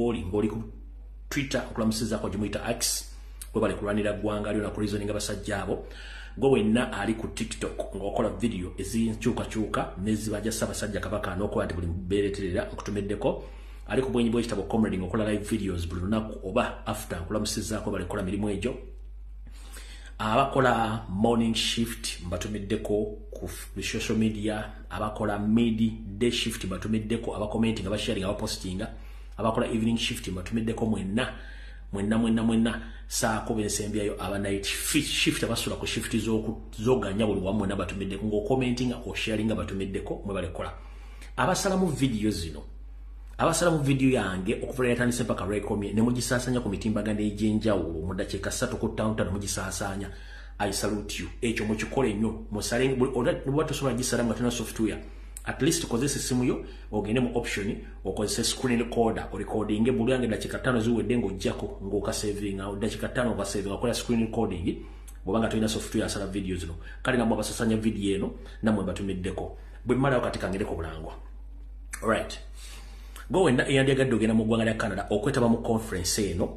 gwoli ngoli ku Twitter okulamusiza ko jumuita X bwe bali kulwanira gwanga lyo na ku reasoning abasajja abo go wenna ali ku TikTok ngokola video ezinchuka nezibaja sabasajja kabaka nokola ati buli bereterera nkutumeddeko ali ku bwenyi bw'ekitabo comrade ngokola live videos buli lunaku oba after nkulamusiza ko bali kola mirimu ejo abakola morning shift mbatumiddeko ku social media abakola midday shift mbatumiddeko abakomenting abasharing abapostinga abakola evening shift mbatumiddeko mwenna saako bensembyayo aba night shift abasula ku shift zoganya buli wamu nabatumiddeko ngo commenting o sharing abatumiddeko mwe balekola abasalamu video zino abasalamu video yange okuvula yatandise mpaka rekomye ne mugisasanya ku mitimbagano egy'enjawulo mu dakiika 3 ku town mugissasanya I salute you ekyo mukikole nnyo musalengi buli tosobola gisalamu nga tuna software at least kozesa simu yo ogende mu option okozesa screen recorder o recording buli yange dakiika 5 ziwedde ng'ojjako ng'oka saving awo dakiika 5 oka saving akola screen recording bwobanga tulina software asala videos no kale namwe abasasanya video eno namwe batumiddeko bwe mmalayo kati kangereko bulangwa alright go wenda eyandiagadde ogenda mu ggwanga lya Canada okwetaba mu conference eno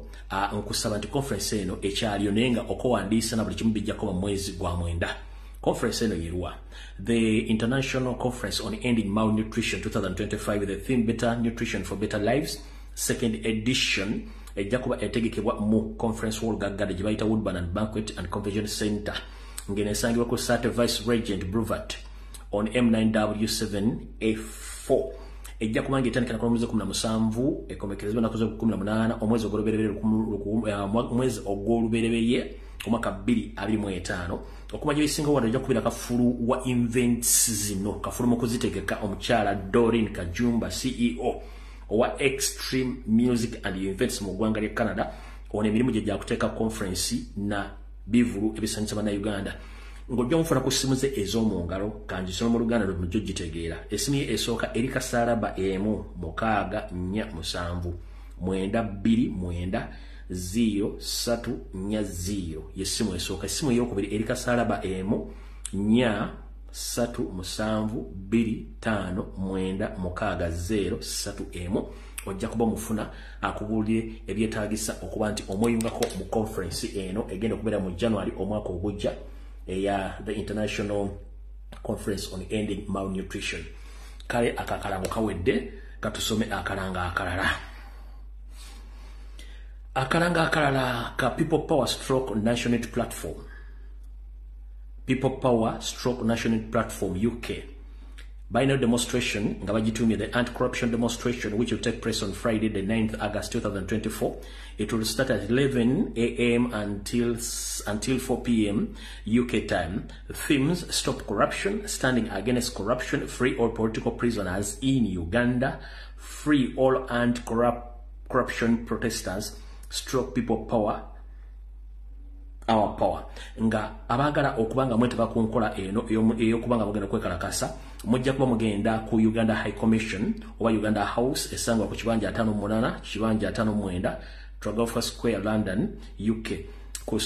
nkusaba nti conference eno ekyaliyo naye nga okuwandiisa na buli kimu bijjako mu mwezi gwa mwenda conference eno yeruwa the International Conference on Ending Malnutrition 2025 the theme Better Nutrition for Better Lives second edition ejja kuba etegekebwa mu conference hall gaggade gye bayita Woodburn and Banquet and Convention Center ng'enesangibwa ku Sate Vice Regent Boulevard on M9W7A4 ejja kubanga etandika na mwezi 17 ekomekerezebwa nakuzo 18 omwezi ogw'olubereberye omwaka 2025 okumanya ebisinga wano ejja kubira kafulu wa events zino kafulu mu kuzitegeka omukyala Doreen Kajumba CEO owa Extreme Music and Events mu ggwanga lya Canada ono emirimu gye gyakuteeka conference na bivulu ebisanyusa bannayuganda ng'ojja mufuna ku ssimu ze ez'omungalo kangisoma mu Luganda lwe mujjo gitegeera essimu ye esooka eri kasaalaba emu 647 929 0340 yessimu esooka essimu eyokubiri eri kasaalaba emu 43759 ojja kuba mufuna akubuulire ebyetaagisa okuba nti omweyungako mu conference eno egenda okubeera mu January omwaka ogujja the International Conference on Ending Malnutrition kale akakalango kawedde katusome akalanga akalala ka People Power Stroke National Platform People Power Stroke National Platform UK binary demonstration nga bagitumye the anti-corruption demonstration which will take place on Friday the 9th August 2024. It will start at 11 a.m. until 4 p.m. UK time. The themes: stop corruption, standing against corruption, free all political prisoners in Uganda, free all anti-corruption protesters, stroke people power, our power. Nga abagala okubanga mwetaba ku nkola eno eyokubanga mugenda kwekalakasa mujja kuba mugenda ku Uganda High Commission oba Uganda House esangwa ku kibanja 58 kibanja 59 Trafalgar Square London UK ku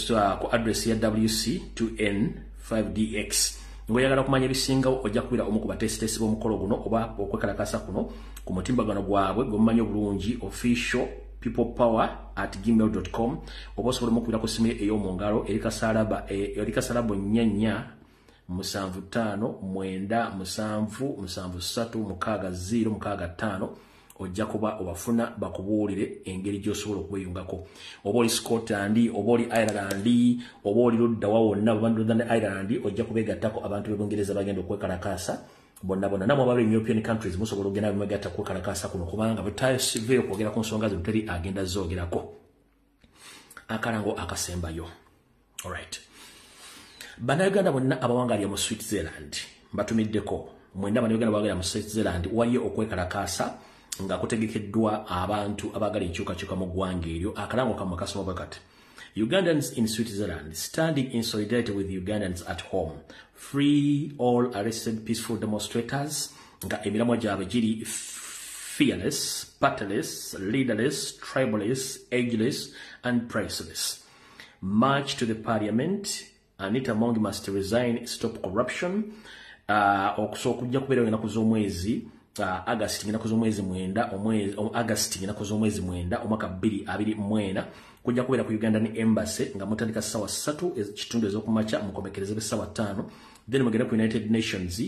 address ya WC2N5DX ngoyagala kumanya ebisingawo ojja kubira omu ku batesitesi b'omukolo guno oba okwekalakasa kuno ku mutimbagano gwabwe gwomumanyi obulungi official peoplepower@gmail.com oba osobola okubira ku simu ey'omungalo eri kasalabo nnyanya 7597736065 ojja kuba obafuna bakubuulire engeri gy'osobola okweyungako oba oli Scotland oba oli Ireland oba oli luddawa wonna abantu ne Ireland ojja kubeegattako abantu b'Ebungereza bagenda okwekalakaasa bonna namwe abali mu European countries musobola okugenda bemegatta kwekalakaasa kuno kubanga butasiveyo kwogera ku nsonga zino teri agenda zoogerako akalango akasembayo. Alright, bannayuganda bonna abawangalya mu Switzerland batumiddeko mwenda bannayuganda bawangalya mu Switzerland waliyo okwekalakaasa nga kutegekeddwa abantu abagala enkyukakyuka mu ggwanga eryo akalango kamwe kasoma bwe kati: Ugandans in Switzerland standing in solidarity with Ugandans at home, free all arrested peaceful demonstrators nga emiramwa gyabwe giri fearless, partyless, leaderless, tribalist, ageless and priceless. March to the parliament. Anita Mongi must resign, stop corruption. Okujja kubeera enaku z'omwezi August ngina kuzomwezi mwenda August ngina kuzomwezi mwenda omwaka 2024 kujja kubera ku Ugandan Embassy nga mutandika sawa 3 ekitundu ezokumacha mukomekereze sawa 5 then mugenda ku United Nations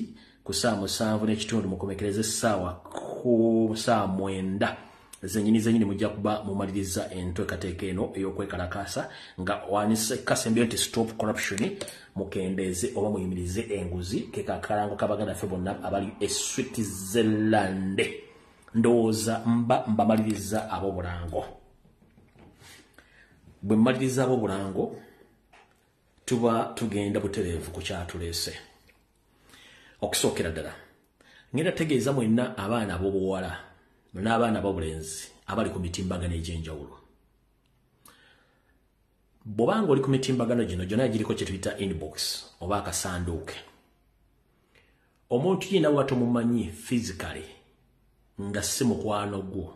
ku sawa 7 n'ekitundu mukomekereze sawa ku sawa 9 zenyini mujja kuba mumaliriza entwekateeka eno ey'okwekalakasa nga wanise kasembyo nti stop corruption mukendeze oba muyimirize enguzi kekakalango kabaganda ffe bonna abali Switzerland ndowooza mbamaliriza abobulango bwe mmaliriza abobulango tuba tugenda butereevu ku kyatulese okusookera ddala ngenda tegeeza mwenna abaana ab'obuwala n'abaana b'obulenzi abali ku mitimbagano egy'enjawulo bw'obanga oli ku mitimbagano gino gyonna giriko kye tuyita inbox oba akasanduuke omuntu yenna bw'ate omumanyi physically nga si mukwano gwo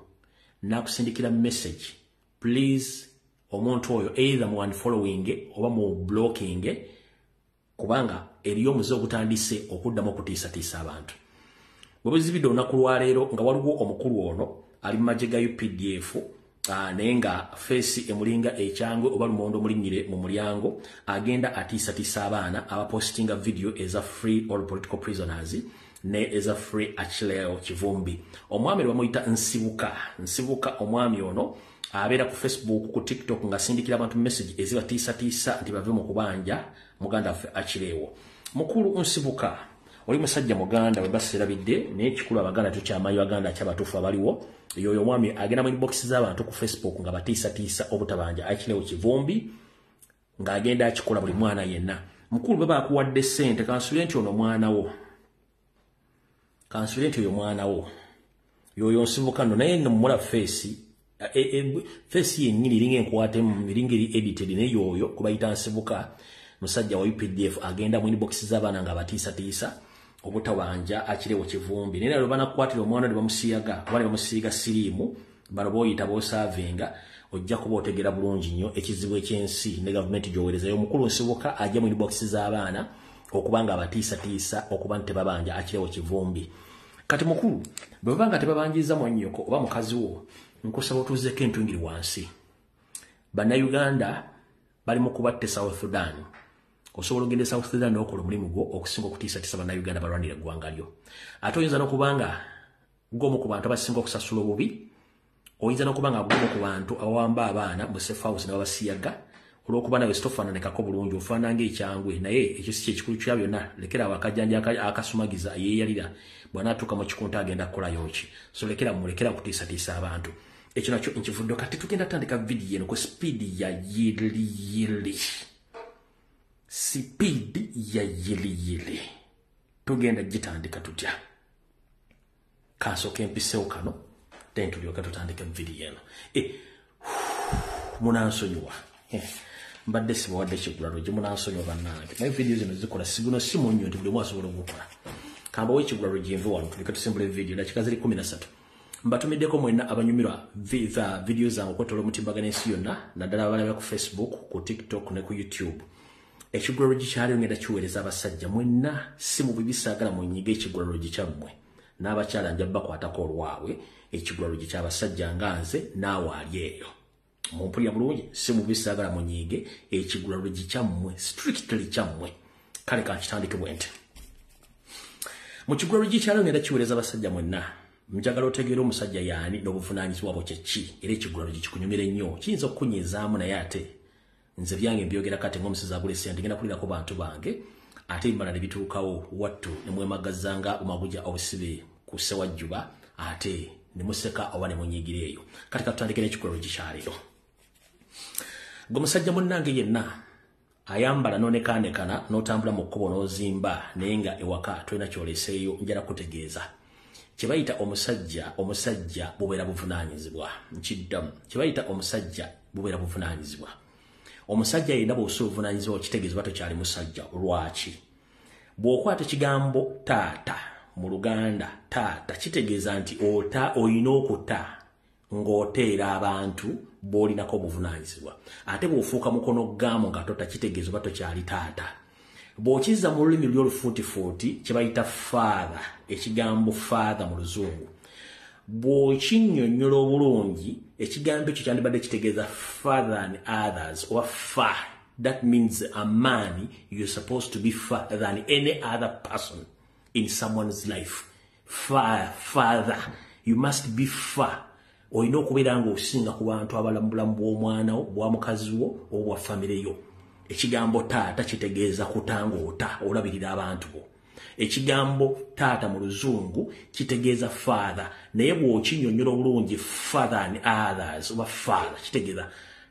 n'akusindikira message please omuntu oyo either mu unfollowing oba mu blocking kubanga eriyo omuze ogutandise okuddamu okutiisatiisa abantu bwebuzibidde olunaku lwaleero nga waliwo omukulu ono ali mu magye ga UPDF naye nga feesi emulinga ekyangwe oba lumondo mulinyire mu mulyango agenda atiisatiisa abaana abapostinga video eza free all political prisoners ne eza free Achileo Kivumbi omwami bamuyita Nsibuka omwami ono abeera ku Facebook ku TikTok nga sindikira abantu message ezibatiisatiisa nti bave mu kubanja muganda waffe Achileo mukulu Nsibuka oli musajja muganda we baserabidde n'ekikulu abaganda tukyamanyi baganda kyabatuufu abaliwo yoyo mwami agenda mu inbox z'abantu ku Facebook nga batiisatiisa obutabanja Achileo Kivumbi ng'agenda akikola buli mwana yenna mukulu baba akuwadde ssente kansulenti ono mwanawo kansulenti oyo mwanawo yoyo Nsibuka no naye nomula feesi feesi yennyini iringa enkwatemu iringa eri edited ne yoyo kubayita Nsibuka musajja wa UPDF agenda mu inbox z'abaana nga batiisatiisa obutabanja Achileo Kivumbi nene alo banakwatira omwana ne bamusiyaga abali bamusiiga siriimu bano boyita bosavinga ojja kuba otegera bulungi nnyo ekizibu ekyensi ne gavumenti gy'oweerezayo omukulu Nsibuka ajja mu inbox z'abaana okubanga abatiisatiisa okuba nti tebabanja Achileo Kivumbi kati mukulu bwe babanga tebabanjiza mwannyoko oba mukazi wo nkusaba otuuzeeko entungiri wansi bannayuganda bali mu kubatte South Sudan osobola ogenda South Sudan n'okola omulimu gwo okusinga okutiisatiisa bannayuganda balwanira eggwanga lyo ate oyinza n'okubanga gw'omu ku bantu abasinga okusasula obubi oyinza n'okubanga gw'omu ku bantu abawamba abaana mu safe house ne babasiyaga olw'okuba nawe sitofaananekako bulungi ofaanana ng'ekyangwe naye ekyo si kyekikulu kya byonna lekera akajjanja akasumagiza yeeyalira bw'anaatuuka mu kikunta agenda kukolayo ki so lekera kutiisatiisa abantu ekyo nakyo nkivudde kati tugenda tandika vidiyo eno ku sipiidi ya yiliyili sipiidi ya yiliyili tugenda gitandika tutya kansooka empisewo kano then tulyoka tutandika vidiyo eno munansonyiwa mbadde sibawadde ekigulalo gye munansonyiwa bannange naye vidiyo zino zikola siguno si munnyo nti buli omu asobola okukola kambawo ekigulalo gyenve wano tuleka tusimbula vidiyo dakika ziri 13 mbatumiddeko mwenna abanyumirwa video zange okwetola omutimbagano ensi yonna naddala abalabira ku Facebook ku TikTok ne ku YouTube ekigulalo gikyaliyo ngenda kiweereza abasajja mwenna si mu bibisaagala munyiga ekigulalo gikyammwe n'abakyala nja bakwatako olwabwe ekigulalo gikyabasajja nga nze naawe ali eyo mumpulya bulungi si mu bibisaagala munyiige ekigulalo gikyammwe strictly kyammwe kale kankitandike bwe nti mu kigulalo gikyaliyo ngenda kiweereza abasajja mwenna njagala otegeera omusajja yaani n'obuvunaanyizibwa bwo kyeki era ekigulalo gikikunyumira ennyo kiyinza okukunyizaamu naye ate nze byange mbyogera kati ng'omusezi agulesya ndigenda kulirako bantu bange ate ebimala ne bituukawo wattu ne mwemagazanga omaguja obusibe ku ssewajjuba ate ne museka oba ne munyiigira eyo kati katutandike n'ekigulalo gikyaleero gwe musajja munnange yenna ayambala n'onekaanekana n'otambula mu kkubo n'ozimba naye nga ewaka tolina kyoleseeyo njala kutegeeza kibayita omusajja bubeera buvunaanyizibwa nkiddamu kibayita omusajja bubeera buvunaanyizibwa omusajja yenna bw'osobola obuvunaanyizibwa okitegeeza oba tokyali musajja lwaki bw'okwata ekigambo taata mu Luganda taata kitegeeza nti olina okuta ng'oteera abantu b'olinako obuvunaanyizibwa ate bw'ofuuka mukono gaamu nga tota kitegeeza oba tokyali taata bw'okiza mu lulimi ly'olufuutifuuti kye bayita father, ekigambo father mu luzungu, bw'okinnyonnyola obulungi ekigambo ekyo kyandibadde kitegeeza father than others or far. That means a man, you're supposed to be far than any other person in someone's life. Father, you must be far. Oyina okubeera ng'osinga ku bantu abalambulamu bw'omwana wo, bwa mukazi wo, obwa famire yo. Ekigambo taata kitegeeza kutangoota, olabirira abantu bo. Ekigambo taata mu luzungu kitegeeza father, naye bw'okinnyonnyola obulungi father and others oba father kitegeeza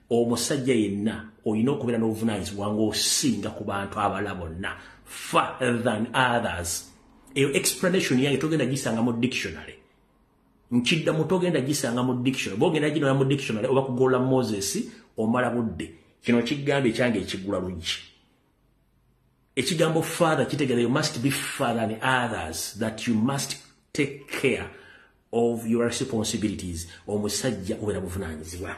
omusajja yenna olina okubeera n'obuvunaanyizibwa ng'osinga ku bantu abalala bonna, father than others. Eyo explanation yange togenda gisanga mu dictionary. Nkidda mutogenda gisanga mu dictionary. Bogenda gino mu dictionary oba kugola Moses omala budde. Kino kigambo ekyange ekigula luggi. Ekigambo father kitegeeza you must be father than others, that you must take care of your responsibilities. Omusajja obeera buvunaanyizibwa.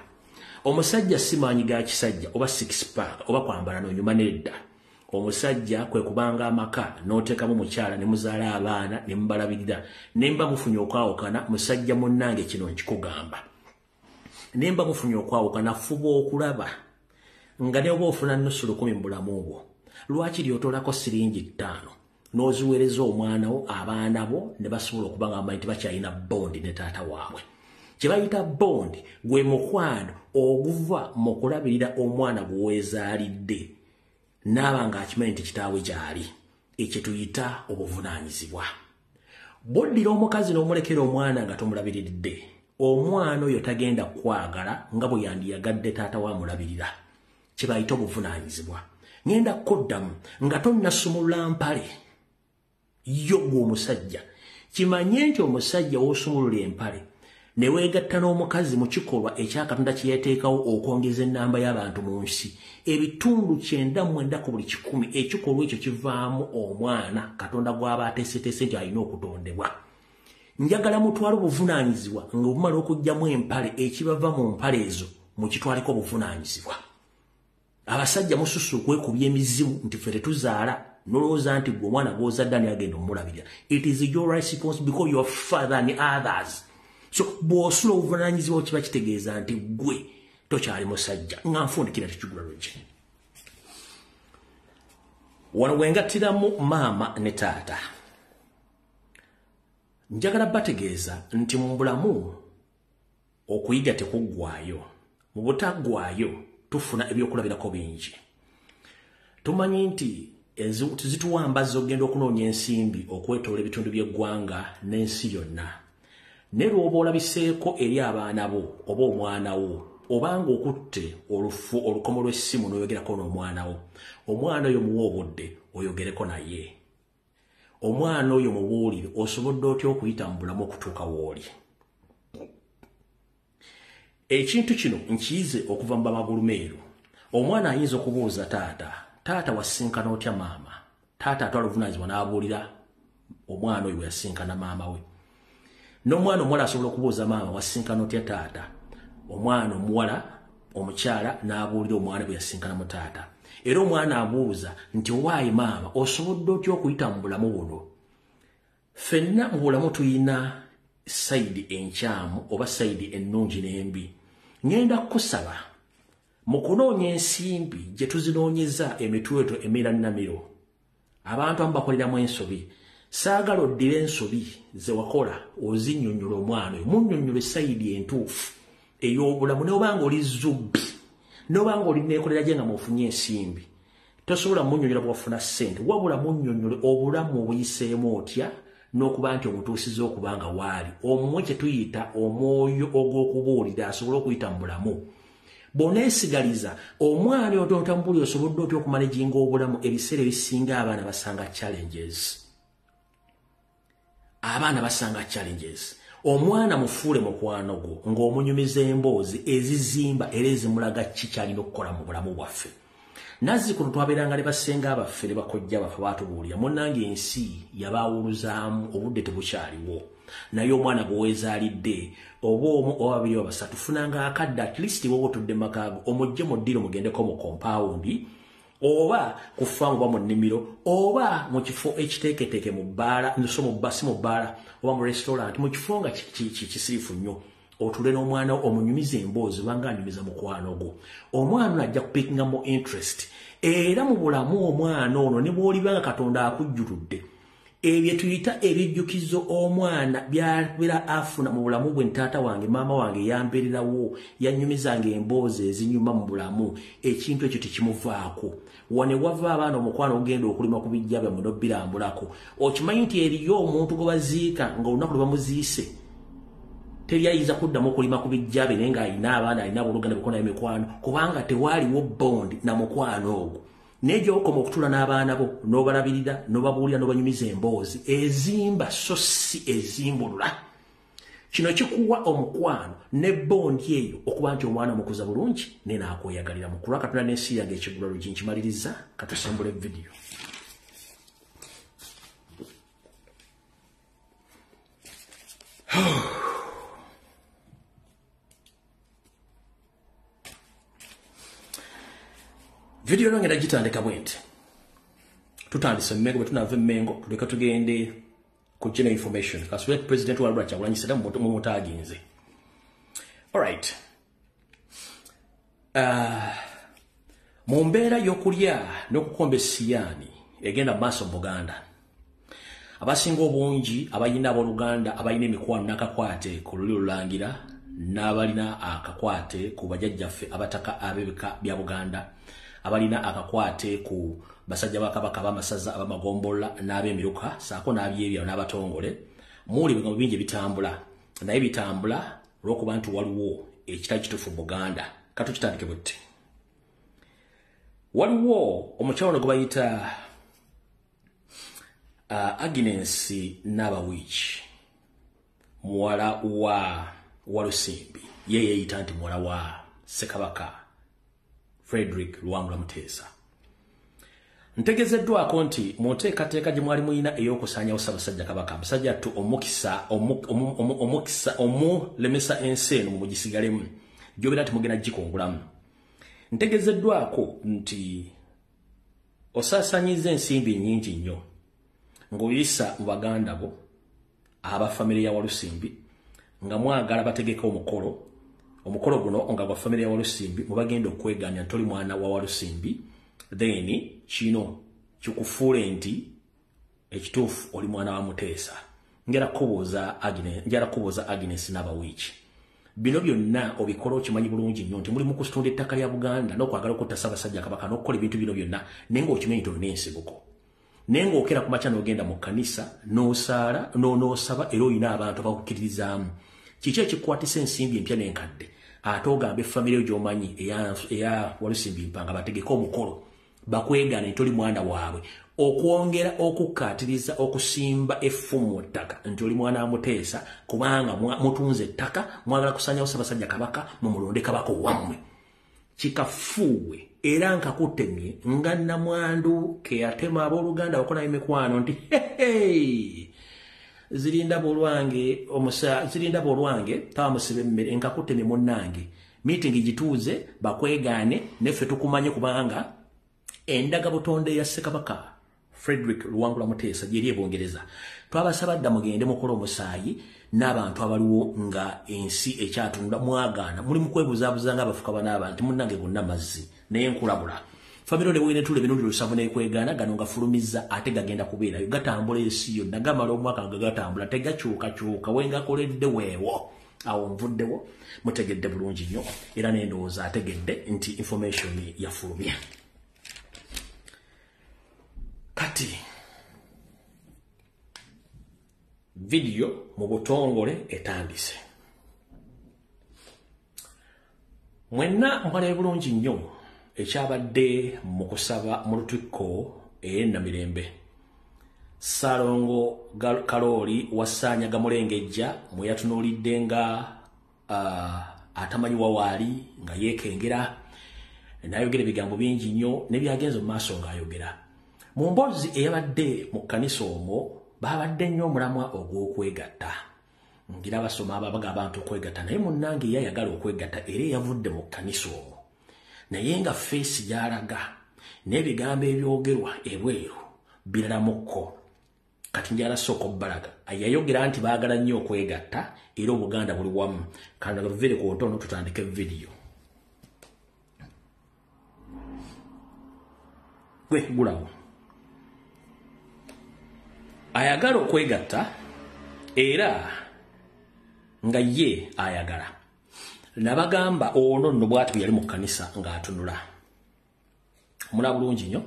Omusajja simaanyi ga kisajja oba six pack oba kwambala n'onyuma nedda. Omusajja kwe kubanga amaka n'oteekamu mukyala ne muzaala abaana ne mubalabirira. Nemba mufunye okwawukana musajja munnange kino nkikugamba. Nemba mufunye okwawukana fuba okulaba nga ne oba ofuna nnusu 10 mu bulamu bwo. Lwaki lyotolako siringi 5 n'oziweereza omwana wo abaana bo ne basobola okuba nga bamanyi tebakyalina bondi ne taata waabwe. Kye bayita bondi gwe mukwano oguva mu kulabirira omwana gwe weezaalidde n'aba ng'akimanyi nti kitaawe gy'ali. Ekyo tuyita obuvunaanyizibwa. Bw'oddira omukazi n'omulekera omwana nga tomulabiridde, omwana oyo tagenda kwagala nga bwe yandiyagadde taata wamulabirira. Kye bayita obuvunaanyizibwa. Ngenda kuddamu nga tonnasumulula mpale yo gwe omusajja. Kimanye nti omusajja w'osumulula empale ne weegatta n'omukazi mu kikolwa ekyakatonda kye yateekawo okwongeza ennamba y'abantu mu nsi. Ebitundu 99 ku buli 100 ekikolwa ekyo kivaamu omwana katonda gw'aba ateeseteese nti alina okutondebwa. Njagala mutwala obuvunaanyizibwa nga obumala okuggyamu empale ekibava mu mpale ezo mukitwaleko obuvunaanyizibwa. Abasajja mususu okwekubya emizimu nti ffe tetuzaala nolowooza nti gwe omwana gw'ozadde ani agenda omulabirira. It is your responsibility because you are father than others. So bw'osula obuvunaanyizibwa kiba kitegeeza nti gwe tokyali musajja. Nga nfundikira tekigula luggi. Wano wengattiramu maama ne taata. Njagala bategeeza nti mu bulamu okuyiga tekuggwaayo. Mu butaggwaayo tufuna ebyokulabirako bingi. Tumanyi nti zituwambaza okugenda okunoonya ensimbi okwetoola ebitundu by'eggwanga n'ensi yonna. Ne lw'oba olabiseeko eri abaana bo oba omwana wo obanga okutte olukomo lw'essimu n'oyogerako n'omwana wo, omwana oyo muwa obudde oyogereko naye. Omwana oyo mubuulire osobodde otya okuyita mu bulamu okutuuka w'oli. Ekintu kino nkiyize okuva mu bamagulu meeru. Omwana ayinza okubuuza taata wasinkana otya maama? Taata atwala obuvunaanyizibwa n'abuulira omwana oyo yasinkana maama we. N'omwana omuwala asobola okubuuza maama wasinkana otya taata? Omwana omuwala omukyala n'abuulira omwana bwe yasinkana mu taata. Era omwana abuuza nti waayi maama osobodde otya okuyita mu bulamu buno? Ffenna mu bulamu tuyina sayidi enkyamu oba sayidi ennungi n'embi. Ngenda kusaba mu kunoonya ensimbi gye tuzinoonyeza emitweto emira nnamiro. Abantu amu bakoleramu ensobi. Saagala oddira ensobi ze wakola ozinnyonnyola omwana oyo. Munnyonnyola sayidi entuufu ey'obulamu n'obanga oli zubbi n'obanga oli neekolera gye nga mufunye ensimbi. Tosobola munnyonnyola bw'ofuna ssente, wabula munnyonnyole obulamu obuyiseemu otya n'okuba nti omutuusiza okubanga waali. Omumwe kye tuyita omwoyo ogw'okubuulira asobole okuyita mu bulamu. Bw'oneesigaliza omwana oyo tomubuulira osobodde otya okumanaginga obulamu. Ebiseera ebisinga abaana basanga challenges. Abaana basanga challenges. Omwana mufuule mukwano gwo ng'omunyumiza emboozi ezizimba era ezimulaga kikyalina okukola mu bulamu bwaffe. Nazzikuno twabeeranga ne basenga abaffe ne bakojja baffe baatubuulira munnange ensi yabaawuluzaamu obudde tebukyaliwo. Naye omwana gwe weezaalidde oba omu oba babiri oba basatu funanga akadde at least woba otudde makaago omugye mu ddiro mugendeko mu kompawundi oba kufa ngoba mu nnimiro oba mu kifo ekiteeketeeke mu bbaala nso mu basi mu bbaala oba mu restaurant mu kifo nga kisirifu nnyo otule n'omwana omunyumiza emboozi obanga anyumiza mukwano gwo omwana ono ajja kupikinga mu interest era mu bulamu omwana ono ne bw'olibanga Katonda akujjuludde ebyo tuyita ebijjukizo omwana byabera afuna mu bulamu bwe ntaata wange maama wange yambererawo yanyumizanga emboozi ezinyuma mu bulamu ekintu ekyo tekimuvaako wane wava abaana omukwano ogenda okulima ku bijja byammwe n'obbirambulako okimanyi nti eriyo omuntu gwe baziika nga olunaku lwe bamuziise teri ayinza kuddamu okulima ku bijja bye naye ng'alina abaana alina abooluganda bikola emikwano kubanga tewaaliwo bondi na mukwano ogwo naye gy'okoma okutula n'abaana bo n'obalabirira n'obabuulira n'obanyumiza emboozi ezimba so si ezimbulula kino kikuwa omukwano ne bondi eyo okuba nti omwana mukuza bulungi naye naakweyagalira mu kulwa Katonda n'ensi yange ekigula lugi nkimaliriza katusembula evidiyo. Video no ngenda gitandika bwenti. Tutandise Mmengo bwe tunava Mmengo tuleka tugende ku general information. Kaswe president wa Rwanda Kyagulanyi mu mutaginze. All right. Mu mbeera y'okulya n'okukomba essiyani egenda maaso mu Buganda. Abasinga obungi abayina abooluganda abayina emikwano n'akakwate ku luli lulangira n'abalina akakwate ku bajjajjaffe abataka ab'ebika bya Buganda. Abalina akakwate ku basajja bakabaka bamasaza abamagombola n'ab'emiruka saako n'abyebya n'abatongole muli bintu bingi bitambula naye bitambula olw'okuba nti waliwo ekitali kituufu mu Buganda katukitandike buti waliwo omukyalo gwe bayita Agnes Nabawichi muwala wa Walusimbi ye yeyita nti muwala wa Ssekabaka Frederick Luwangula Muteesa. Ntegezeddwako nti mu nteekateeka gye mwali muyina ey'okusaanyawo Ssaabasajja Kabaka musajja tu omukisa omulemesa ensi eno mugisigalemu gy'obeera timugenda gikungulamu. Ntegezeddwako nti osaasaanyiza ensimbi nnyingi nnyo ng'oyisa mu baganda bo abafamire ya Walusimbi nga mwagala bategeka omukolo guno nga gwa family ya Walusimbi mubagenda okweganya ntoli mwana wa Walusimbi then kino kikufuule nti ekituufu oli mwana wa Muteesa njala kubuuza Agnes Nabawichi bino byonna obikola okimanyi bulungi nnyo nti muli mu kutunda ettaka lya Buganda n'okwagala okutta Ssaabasajja Kabaka n'okukola ebintu bino byonna naye ng'okimanyi nti olina ensibuko naye ng'okera ku makya n'ogenda mu kkanisa n'osaala n'osaba era olina abantu abakukkiririzaamu kiki ekikwatisa ensimbi empya n'enkadde ate ogamba effamire gy'omanyi eya Walusimbi Mpanga bategeka omukolo bakwegana nti oli mwana waabwe okwongera okukkaatiriza okusimba effumu mu ttaka nti oli mwana wa Muteesa kubanga mutunze ettaka mwagala kusaanyawo Ssaabasajja Kabaka mumulonde kabaka owammwe kikafuuwe era nkakutemye nga nnamwandu ke yatema abooluganda bakola emikwano nti zirinda bolwange tamusibe emmere nkakutemye munnange meeting gituuze bakwegane neffe tukumanye kubanga endaga butonde ya Ssekabaka Frederick Luwangula Muteesa gyeri ebongereza twabasaba dda mugende mukola omusaayi n'abantu abaliwo nga ensi ekyatunda mwagaana muli mu kwebuzaabuzanga abafuka banaaba nti munnange gonna mazzi naye nkulabula famiro lewe netule binuli lusavu n'ekwegana gano ngafulumiza ate gagenda kubeerayo gatambula ensi yonna gamala omwaka nga gatambula tegakyukakyuka wengakoledde weewo awo nvuddewo mutegedde bulungi nnyo era n'endowooza ategedde nti information yafulumya kati video mu butongole etandise mwenna mpale bulungi nnyo ekyabadde mu kusaba mu lutikko Namirembe Salongo Kaloli wasaanyaga mulengejja mwe yatunuulidde nga atamanyi wawaali nga yeekengera n'ayogera ebigambo bingi nnyo ne byagenze mu maaso ng'ayogera mu mboozi eyabadde mu kkanisa omwo baabadde nnyo omulamwa ogw'okwegatta ngira basoma ababaga abantu okwegatta naye munnange yayagala okwegatta era yavudde mu kkanisa omwo naye nga feesi gy'alaga n'ebigambo ebyogerwa ebweru biralamuko kati njala soko balaga ayayogera nti baagala nnyo okwegatta era Obuganda buli wamu kandi nagavire ku ntono tutandike video gwe gulawo ayagala okwegatta era nga ye ayagala nabagamba ono nno bwatu yali mu kanisa ng'atunula mula bulungi nnyo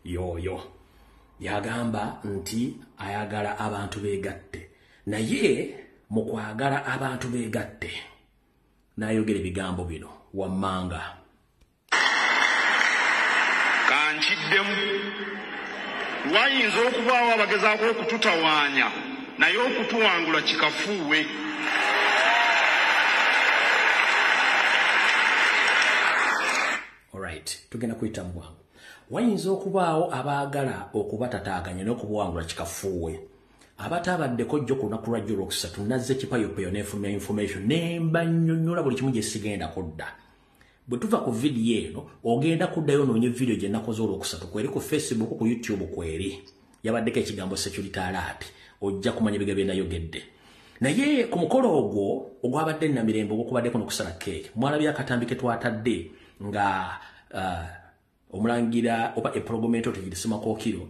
yoyo yagamba nti ayagala abantu begatte naye mu kwagala abantu begatte n'ayogera ebigambo bino wammanga kankiddemu lwayinza okubaawo abagezaako okututawaanya naye okutuwangula kikafuuwe alright tugenda kuyita mu bwangu wayinza okubaawo abaagala okubatataaganya n'okubuwangula kikafuuwe abatabaddeko jjo ku lunaku lwa jjo olwokusatu nazze kipayopeyo n'efulumya information nemba nnyonnyola buli kimu gye sigenda kudda bwe tuva ku vidiyo eno ogenda kuddayo noonye vidiyo gye nakoze olwokusatu kweri ku Facebook ku YouTube kweri yabaddeko ekigambo security alert ojja kumanya ebiga bye nayogedde naye ku mukolo ogwo ogwabadde Namirembe ogwokubaddeko n'okusala keeke mwalabye akatambi ke twatadde nga omulangira oba eprogramento tugirisema kookiro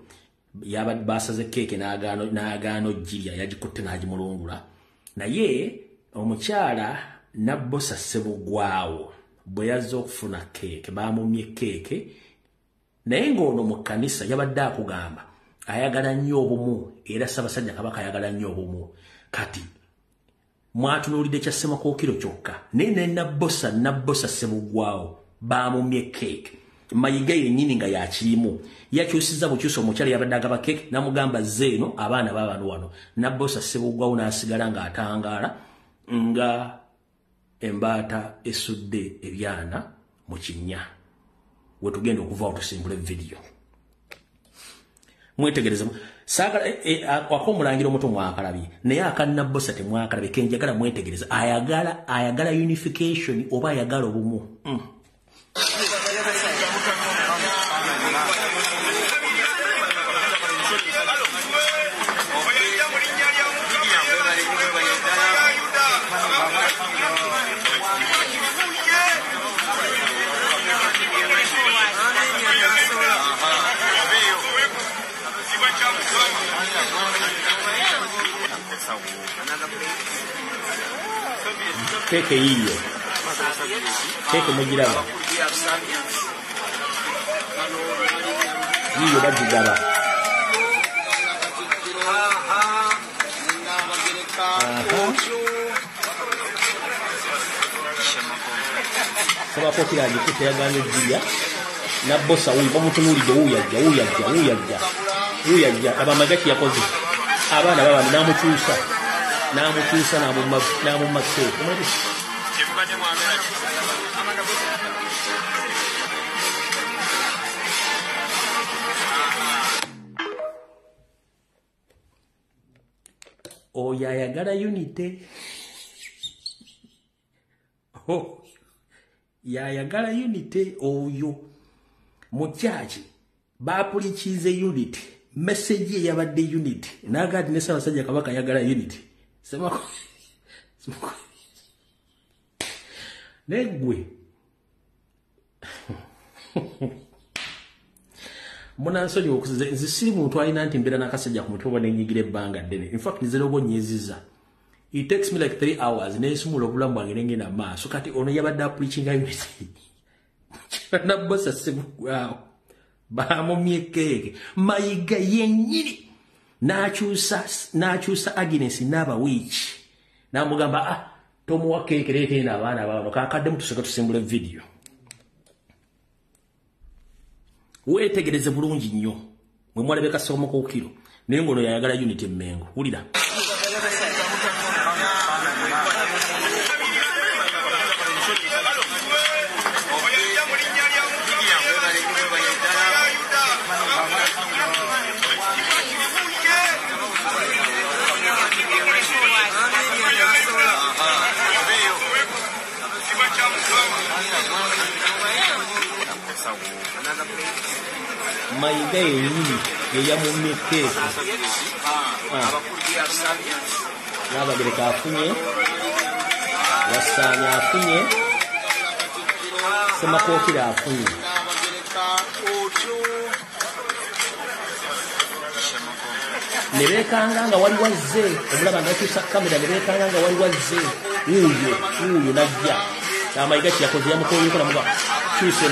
yabadde basaze keeke n'agaano jirya yagikutte n'agimulungula naye omukyala Nabbosa Ssebugwawo bwe yazze okufuna keeke bamumye keeke naye ng'ono mu kkanisa yabadde akugamba ayagala nnyo obumu era Ssaabasajja Kabaka ayagala nnyo obumu kati mwatunuulidde kya Ssemakookiro kyokka naye ne Nabbosa Ssebugwawo bamumye keeke mayiga yennyini nga yakirimu yakyusiza bukyusa omukyala yabadde agaba keeke namugamba zeeno abaana babano wano Nabbosa Ssebugwawo n'asigala ng'atangaala nga embaata esudde ebyana mu kinnya we tugenda okuvaawo tusimbula vidiyo mwetegereze saagala ak'omulangira omuto mwakalabye naye aka Nabbosa temwakalabye kenjagala mwetegereze ayagala unification oba ayagala obumu Keke hiyo. Keke mujiraba. Hiyo bajigaba. Saba pokira ajikuta yagano jiriya. Nabbosa uyu bamutunulide uyajja abamagaki yakoze abana babandi namukyusa namumase oyo ayagala unity yayagala unity oyo mu church bapulikize unity message yabadde unity nagati ne Ssaabasajja Kabaka yagala unity semako negwe munansonyi okuzize nzisiri muntu alina nti mbera nakasajja ku mutwe n'enyigira ebbanga ddene in fact nzero nyeziza it takes me like 3 hours n'esumula obulamu bwange n'engenda maaso kati ono yabadde apulikinga unity Nabbosa Ssebugwawo bamumye keeke mayiga yennyini n'akyusa Agnes n'abawiiki n'amugamba tomuwa keeke leetena abaana bano kakadde mutuseka tusimbula vidiyo weetegereze bulungi nnyo mwe mwalabeka Ssemakookiro naye ngono yayagala unity Mmengo wulira Mayiga yennyini yeyamumyekeeko Naabagereka afunye Wasaanya afunye Semakookira afunye ne beekanga nga wali wazze omulaba nga bakyusa kamera ne beekanga nga wali wazze wuuyo najja Mayiga kyeyakoze yamukooyeko namuga kyuse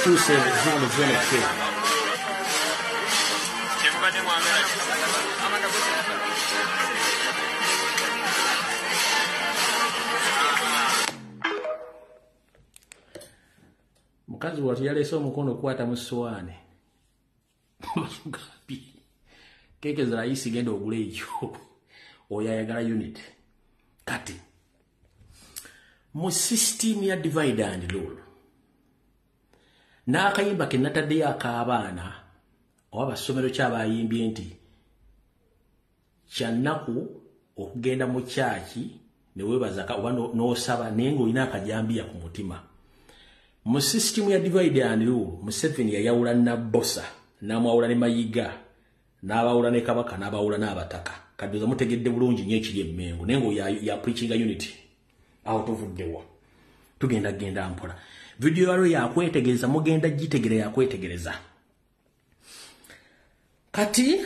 zino ke mukazi wati yaleese omukono okukwata mu ssowaani keke zirayisi genda ogula ekyo oyo ayagala unit kati mu system ya divide and rule n'akayimba ke nataddeyo ak'abaana oba basomero kyabayimbye nti kyannaku okugenda mu kyaki ne weebazaka oba n'osaba naye ng'olina akajambiya ku mutima mu system ya divide and rule Museveni yayawula Nabbosa n'amwawula ne Mayiga n'abawula ne Kabaka n'abawula n'abataka kaddoza mutegedde bulungi nnyo ekiri emmengo naye ng'oyo ya preaching unity awo tuvuddewa tugenda genda mpola video yalo yakwetegereza mugenda gitegere yakwetegereza kati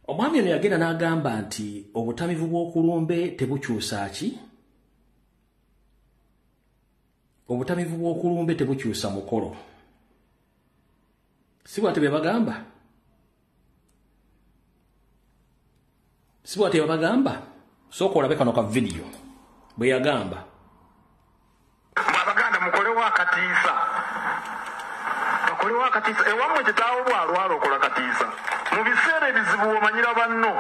omwami ono yagenda n'agamba nti obutamivu bw'okulumbe tebukyusa ki obutamivu bw'okulumbe tebukyusa mukolo si bwate bebagamba sooka olabe kano ka video bwe yagamba Abaganda mukolewo akatiisa ewamwe kitaawo bwalwala okola katiisa mu biseera ebizibu omanyira banno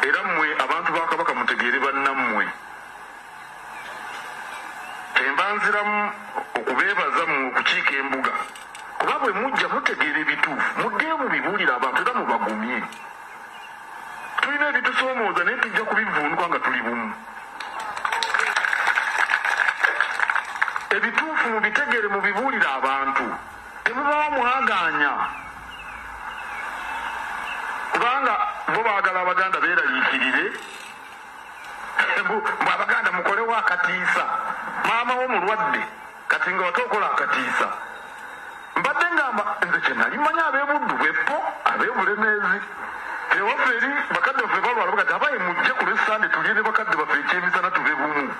era mmwe abantu ba Kabaka mutegeere bannammwe tembanziramu okubeebaza mu okukiika embuga kuba bwe mujja mutegeera ebituufu muddeyo mubibuulira abantu era mubagumye tulina ebitusoomooza naye tujja kubivuunuka nga tuli bumu ebituufu mubitegere mubibuulira abantu temubawa mwaganya kubanga bo baagala Abaganda beeraliikirire Abaganda mukolewo akatiisa maama wo mulwadde kati nga watookola akatiisa mbadde ngamba nze kye nali manya ab'ebuddu bweppo ab'ebulemeezi ewaffe eri bakadde baffe balwala bagati abaye mujje ku lwessande tulye ne bakadde baffe ekyemisana tube bumu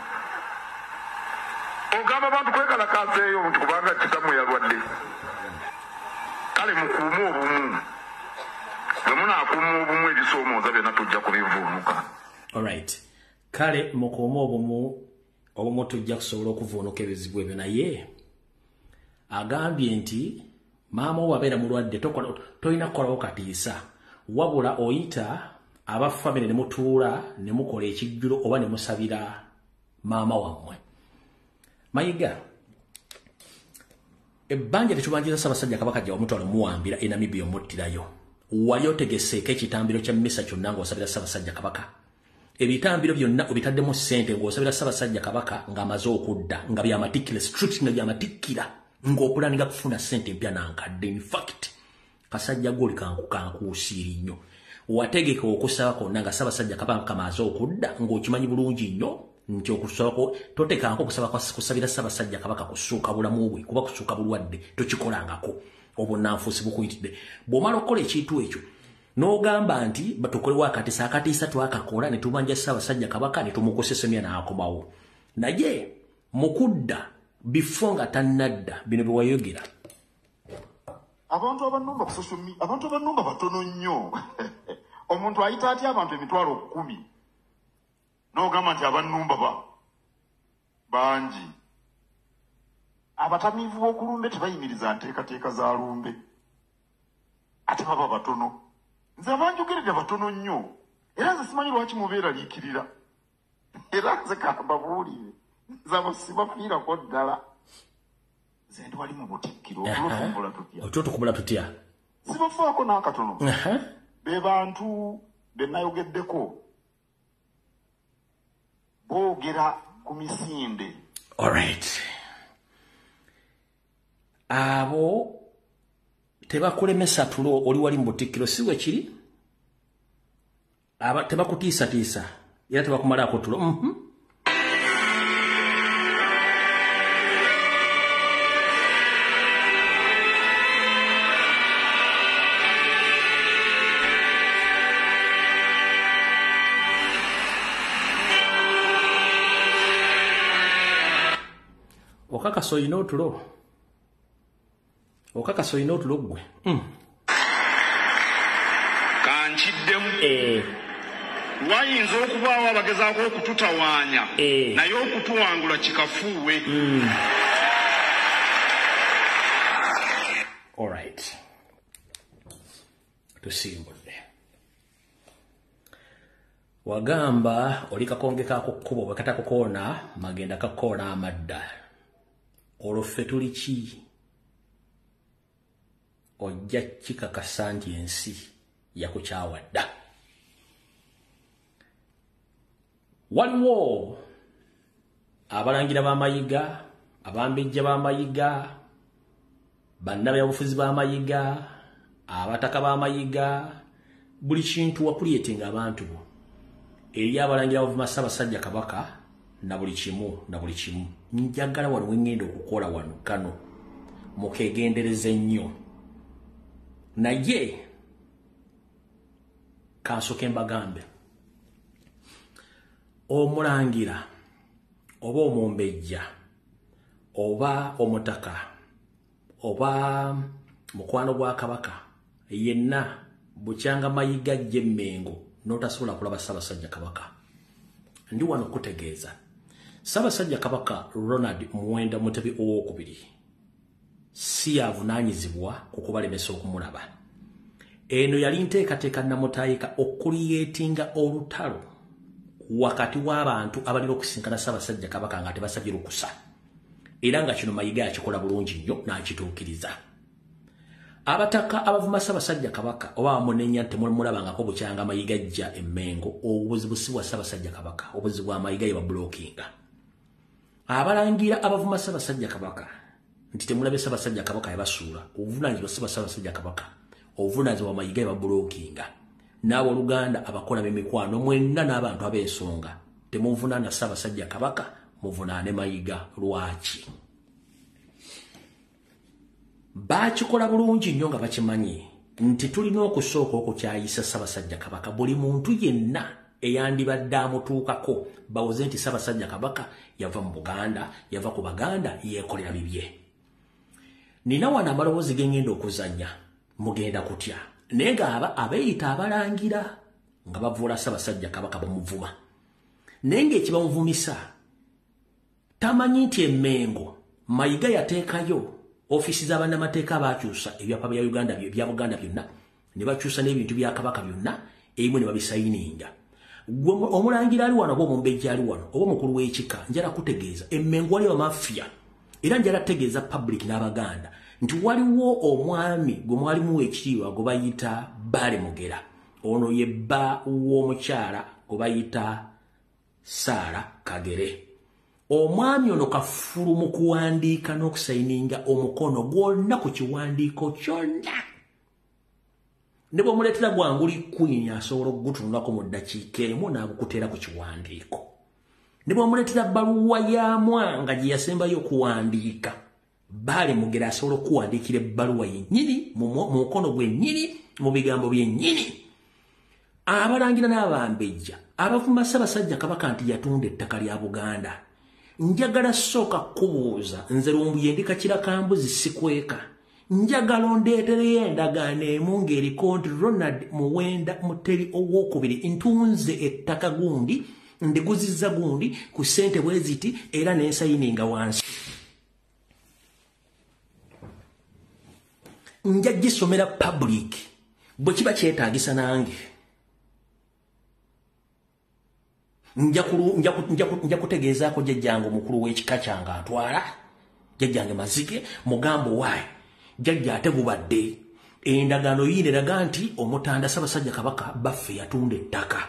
ogamba abantu kwekalakaaseeyo nti kubanga kitammwe yalwadde kale mukuume obumu bwe munaakuuma obumu ebisoomooza byonna tujja kubivuunuka alright kale mukuume obumu tujja kusobola okuvuunuka ebizibu ebyo naye agambye nti maama wo abeera mulwadde tolina kukolawo katiisa wabula oyita aba famire ne mutuula ne mukola ekijjulo oba ne musabira maama wammwe Mayiga ebbanja tetubanjiriza Ssaabasajja Kabaka gye wamutwala muwambira e Namibia omuttirayo wali otegeseeko ekitambiro kya mmisa kyonna ng'osabira Ssaabasajja Kabaka ebitambiro byonna obitaddemu ssente ng'osabira Ssaabasajja Kabaka ng'amaze okudda nga byamatikkira strict nga byamatikkira ng'opulaninga kufuna ssente empya nankadde in fact kasajja goli kankuusiiri nnyo wategeka okusaba konna nga Ssaabasajja Kabaka kamaze okudda ng'okimanyi bulungi nnyo nti okusaba totekanko okusaba kusabira Ssaabasajja Kabaka kusuuka bulamu bwe kuba kusuuka bulwadde tokikolangako obunanfuusi bukuyitidde bw'omala okukola ekintu ekyo n'ogamba nti batukolewo akatiisa twakakola ne tubanja Ssaabasajja Kabaka ne tumukosesemya n'akomawo naye mukudda before nga tannadda bino bye wayogera abantu abannumba ku social media abantu abannumba batono nnyo omuntu ayita atya abantu 10,000 n'ogamba nti abannumba bangi abatamiivu b'okulumbe tebayimiriza nteekateeka za lumbe ate baba batono nze abanjogeredde batono nnyo era nze simanyi lwaki mubeeraliikirira era nze kambabuulire nze abo sibafiirako ddala nze ndi wali mu butikkiro otutukumbula tutya sibafaako n'akatono be bantu be nayogeddeko boogera ku misinde All right. Abo tebakulemesa tulo oli wali mbutikiro siwe kiri aba tebakutiisa tiisa era tebakumalako tulo okakaso ino tulo okakaso ino tulo gwe kanchiddemu wayinza okubaawo abagezaako okututawaanya naye okutuwangula kikafuuwe. All right. Tusimbudde. Wagamba oli kakonge kako kkubo bwe katakukoona magenda kakoona amadda. Olwo ffe tuli ki? Ojja kikakasa nti ensi yakukyawadda. Waliwo abalangira b'amayiga, abambejja b'amayiga, bannabyabufuzi b'amayiga, abataka b'amayiga, buli kintu wakulyetinga abantu bo. Eri abalangira bavuma Ssaabasajja Kabaka na buli kimu. Njagala wano wengenda okukola wano kano mukegendereze nnyo. Naye kansoke mbagambe omulangira oba omumbejja oba omutaka oba mukwano gwa Kabaka yenna bukyanga mayiga gye Mmengo n'otasobola kulaba Ssaabasajja Kabaka. Ndi wano kutegeeza Ssaabasajja Kabaka Ronald Muwenda Mutebi owookubiri si avunaanyizibwa ku kubalemesa okumulaba. Eno yali nteekateeka namutaayika okuliyeetinga olutalo wakati w'abantu abalina okusinkana Ssaabasajja Kabaka nga tebasabye lukusa. Era nga kino mayiga yakikola bulungi nnyo n'akituukiriza. Abataka abavuma Ssaabasajja Kabaka oba bamunenya temulabangako bukyanga mayiga ajja e Mmengo obubuzibu si bwa Ssaabasajja Kabaka, obuzibu bwa mayiga ye babulokinga. Abalangira abavuma Ssaabasajja Kabaka nti temulabe Ssaabasajja Kabaka yabasuula, obuvunaanyizibwa si bwa Ssaabasajja Kabaka, obuvunaanyizibwa bwa mayiga ye babulokinga. Naawe Oluganda abakola b'emikwano mwenna n'abantu abeesonga temuvunaana Ssaabasajja Kabaka, muvunaane mayiga. Lwaki? Bakikola bulungi nnyo nga bakimanyi nti tulina okusooka okukyayisa Ssaabasajja Kabaka. Buli muntu yenna eyandibadde amutuukako bawoze nti Ssaabasajja Kabaka yava mu Buganda, yava ku Baganda, yeekolera bibye. Nina wano amaloboozi ge ngenda okuzannya, mugenda kutya. Naye nga abeeyita abalangira nga bavuula Ssaabasajja Kabaka bamuvuma. Naye ng'ekibamuvumisa tamanyi nti e Mmengo mayiga yateekayo ofisi z'abannamateeka abakyusa ebyapa bya Uganda bya Buganda byonna ne bakyusa n'ebintu bya Kabaka byonna ebimu ne babisayininga. Omulangira ali wano oba omumbejja ali wano oba omukulu w'ekika njala kutegeeza e Mmengo waliwo mafia. Era njala tegeeza public n'Abaganda nti waliwo omwami gwe mwalimu w'ekitiibwa gwe bayita Bale Mugera. Ono ye bba w'omukyala gwe bayita Saara Kagere. Omwami ono kafulu mu kuwandiika n'okusayininga omukono gwonna ku kiwandiiko kyonna. Ne bw'omuleetera gwanguli Queen asobola okugutunulako mu ddakiika emu n'agukuteera ku kiwandiiko. Ne bw'omuleetera bbaluwa ya Mwanga gye yasembayo okuwandiika, Bale Mugera asobola okuwandiikira ebbaluwa yennyini mu mukono gwennyini mu bigambo byennyini. Abalangira n'abambejja abavuma Ssaabasajja Kabaka nti yatunda ettaka lya Buganda. Njagala sooka kubuuza nze Lumbuye ndi Kakirakambuzi sikweka. Njagala ondeetereyo endagaano emu ng'eriko nti Ronald Muwenda Mutebi owookubiri ntunze ettaka gundi ndiguzizza gundi ku ssente bwe ziti era n'ensayininga wansi. Nja gisomera public bwe kiba kyetaagisa nange. Nja kutegeezaako jjajjange omukulu w'ekika kyange atwala, jjajjange Mazige, mugambo waayi jjajja ate gubadde endagaano yiino eraga nti omutanda Ssaabasajja Kabaka baffe yatunda ettaka.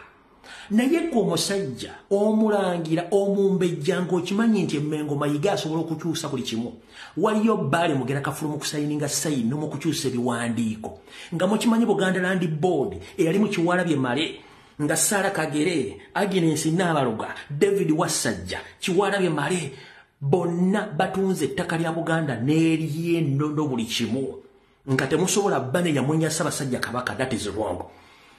naye gwe omusajja omulangira omumbejja ng'okimanyi nti Mengo Mayiga asobola okukyusa buli kimu. Waliyo Bale Mugera Kafulu mu kusayininga sayini mu kukyusa ebiwandiiko nga mukimanyi Buganda Land Board eyali mu Kiwalabye Male nga Sarah Kagere, Agnes Nabaloga, David Wasajja, Kiwalabye Male bonna batunze ettaka lya Buganda n'ery'ennono buli kimu nga temusobola bane ya Mwenya Ssaabasajja Kabaka. That is wrong.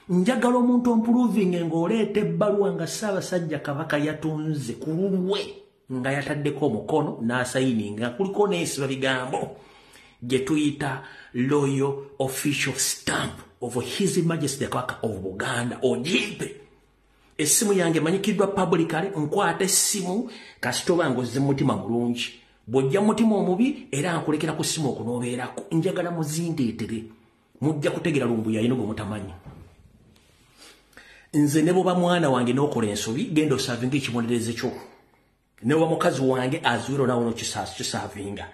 Njagala omuntu improving ng'oleeta ebbaluwa nga Ssaabasajja Kabaka yatunze ku lulwe nga yataddeko omukono n'asayininga kuliko n'esiba bigambo gye tuyita Royal Official Stamp of His Majesty the Kabaka of Buganda ogimpe. Essimu yange manyikiddwa publicly nkwata essimu kasitoba ngozze mutima mulungi bw'ojja mutima omubi era nkulekera ku ssimu okunoobeerako njagala muzindeetere mujja kutegera lumbu yayino gwe mutamanyi. Nze ne bwoba mwana wange n'okola ensobi genda osaavinga ekibonerezo kyo ne bwoba mukazi wange azuwiro nawo n'okisaavinga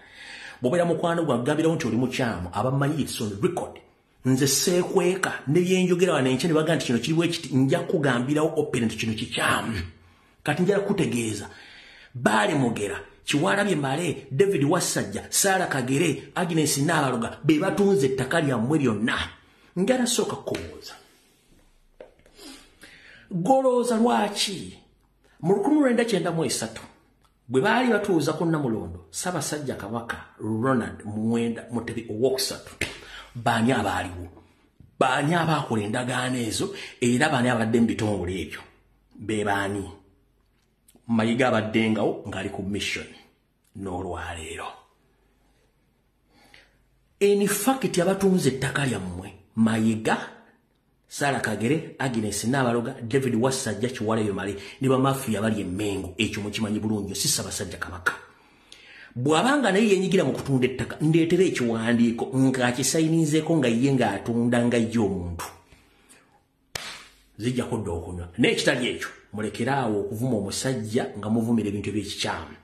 bw'obeera mukwano gwa gambirawo nti oli mukyamu abamanyi it's on record. Nze seekweka ne byenjogera wano enkya ne baga nti kino kiri bwe kiti nja kugambirawo open nti kino kikyamu kati njala kutegeeza Bale Mugera, Kiwalabye Male, David Wasajja, Sarah Kagere, Agnes Nabaloga be batunze ettaka lyammwe lyonna. Njala sooka kubuuza golooza lwaki mu 1993 bwe baali batuuza ku Namulondo Ssaabasajja Kabaka Ronald Muwenda Mutebi owokusatu baani abaaliwo baani abaakola endagaano ezo era baani abadde mu bitongole ebyo be baani? Mayiga abaddengawo ng'ali ku mission n'olwaleero. In fact abatunze ettaka lyammwe Mayiga, Sarah Kagere, Agnes Nabaloga, David Wasajja, Kiwalabye Male ne bamafiya bali e Mengo. Ekyo mukimanyi bulungi si Ssaabasajja Kabaka. Bw'abanga naye yenyigira mu kutunda ettaka ndeetera ekiwandiiko ng'akisayininzeeko nga ye ng'atunda nga ye omuntu zijja kudda okunywa n'ekitali ekyo mulekeraawo okuvuma omusajja nga muvumira ebintu eby'ekikyamu.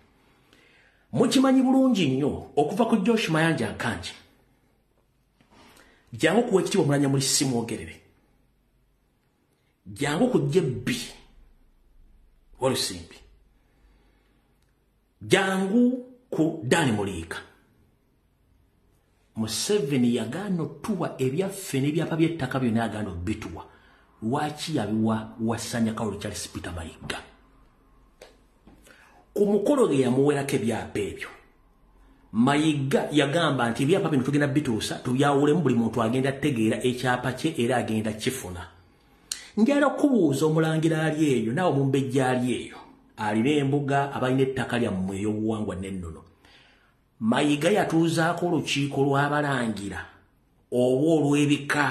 Mukimanyi bulungi nnyo okuva ku Josh Mayanja Nkanji jangu kuwa ekitiibwa mulanya muli ssimu ogerere jangu ku Jebbi Walusimbi jangu ku Dani Muliika. Museveni yagaana otuwa ebyaffe n'ebyapa by'ettaka byonna yagaana obituwa. Lwaki yabiwa Wasanya Kawuli Charles Peter Mayiga? Ku mukolo ge yamuwerako ebyapa ebyo Mayiga yagamba nti ebyapa bino tugenda bituusa tubyawulemu buli muntu agenda ategeera ekyapa kye era agenda kifuna. Njala okubuuza omulangira ali eyo naawe omumbejja ali eyo alina embuga abalina ettaka lyammwe ey'obuwangwa n'ennono. Mayiga yatuuzaako olukiiko lw'abalangira oba olw'ebika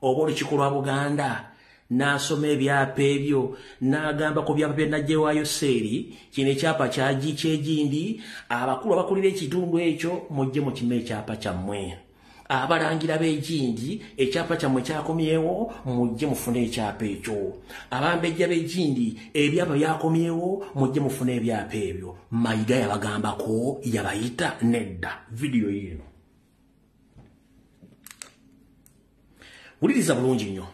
oba olukiiko lwa Buganda n'asoma ebyapa ebyo n'agamba ku byapa bye najjewaayo seeri kino ekyapa kyegindi abakulu abakulira ekitundu ekyo mujje mukime ekyapa kyammwe. Abalangira b'egindi ekyapa kyammwe kyakomyewo mujje mufune ekyapa ekyo. Abambejja b'egindi ebyapa byakomyewo mujje mufune ebyapa ebyo. Mayiga yabagambako yabayita nedda. Video yino wuliriza bulungi nnyo.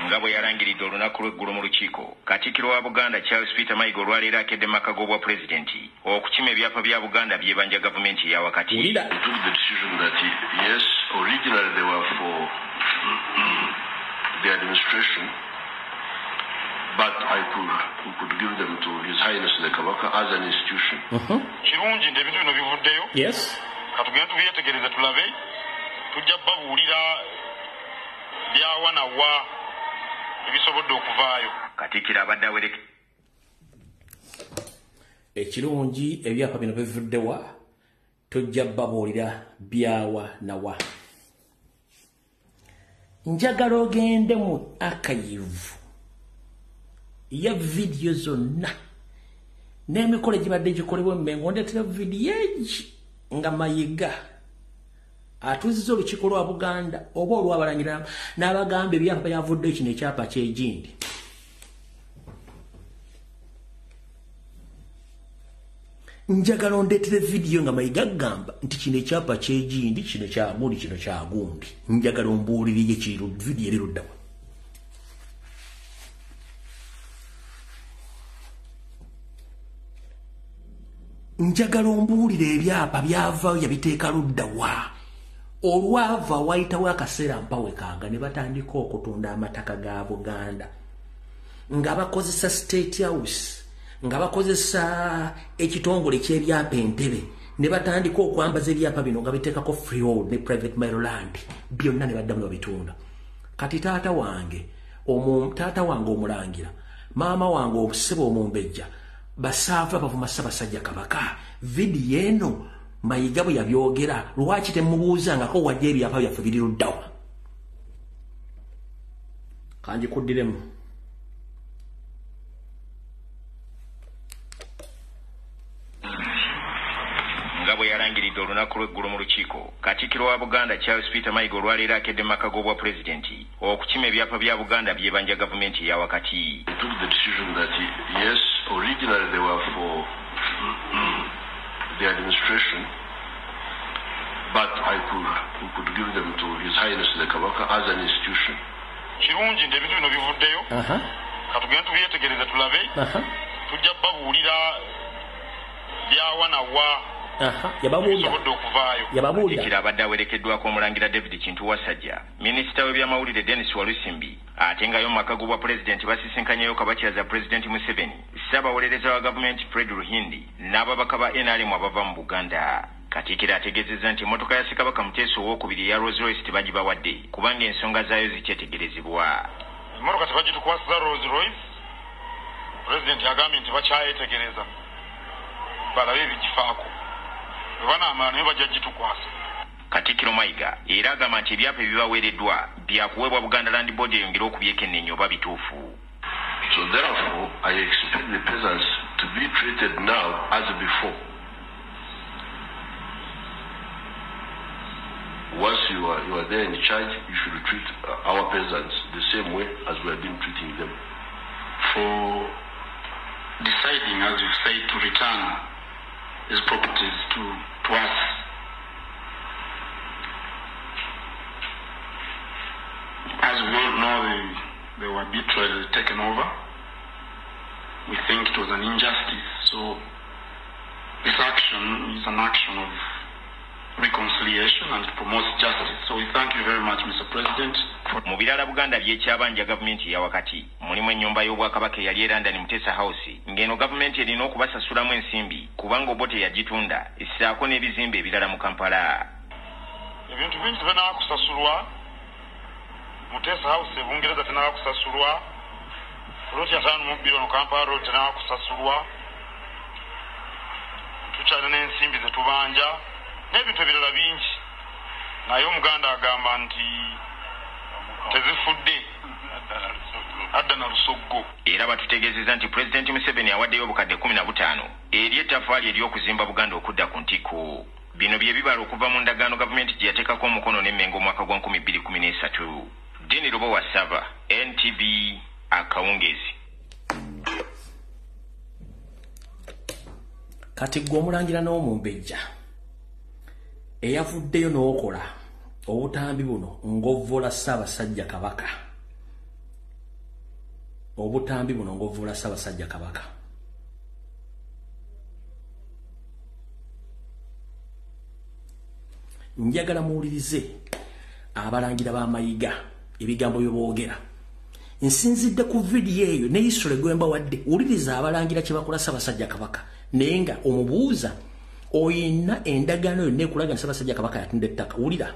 Nga bwe yalangiridde olunaku lw'eggulo mu lukiiko Katikkiro wa Buganda Charles Peter Mayiga olwaleero akedde mu maka g'obwa pulezidenti okukima ebyapa bya Buganda byebanja gavumenti eya wakati. We took the decision that yes, originally they were for the administration, but we could give them to His Highness the Kabaka as an institution. Kirungi nti ebintu bino bivuddeyo. Yes. Katugenda tubyetegereza tulabe tujja babuulira byawa na wa ebisobodde okuvaayo. Katikkiro abadde awereka ekirungi ebyapa bino bivuddewa tujja babuulira byawa na wa. Njagala ogende mu archive ya video zonna n'emikolo gibadde gikolebwa Mengo ndeetera video egi nga Mayiga atuzizza olukiiko lwa Buganda oba olw'abalangira n'abagamba ebyapa byavudde kino ekyapa kyegindi. Njagala ondeetere video nga Mayiga agamba nti kino ekyapa kyegindi kino kya Muli kino kya gundi. Njagala ombuulirire kiro video eriruddawa. njagala ombuulira ebyapa byava yabiteeka ludda wa olwava wayitawo akaseera mpawe kanga ne batandika okutunda amataka ga Buganda nga bakozesa State House nga bakozesa ekitongole ky'ebyapa Entebbe ne batandika okwambaza ebyapa bino nga biteekako freehold ne private Maryland byonna ne baddamu babitunda. Kati taata wange omulangira maama wange obusebe omumbejja basaava bavuma Ssaabasajja Kabaka vidiyo eno Mayiga bwe yabyogera lwaki temubuuzangako wadde ebyapa byaffe biri luddawa kanjikuddiremu. nga bwe yalangiridde olunaku lw'eggulu mu lukiiko Katikkiro wa Buganda Charles Peter Mayiga olwaleero akedde Maka g'obwa pulezidenti okukima ebyapa bya Buganda byebanja gavumenti eya wakati. They took the decision that yes, originally they were for the administration, but we could give them to His Highness the Kabaka as an institution. Kirungi nti ebintu bino bivuddeyo katugenda tubyetegereze tulabe tujja babuulira byawa nawa yababuulira abadde awerekeddwako omulangira David Kintu Wasajja, minisita w'ebyamawulire Dennis Walusimbi ate ngayo mu maka g'obwa pulezidenti basisinkanyeyo Kabakyaza Pulezidenti Museveni, ssaabawolereza wa gavumenti Fred Ruhindi n'ababaka ba NRM abava mu Buganda. Katikkiro ategeezezza nti emmotoka ya Ssekabaka Muteesa owookubiri eya Rolls Royce tebagibawadde kubanga ensonga zaayo zikyetegerezebwa. Emmotoka tebagitukwasiza Rolls Royce, pulezidenti agambye nti bakyayetegereza balabe ebigifaako banaamala naye bajja gitukwasa. Katikkiro Mayiga era agamba nti ebyapa ebibaweereddwa byakuweebwa Buganda Land Board eyongere okubyekennenya oba bituufu. So therefore, I expect the peasants to be treated now as before. Once you are there in charge, you should treat our peasants the same way as we have been treating them. For deciding, as you say, to return these properties to us, as we all know, they were arbitrarily taken over. We think it was an injustice. So this action is an action of reconciliation and it promotes justice. So we thank you very much, Mr. President. Mu birala Buganda byekyabanja gavumenti ya wakati mulimu ennyumba y'Obwakabaka eyali eranda ni Muteesa House ng'eno gavumenti erina okubasasulamu ensimbi kubanga obote yagitunda issaako n'ebizimbe ebirala mu Kampala. Ebintu bingi tebanaba kusasulwa. Muteesa House e Bungereza tenaba kusasulwa. Loti ya 5 bilioni Kampala Road tenaba kusasulwa. Tukyalina n'ensimbi ze tubanja n'ebintu ebirala bingi. Naye Omuganda agamba nti tezifudde adda na lusoggo. Era batutegeezezza nti Pulezidenti Museveni awaddeyo obukadde 15 eri ettaffaali ery'okuzimba Buganda okudda ku ntikko. Bino bye bibala okuva mu ndagaano gavumenti gye yateekako omukono n'Emmengo omwaka gwa 2013. Dini Lobo wa Sava, NTV, Akawungezi. Kati gwe omulangira n'omumbejja eyavuddeyo n'okola obutambi buno ng'ovvoola Ssaabasajja Kabaka. Obutambi buno ng'ovvoola Ssaabasajja Kabaka. Njagala muwulirize abalangira ba Mayiga ebigambo bye boogera. Nsinzidde ku vidiyo eyo ne Isole Gwemba wadde wuliriza abalangira kye bakola Ssaabasajja Kabaka naye nga omubuuza oyina endagaano yonna ekulaga Ssaabasajja Kabaka yatunda ettaka. Wulira.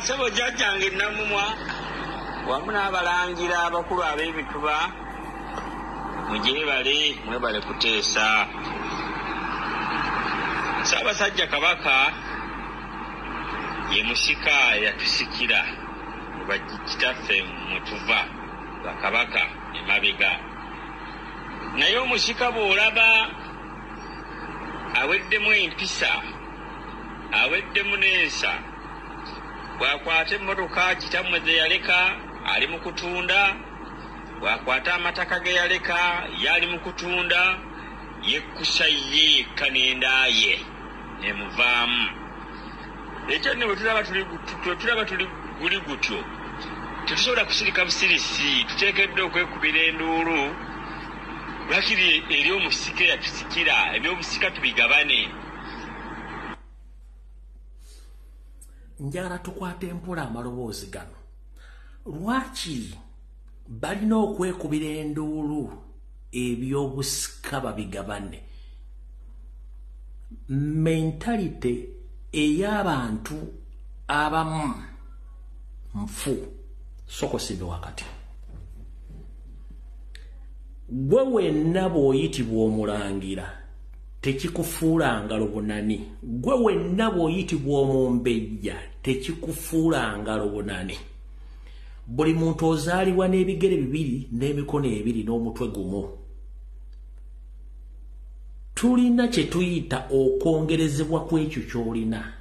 Sebo jjajjange Namumwa wamu n'abalangira abakulu ab'ebituba mwebale kuteesa. Ssaabasajja Kabaka ye musika yatusikira kitaffe mutuva bakabaka emabega. Naye omusika bw'olaba aweddemu empisa aweddemu n'ensa bwakwata emmotoka kitammwe ze yaleka ali mu kutunda, bwakwata amataka ge yaleka yali mu kutunda, yekkusa ye yekka n'enda ye nemuvaamu. Ekyo nne bwe tulaba tuli guli gutyo tetusobola kusirika busirisi, tuteekeddwa okwekubira enduulu lwakiri eri omusika yatusikira ebyobusika tubigabane. Njagala tukwate mpola amaloboozi gano. Lwaki balina okwekubira enduulu ebyobusika babigabane? Mentalite ey'abantu abamu nfu sokosimbe wakati. Gwe wenna bw'oyitibwa omulangira tekikufuula lubunani. Gwe wenna bw'oyitibwa omumbejja tekikufuula lubunani. Buli muntu ozaalibwa n'ebigere bibiri n'emikono ebiri n'omutwe gumu. Tulina kye tuyita okwongerezebwa kw'ekyo ky'olina.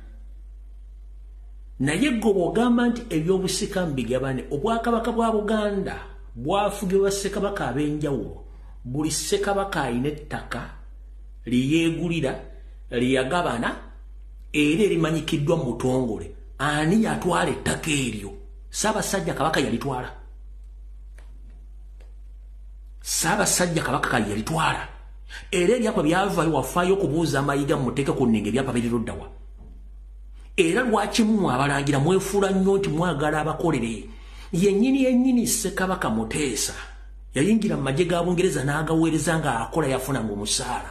Naye gwe bw'ogamba nti ebyobusika mbigabane, Obwakabaka bwa Buganda bwafugibwa Ssekabaka ab'enjawulo. Buli Ssekabaka alina ettaka liyeegulira, liyagabana, era erimanyikiddwa mu butongole. Ani yatwala ettaka eryo? Ssaabasajja Kabaka yalitwala. Ssaabasajja Kabaka yalitwala. Era ebyapa byavaayo wafaayo okubuuza Mayiga muteeke ku nninga ebyapa biriruddawa. Era lwaki mmwe abalangira mwefuula nnyo nti mwagala abakolere? Yennyini Ssekabaka Muteesa yayingira mu magye ga Bungereza n'agaweereza ng'akola yafunanga omusaala.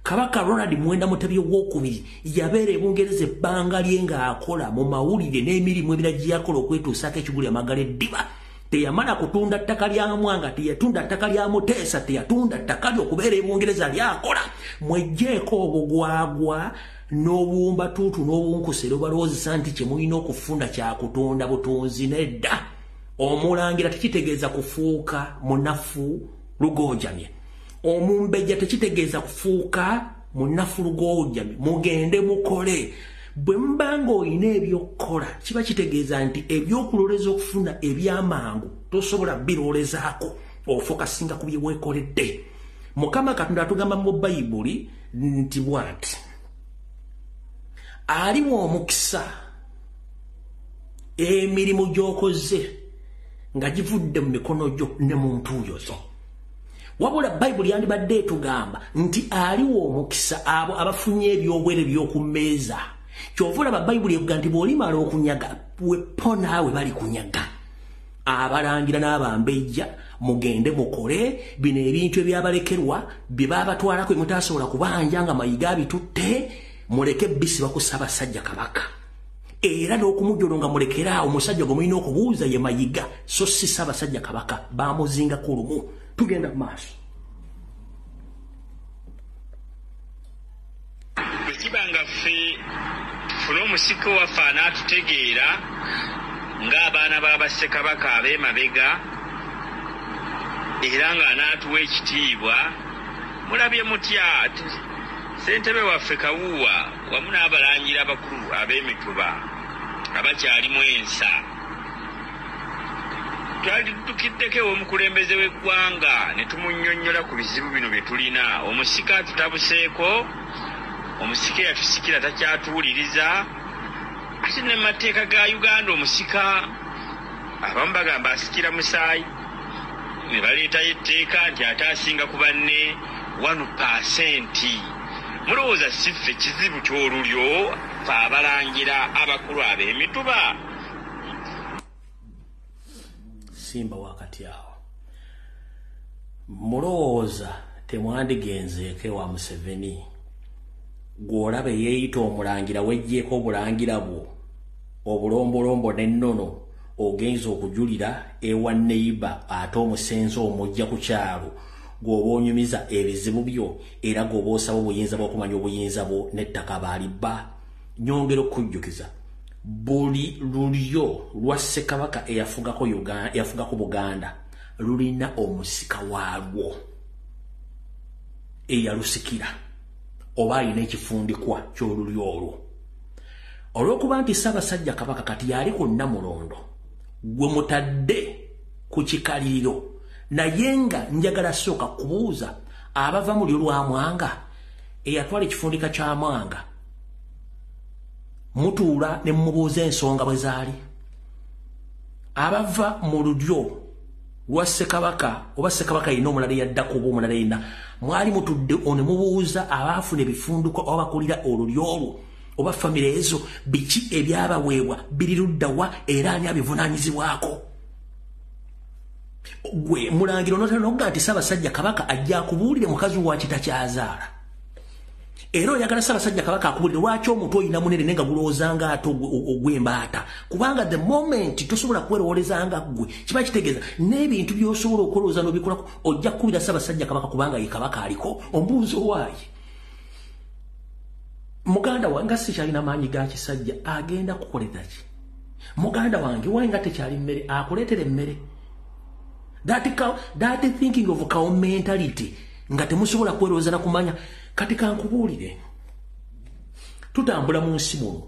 Kabaka Ronald Mwenda Mutebi II yabeera e Bungereza ebbanga lye ng'akola mu mawulire n'emirimu ebirala gye yakola okwetuusaako ekiguli amagala eddiba. Teyamala kutunda ttaka lya Mwanga, teyatunda ttaka lya Muteesa, teyatunda ttaka ly'okubeera e Bungereza lyakola. Mweggyeko obugwagwa n'obuwumba tuutu n'obunkusero balowoozesa nti kye mulina okufunda kyakutunda butunzi. Nedda. Omulangira tekitegeeza kufuuka munafu lugojamye. Omumbejja tekitegeeza kufuuka munafu lugojamye. Mugende mukole. Bwe mbanga olina ebyokukola kiba kitegeeza nti ebyokuloleza okufuna ebyamangu tosobola birolezaako, ofokasinga ku bye weekoledde. Mukama Katonda atugamba mu Bayibuli nti bw'ati: aliwo omukisa emirimu gy'okoze nga givudde mu mikono gyo ne mu ntuuyo zo. Wabula Bayibuli yandibadde etugamba nti aliwo omukisa abo abafunye ebyobwere by'oku mmeeza. Kyova olaba Bayibuli evuga nti bw'olimala okunyaga wepo naawe bali kunyaga. Abalangira n'abambejja mugende mukole bino ebintu ebyabalekerwa bye baabatwalako emutasobola kubanja nga Mayiga abitutte, muleke bisiba ku Ssaabasajja Kabaka. Era n'okumujjolo nga mulekeraawo omusajja gwe mulina okubuuza ye Mayiga so si Ssaabasajja Kabaka. Baamuzingako lumu. Tugenda mu maaso. Bwe kibanga ffe tufune omusika waffe anaatutegeera ng'abaana b'Abassekabaka ab'emabega, era ng'anaatuwa ekitiibwa. Mulabye mutya ssentebe waffe Kawuuwa wamu n'abalangira abakulu ab'emituba abakyalimu ensa. Twali tutukiddeko ew'omukulembeze w'eggwanga ne tumunnyonnyola ku bizibu bino bye tulina. Omusika atutabuseeko, omusika eyatusikira takyatuwuliriza. Ate ne mu mateeka ga Uganda omusika abamu bagamba asikira musaayi, ne baleetayo etteeka nti ate asinga ku banne 1%. Mulowooza si ffe kizibu ky'olulyo ffe abalangira abakulu ab'emituba? Simba wakati awo. Mulowooza temwandigenzeeko ewa Museveni gw'olaba yeeyita omulangira weggyeko obulangira bwo obulombolombo n'ennono ogenza okujulira ewa neiba ate omusenze omujja ku kyalo gw'oba onyumiza ebizibu byo era gw'oba osaba obuyinza bw'okumanya obuyinza bwo n'ettaka baaliba. Nyongera okujjukiza buli lulyo lwa Ssekabaka eyafugako Buganda lulina omusika waalwo eyalusikira oba alina ekifundikwa ky'olulyo olwo. Olw'okuba nti Ssaabasajja Kabaka kati yali ku Namulondo gwe mutadde ku kikaliriro, naye nga njagala sooka kubuuza abava mu lyo lwa Mwanga eyatwala ekifundika kya Mwanga, mutuula ne mumubuuza ensonga bwe zaali. Abava mu lulyo lwa Ssekabaka oba Ssekabaka yina omulala yaddako oba omulala yina mwali mutudde one mubuuza abaafuna ebifunduko oba bakulira olulyo oba famire ezo biki ebyabaweebwa biri luddawa era ani abivunaanyizibwako gwe Mulangira onoga nti Ssaabasajja Kabaka ajja akubuulire mukazi wa kitakyazaala era oyagala Ssaabasajja Kabaka akubuulire lwaki omuntu oyina munene nenga gulowoozanga ate ogw'embaata kubanga the moment tosobola kwerowolezanga gwe kiba kitegeeza n'ebintu by'osobola okwelowooza n'obikolako ojja kukubira Ssaabasajja Kabaka kubanga ye Kabaka aliko ombuuzo waaye muganda wange sikyalina maanyi ga kisajja agenda kukolera ki muganda wange wanga tekyali mmere akuleetera emmere that thinking of cow mentality nga temusobola kwerowooza na kumanya kati kankubuulire tutambula mu nsi muno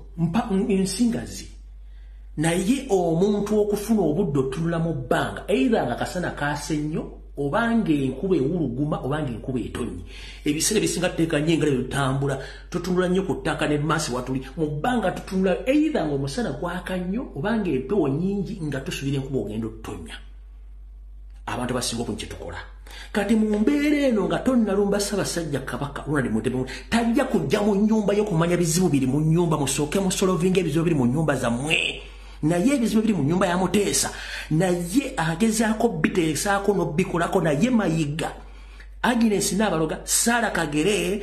ensingazi naye omuntu okufuna obudde otunula mu bbanga either nga kasana kaase nnyo obanga enkuba ewuluguma obanga enkuba etonnye ebiseera bisinga tuteeka nnyo engalo tutambula tutunula nnyo ku ttaka ne maaso watuli mu bbanga tutunula either ng'omusana gwaka nnyo obanga empewo nnyingi nga tusubira enkuba ogenda otutonya abantu basinga okunye kye tukola kati mu mbeera eno nga tonnalumba Ssaabasajja Kabaka Ronald Mutebi tajja kujja mu nnyumba y'okumanya bizibu biri mu nnyumba musooke musolovinga ebizibu biri mu nnyumba zammwe naye ebizibu biri mu nnyumba ya Muteesa naye agezaako biteesaako n'obikolako naye Mayiga Agnes Nabaloga Sarah Kagere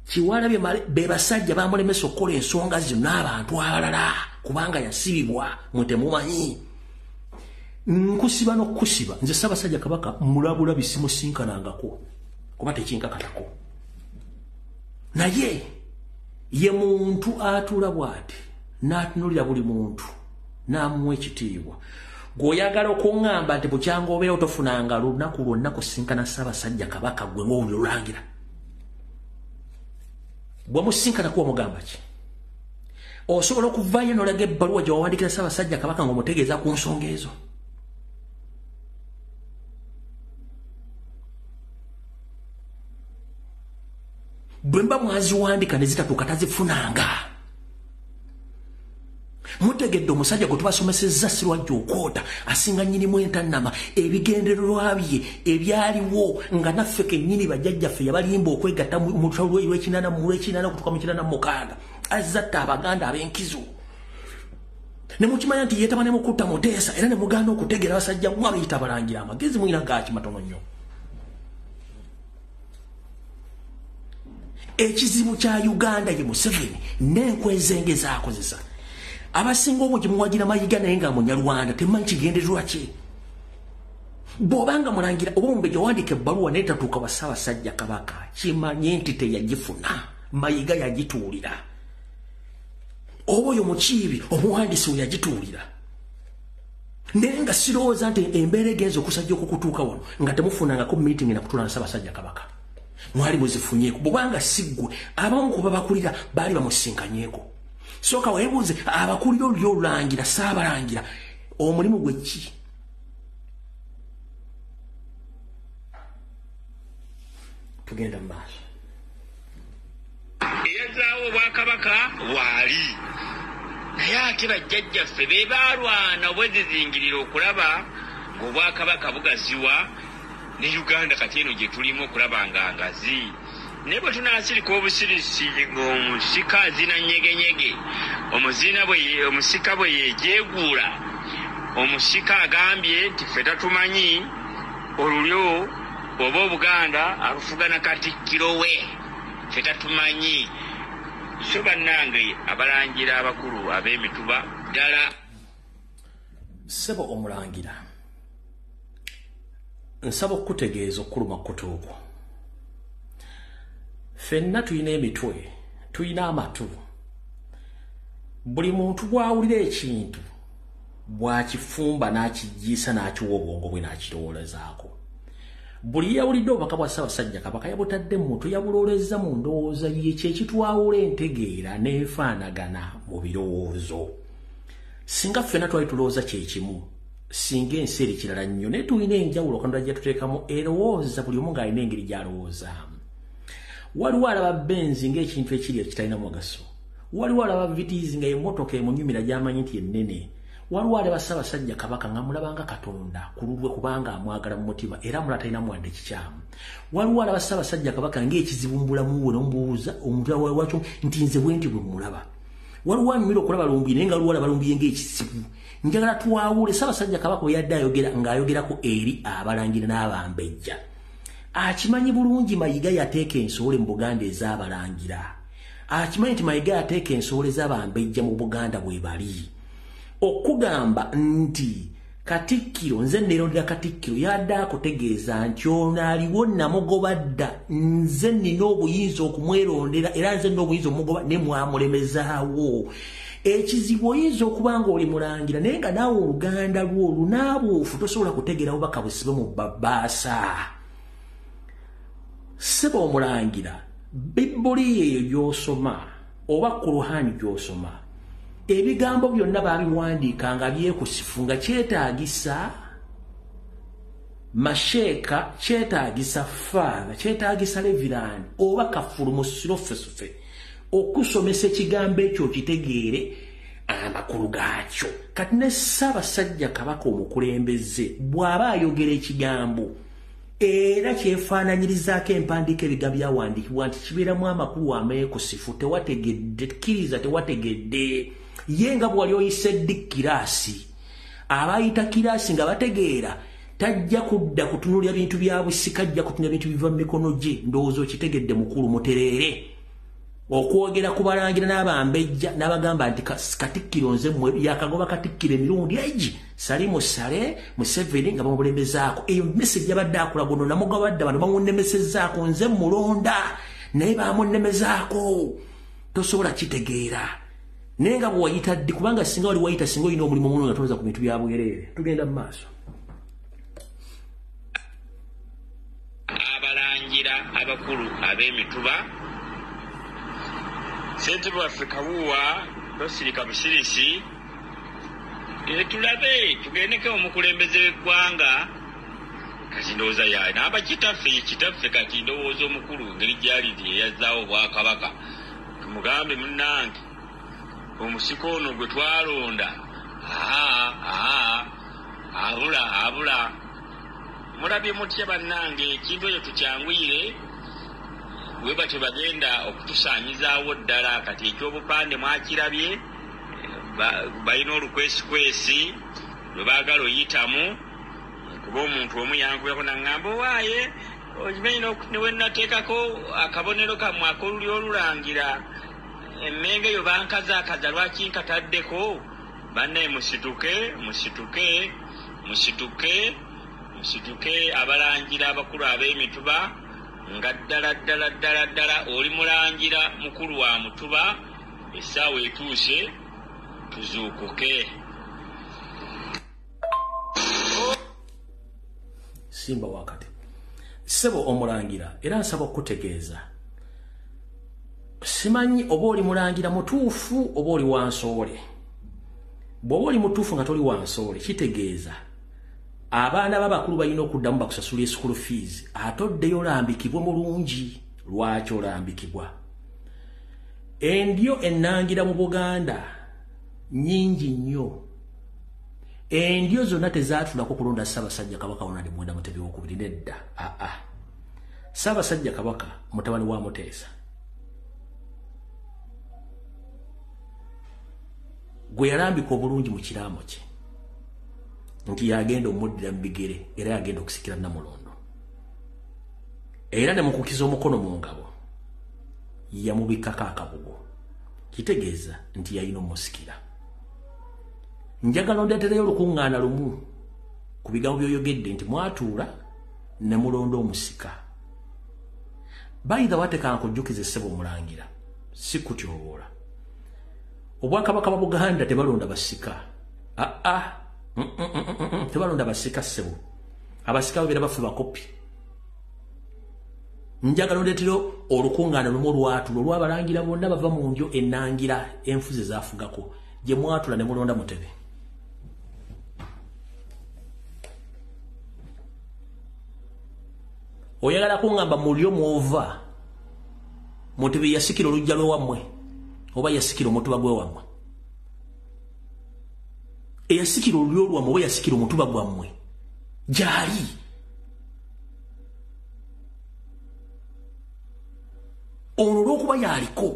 Kiwalabye be basajja bamulemesa okukola ensonga zino n'abantu abalala kubanga yasibibwa mutemumanyi nkusiba n'okusiba nze Ssaabasajja Kabaka mulabula bisimusinkanangako kuba tekinkakatako naye ye muntu atuula bw'ati n'atunulira buli muntu n'amuwa ekitiibwa gw'oyagala okuŋŋamba nti bukyanga obeera otofunanga lunaku lwonna kusinkana Ssaabasajja Kabaka gwe ng'owuli Lulangira bw'amusinkana kuba mugamba ki osobola okuvaayo n'olaga ebbaluwa gye wawandikira Ssaabasajja Kabaka ng'omutegeeza ku nsonga ezo bwe mba mwaziwandika ne zitatuuka tazifunanga mutegedde omusajja gwe tubasomesezza Sirwajja Okoota asinga nnyinimu entannama ebigendererwa bye ebyaliwo nga naffe kennyini bajjajjaffe yabalimba okwegatta mu lutalo lw'ekinana okutuuka mu kinana mu mukaaga azzatta Abaganda ab'enkizo ne mukimanya nti yeetaba ne mukutta Muteesa era ne mugaana okutegeera abasajja mmwe abayita Abalangira amagezi mulina gaaki matono nnyo ekizibu kya Uganda ye Museveni n'enkwezenge z'akozesa abasinga obungi muwagira Mayiga naye nga Munyarwanda temanyi kigendererwa ki bw'obanga Mulangira oba Omumbejja owandiika ebbaluwa naye tatuuka wa Ssaabasajja Kabaka kimanye nti teyagifuna Mayiga yagituulira oba oyo Mukiibi omuwandiisi we yagituulira naye nga sirowooza nti embeera egenza okusajja okukutuuka wano nga temufunangako meeting na kutuula na Ssaabasajja Kabaka mwali muzifunyeeko bw'obanga siggwe abamu kuba bakulira baali bamusinkanyeeko sooka weebuuze abakulira olulyo Olulangira Ssaabalangira omulimu gwe ki tugenda mu maaso eyazaawo Obwakabaka waali naye ate bajjajjaffe be baalwana obwezizingirira okulaba ng'Obwakabaka bugaziwa ne Uganda kati eno gye tulimu okulaba nga ngazi naye bwe tunaasirika obusirisi ng'omusika azina nyegenyege omusika bwe yeejeeguula omusika agambye nti ffe tatumanyi olulyo oba Obuganda alufugana Katikkiro we ffe tatumanyi so bannange Abalangira abakulu ab'emituba ddala Ssebo Omulangira nsaba okutegeeza okuluma kutuuko ffenna tulina emitwe tulina amatu buli muntu bw'awulira ekintu bw'akifumba n'akijiisa n'akiwa obwongo bwe n'akirowoolezaako buli yawulidde obubaka bwa Ssaabasajja Kabaka yabutadde mu muntu yabulowoolezza mu ndowooza ye kyekitwawula entegeera n'efaanagana mu birowoozo singa ffenna twali tulowooza kyekimu singa ensi eri kirala nnyo naye tulina enjawulo Katonda gye tuteekamu erowooza buli omu ng'alina engeri gy'alowoozaamu waliwo alaba benzi ng'ekintu ekiri ekitalina mugaso waliwo alaba vitiizi nga emmotoka emunyumira gy'amanyi nti ennene waliwo ale Ssaabasajja Kabaka nga mulabanga Katonda kululwe kubanga amwagala mu mutima era mulatalina mwadde kikyamu. Waliwo ale Ssaabasajja Kabaka ng'ekizibu mu bulamu bwe n'omubuuza omuntu waakyo nti nze bwe nti bwe mulaba. Waliwo anyumira okulaba Lumbi naye nga waliwo alaba Lumbi ng'ekizibu. Njagala twawule Ssaabasajja Kabaka bwe yadde ayogera ng'ayogerako eri abalangira n'abambejja. Akimanyi bulungi Mayiga yateeka ensowole mu Buganda ez'abalangira. Akimanyi nti Mayiga yateeka ensowole z'abambejja mu Buganda bwe bali. Okugamba nti Katikkiro nze neerondera Katikkiro yadde akutegeeza nti ono aliwo namugobadda nze nina obuyinza okumwerondera era nze nina obuyinza omugoba ne mwamulemezaawo. Ekizibu oyinza okuba nga oli mulangira naye nga naawe oluganda lwo olunaabuufu tosobola kutegeera bubaka busibe mu babbaasa. Seba omulangira Bibuli eyo gy'osoma oba Kuruhani gy'osoma ebigambo byonna baabiwandiika nga byekusifu nga kyetaagisa masheeka kyetaagisa faana kyetaagisa levirani oba kafulu mu sirofesofe okusomesa ekigambo ekyo kitegeere amakulu gaakyo. Kati ne Ssaabasajja Kabaka omukulembeze bw'aba ayogera ekigambo era kyefaananyirizaako empandiika ebigambo byawandiikibwa nti kibeeramu amakulu ameekusifu tewategedde kkiriza tewategedde. Ye nga bw'ali oyise Kiraasi abayita Kiraasi nga bategeera tajja kudda kutunulya bintu bya busika ajja kutunulya bintu biva mu mikono gye ndowooza okitegedde mukulu mutereere. Okwogera ku balangira n'abambejja n'abagamba nti Katikkiro nze mmwe yakagoba Katikkiro emirundi egi sali musale Museveni nga bamubulembezaako. Eyo message yabadde akulaga ono namugabadde bano bamunnemesezaako nze mulonda naye bamunnemezaako tosobola kitegeera. Naye nga bwe wayita ddi kubanga singa wali wayita singa olina omulimu muno nga toza ku bintu bya bwereere. Tugenda mu maaso. Abalangira abakulu ab'emituba Ssentebe waffe Kawuuwa Tosirika Busirisi tulabe tugendeko omukulembeze w'eggwanga kati ndowooza yaye n'abakitaffe kati ndowooza omukulu ngeri gyali eyazzaawo Obwakabaka tumugambe munnange omusiko ono gwe twalonda abula mulabye mutya bannange ekintu ekyo tukyanguyire bwe batyo bagenda okutusaanyizaawo ddala kati ekyobupande mwakirabye balina olukwesikwesi lwe baagala oyitamu kuba omuntu omu yankubako naŋŋamba owaaye okimanyi newe nateekako akabonero kammwe akoluli olulangira emmenge eyo bankazakaza lwaki nkataddeko bannaye musituke abalangira abakulu ab'emituba nga ddala oli mulangira mukulu wa mutuba essaawa etuuse tuzuukuke. Simba wakati Sebo omulangira era nsaba okutegeeza simanyi oba oli mulangira mutuufu oba oli wansoole. Bw'oba oli mutuufu nga toli wansoole kitegeeza abaana b'abakulu balina okuddamu bakusasula school fees atoddeyo olambikibwe mulungi. Lwaki olambikibwa? Endyo ennangira mu Buganda nnyingi nnyo. Endyo zonna tezaatulako kulonda Ssaabasajja Kabaka wonali mwenda Mutebi w'okubiri nedda. Ssaabasajja Kabaka mutabani wa Muteesa gwe yalambika obulungi mu kiraamo kye nti yagenda omuddira mu bigere era yagenda okusikira Namulondo era ne mukukiza omukono mu ngabo yamubikkako akabugo kitegeeza nti yalina omusikira. Njagala ondeetereyo olukuŋŋaana lumu ku bigambo by'oyogedde nti mwatuula ne mulonda omusika. Bayitha watekanka ojjukiza Ssebo omulangira si kutyoboola. Obwakabaka bwa Buganda tebalonda basika. Tebalonda basika Ssebo. Abasika babeera bafe bakopi. Njagala ondeetereyo olukuŋŋaana lumu olwatuula olw'abalangira bonna bava mu ndyo ennangira enfuzi zaafugako gye mwatula ne mulonda Mutebi. Oyagala kuŋŋamba mulyo mwova Mutebi yasikira olujja lwe wammwe oba yasikira omutuba gwe wammwe. eyasikira olulyo lwammwe oba yasikira omutuba gwammwe gyali ono olw'okuba yaliko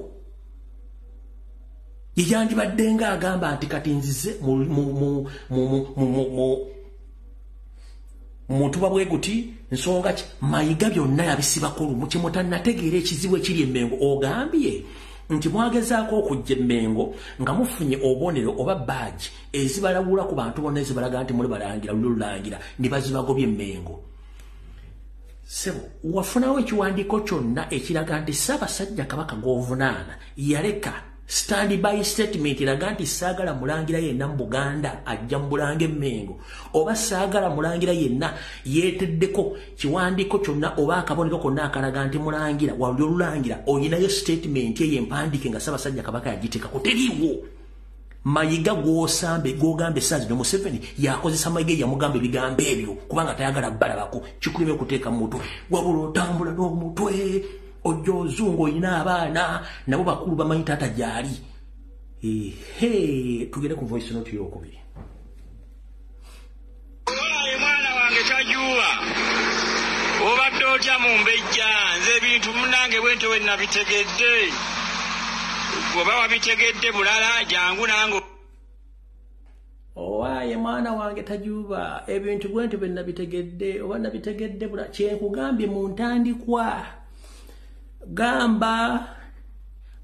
yeyandibadde ng'agamba nti kati nzize mutuba bwe guti nsonga ki Mayiga byonna yabisibako lumu kyemutannategeera ekizibu ekiri Emmengo ogambye nti mwagezaako okujja Emmengo nga mufunye obubonero oba baaji ezibalawula ku bantu bonna ezibalaga nti muli balangira lululangira ne bazibagobye Emmengo. Sebo wafunawo ekiwandiiko kyonna ekiraga nti Ssaabasajja Kabaka gw'ovunaana yaleka standby statement iraga nti saagala mulangira yenna mu Buganda ajja mu Bulange Emmengo oba saagala mulangira yenna yeeteddeko kiwandiiko kyonna oba akabonero konna akalaga nti mulangira walyo lulangira oyinayo statement ye empandike nga Ssaabasajja Kabaka yagiteekako teriiwo. Mayiga gw'osambe gw'ogambe essaazi no Museveni yakozesa Mayiga yamugamba ebigambo ebyo kubanga tayagala balabako kikulime okuteeka mu mutwe wabula otambula n'omutwe ojjo ozungu oyina abaana nabo bakulu bamanyi taata gyali. Tugere ku voice note y'okubiri. Mwana wange tajuwa obadde otya mu mbejja nze ebintu munange bwente we nabitegedde oba wabitegedde bulala jangu nange. Owaye mwana wange tajuba ebintu bwente bwe nabitegedde oba nabitegedde bulala kyenkugambye mu ntandikwa gamba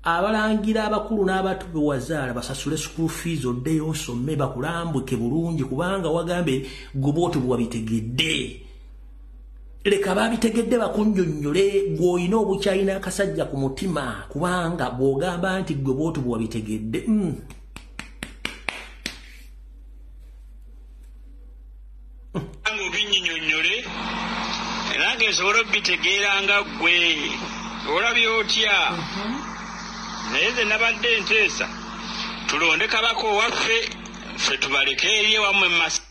abalangira abakulu n'abato be wazaala basasule school fees oddeyo osome bakulambuke bulungi kubanga wagambe gobote bwabitegedde. Leka babitegedde bakunnyonnyole gw'olina obukyalina akasajja ku mutima kubanga bw'ogamba nti gobote bwabitegedde obinnyonnyole nange nsobola obitegeera nga ggwe olabye otya naye ze nabadde nteesa tulonde kabaka owaffe ffe tubaleke eri ewammwe mumasa.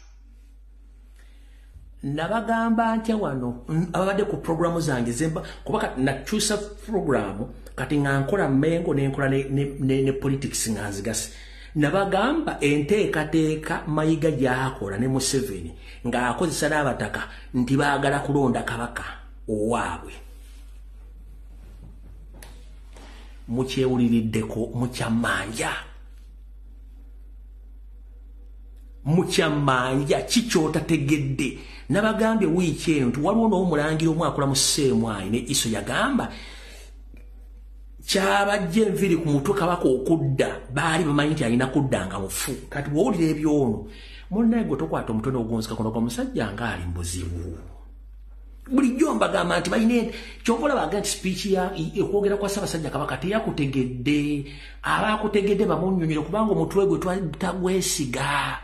Nabagamba ntya wano ababadde ku programu zange zemba kuba nakyusa programu kati nga nkola Mmengo nenkola ne politics nga nzigase. Nabagamba enteekateeka Mayiga gy'akola ne Museveni ng'akozesa n'abataka nti baagala kulonda kabaka owaabwe. Mukyewuliriddeko mukyamanja kikyotategedde. Nabagambye wiiki eno nti waliwo n'omulangira omu akola mu Sseemwayi ne Iso yagamba kyabajja enviri ku mutwe kabaka okudda baali bamanyi nti alina kudda nga mufu. Kati bw'owulira ebyono munnaye gwe tokwata omutwe n'ogunzika kuno kwa musajja nga ali mbuzibu. Bulijjo mbagamba nti balina kyokola baga nti speech okwogera kwa Ssaabasajja Kabaka teyakutegedde abaakutegedde bamunnyonnyole kubanga omutwe gwe tagwesiga.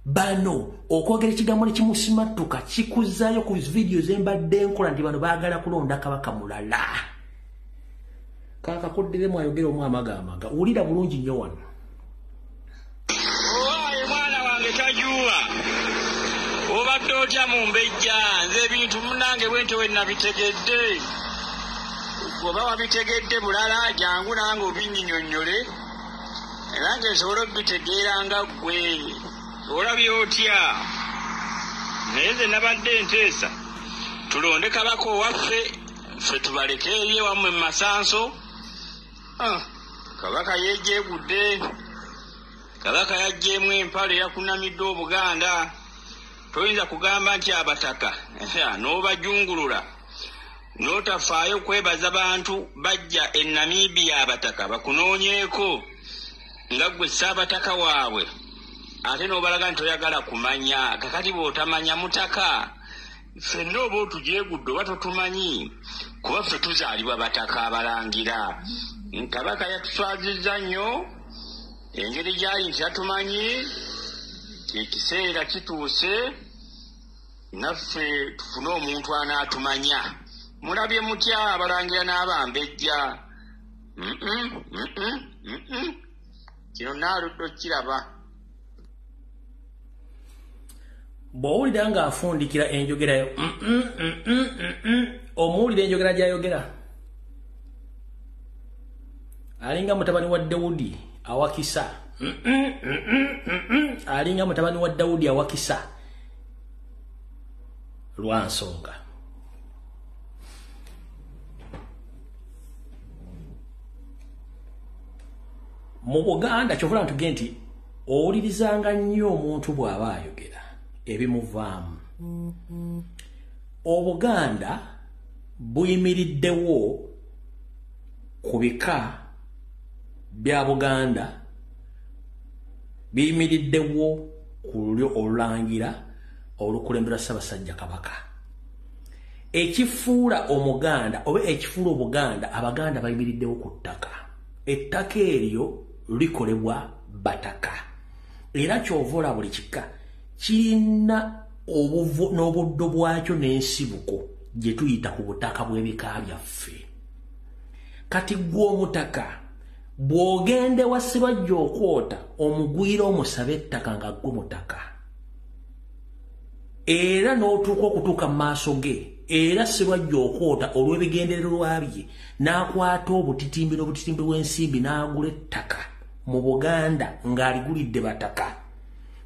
Bano okwogera ekigambo ne kimusimattuka kikuzzaayo ku video zembadde nkola nti bano baagala kulonda kabaka mulala. Kaka kuddiremu ayogera omu amagamaga wulira bulungi nnyo wano. Owaye mwana wange tajuwa obadde otya mu mbejja nze ebintu munange bwente we nabitegedde oba wabitegedde bulala jangu nange obinnyonnyole nange nsobola obitegeera nga ggwe olabye otya naye ze nabadde nteesa tulonde kabaka owaffe ffe tubaleke eri ewammwe mu masanso. Kabaka yeegyegudde kabaka yaggyemu empale yakunamidde Obuganda toyinza kugamba nti abataka n'obajungulula n'otafaayo kwebaza bantu bajja e Namibia abataka bakunoonyeeko nga ggwe Ssaabataka waabwe ate n'obalaga nti oyagala kumanya kakati bw'otamanya mutaka ffenna oba otujeegudde oba totumanyi kuba ffe tuzaalibwa bataka abalangira. Kabaka yatuswazizza nnyo engeri gyali nti yatumanyi ekiseera kituuse naffe tufune omuntu anaatumanya. Mulabye mutya abalangira n'abambejja? Kino naaludde kiraba. Bw'owulira ng'afundikira enjogerayo omuwulira enjogera gy'ayogera alinga mutabani wa Dawudi awakisa alinga mutabani wa Daudi awakisa lwansonga. Mu Buganda kyovula ntugye nti owulirizanga nnyo omuntu bw'aba ayogera ebimuvaamu. Obuganda buyimiriddewo ku bika bya Buganda, biyimiriddewo ku lulyo olulangira olukulembera Ssaabasajja Kabaka. Ekifuula Omuganda oba ekifuula Obuganda, Abaganda bayimiriddewo ku ttaka. Ettaka eryo likolebwa bataka. Era ky'ovola buli kika kirina obuvu n'obuddo bwakyo n'ensibuko gye tuyita ku butaka bw'ebika byaffe. Kati gw'omutaka bw'ogende wa Sibajja okwota omugwira omusabe ettaka nga gwe mutaka, era n'otuuka okutuuka mu maaso ge, era Sibajja okwota olw'ebigendererwa bye n'akwata obutitimbi bw'ensimbi n'agula ettaka mu Buganda ng'aligulidde bataka,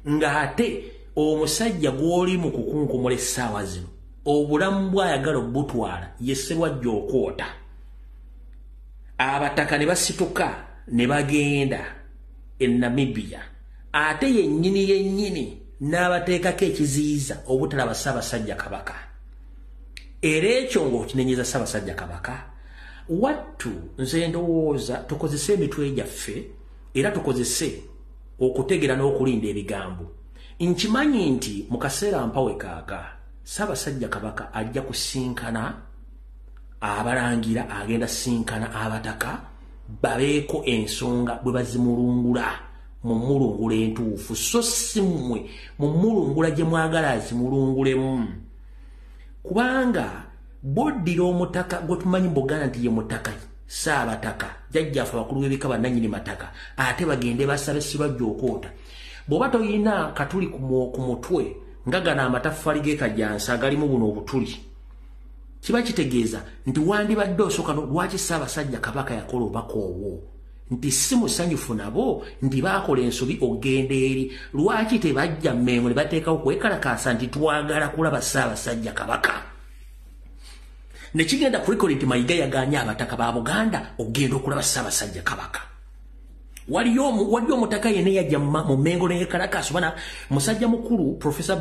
ng'ate omusajja gw'oli mu kukunkumula essaawa zino obulamu bw'ayagala obutwala ye Sibajja okwota. Abataka ne basituka ne bagenda e Namibia, ate yennyini n'abateekako ekiziyiza obutalaba Ssaabasajja Kabaka. Era ekyo ng'okinenyeza Ssaabasajja Kabaka, wattu nze ndowooza tukozese emitwe gyaffe era tukozese okutegera n'okulinda ebigambo. Nkimanyi nti mu kaseera mpawe kaaka Ssaabasajja Kabaka ajja kusinkana abalangira, agenda sinkana abataka babeeko ensonga bwe bazimulungula mu mulungula entuufu, so si mmwe mu mulungula gye mwagala azimulungulemu. Kubanga boddira omutaka gwe tumanyi mu Buganda nti ye mutaka Ssaabataka, jjajjaffe abakulu b'ebika bannannyini mataka, ate bagende basabe Sibajja okwota. Bw'oba toyina katuli ku mutwe nga gano amataffaali g'ekajjansa agalimu buno obutuli, kiba kitegeeza nti wandibadde osooka lwaki Ssaabasajja Kabaka yakola obubaka obwo, nti si musanyufu nabo nti baakola ensobi ogenda eri. Lwaki tebajja Mmengo ne bateekawo kwekalakaasa nti twagala kulaba Ssaabasajja Kabaka? Ne kigenda ku likodi nti Mayiga yagaanye abataka ba Buganda ogenda okulaba Ssaabasajja Kabaka. Waliyo omutaka yenna yajja mu Mmengo ne yeekalakaasa. Bana musajja mukulu Professor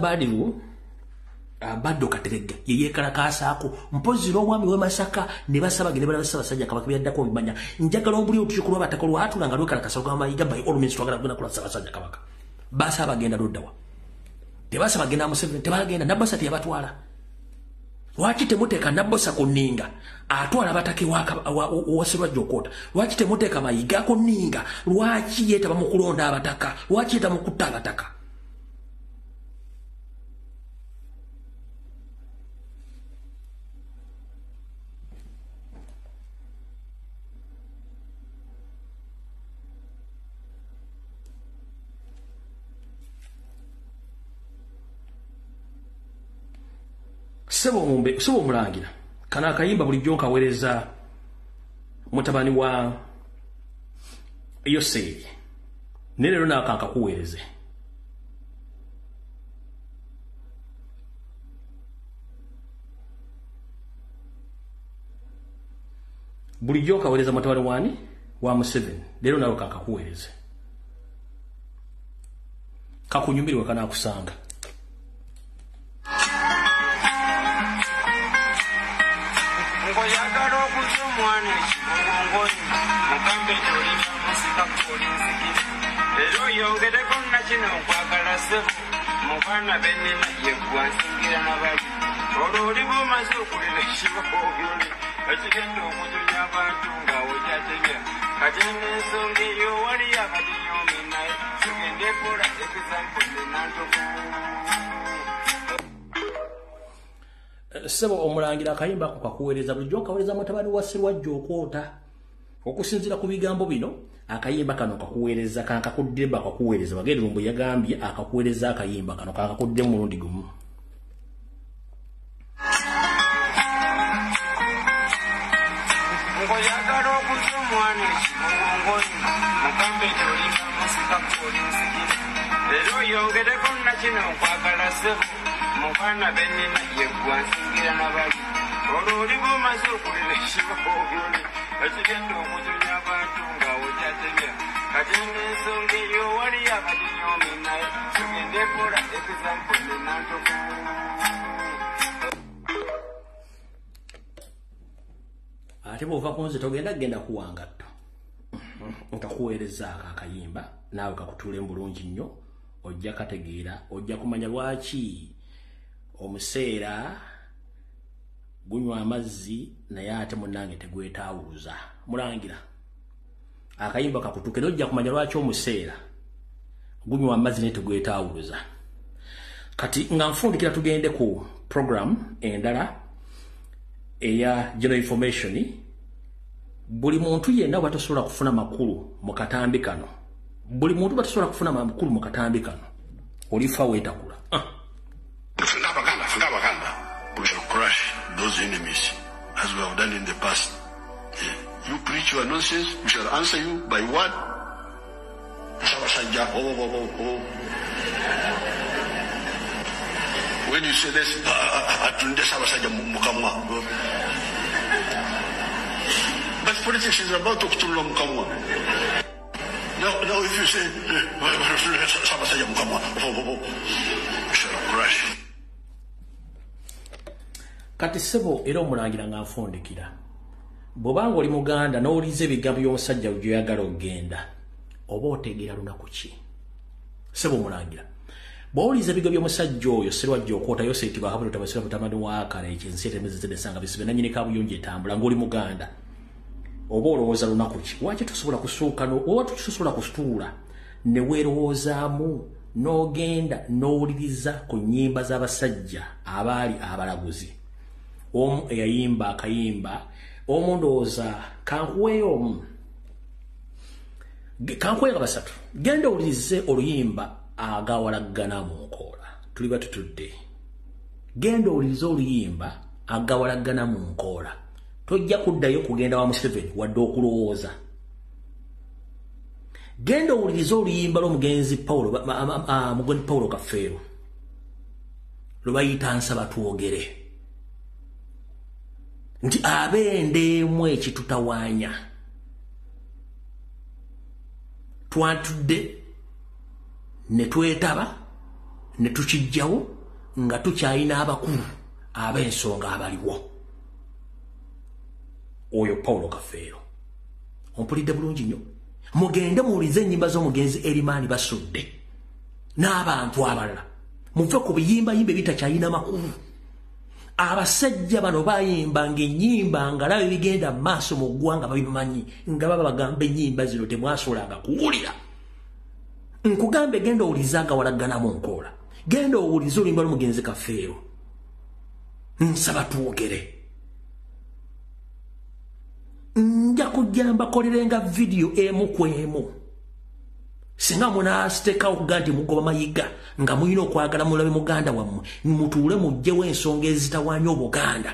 Baddo Kateregga ye yeekalakaasaako mpozzi n'omwami w'e Masaka ne basaba bagende balaba Ssaabasajja Kabaka byaddako obimanya. Njagala obuli otuuko lw'abataka lwatula nga lwekalakaasa lugamba Mayiga by all means twagala kugenda kulaba Ssaabasajja Kabaka. Basaba bagenda luddawa? Tebasaba bagenda Museveni, tebagenda. Nabbosa teyabatwala. Lwaki temuteeka Nabbosa ku nninga atwala abataka wa Sibajja okwota? Lwaki temuteeka Mayiga ku nninga? Lwaki yeetaba mu kulonda abataka? Lwaki yeetaba mu kutta abataka? Sebo Mulangira kana akayimba bulijjo nkaweereza mutabani wa Yoseri ne leero nakanka kuweereze. Bulijjo nkaweereza mutabani wani wa Museveni, leero nawe kanka kuweereze. Kakunyumirwe kana akusanga. Mufana benina yegwansingira nabali oluli bumaze okulira ekibaho byoli ekigenda okutunya abantu nga wekyatenya kati n'ensonga eyo wali akadinyomi naye tugende kola ekizampole nantoku. Sebo Omulangira akayimba ako kakuweereza bulijjo nkaweereza mutabani wa Sibajja okwota. Okusinziira ku bigambo bino akayimba kano kakuweereza kankakudde akakuweereza bagende lumbu yagambye akakuweereza akayimba kano kankakudde mulundi gumu. Ngoyagala muto mwana ekibongoni mukambe tolinga musika kolinsigire leero yongereko nakino nkwagala sebo mukwana benina yegwansingira nabali olwo oliba omaze okulira ekibooli ekigenda okutunya abantu ngaawo gyatebya kati n'ensonga eyo wali abadinyomi naye tugende kola ekizampo nenantoku ate bw'ova ku nze togenda genda kuwangatto nkakuweereza akayimba naawe kakutuule bulungi nnyo ojja kategeera ojja kumanya lwaki omuseera gunywa amazzi naye ate munnange tegwetaawuluza mulangira akayimba kakutuuke ojja kumanya lwaki omuseera gunywa amazzi naye tegwetaawuluza kati nga nfundikira tugende ku program endala eya general information buli muntu yenna batasobola kufuna makulu mu katambi kano buli muntu batasobola kufuna makulu mu katambi kano olifa weetakula we shall crush those enemies as we have done in the past. You preach your nonsense, we shall answer you by what? When you say this, but politics is about to Mukamwa. Now if you say, we shall crush. Kati sebo era omulangira nga nfundikira bw'obanga oli muganda n'owuliza ebigambo by'omusajja gy'oyagala ogenda oba otegeera lunaku ki sebo omulangira bw'owuliza ebigambo by'omusajja oyo serwajja okwotayo seetibwa habuli otabasira butamani waakala ekyensi etemezezedesanga bisibe nanyini kabuyonjo etambula ng'oli muganda oba olowooza lunaku ki waki tusobola kusuuka oba tukisobola kusutuula ne weerowoozaamu n'ogenda n'owuliriza ku nnyimba z'abasajja abaali abalaguzi omu eyayimba akayimba omu ndowooza kankuweeyo basatu genda owulirize oluyimba agawalaggana mu nkoola tuli batutudde genda owulirize oluyimba agawalaggana mu nkoola tojja kuddayo kugenda wa Museveni wadde okulowooza genda owulirize oluyimba lw'omugenzi Paulo Kafeero lwe bayita nsaba twogere nti abendeemu ekitutawaanya twatudde ne twetaba ne tukijjawo nga tukyalina abakulu ab'ensonga abaliwo oyo Paulo Kafeero ompulidde bulungi nnyo mugende muwulize ennyimba z'omugenzi Erimaani Basudde n'abantu abalala muve ku biyimbayimba ebitakyalina makulu abasajja bano bayimbanga ennyimba nga labe bigenda maaso mu ggwanga babimanyi nga baba bagamba ennyimba zino temwasolanga kuwulira nkugambe genda owulize agawalaggana mu nkoola genda owulize oluyimba lw'omugenzi Kafeero nsaba twogere nja kujja mbakolerenga vidiyo emu ku emu singa munaasiteekawo okuga nti mugoba mayiga nga mulina okwagala mulabe muganda wammwe mutuule mugjewo ensonga ezitawaanya obuganda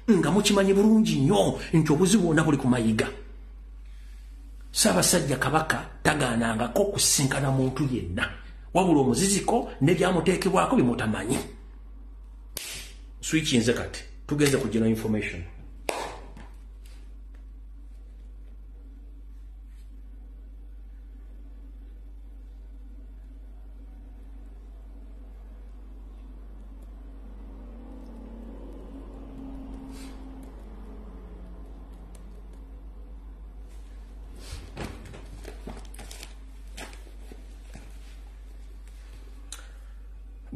nga mukimanyi bulungi nnyo nti obuzibu bwonna buli ku mayiga Ssaabasajja Kabaka tagaanangako kusinkana muntu yenna wabula omuziziko nebyamuteekebwako bimutamanyi switch nze kati tugenze ku general information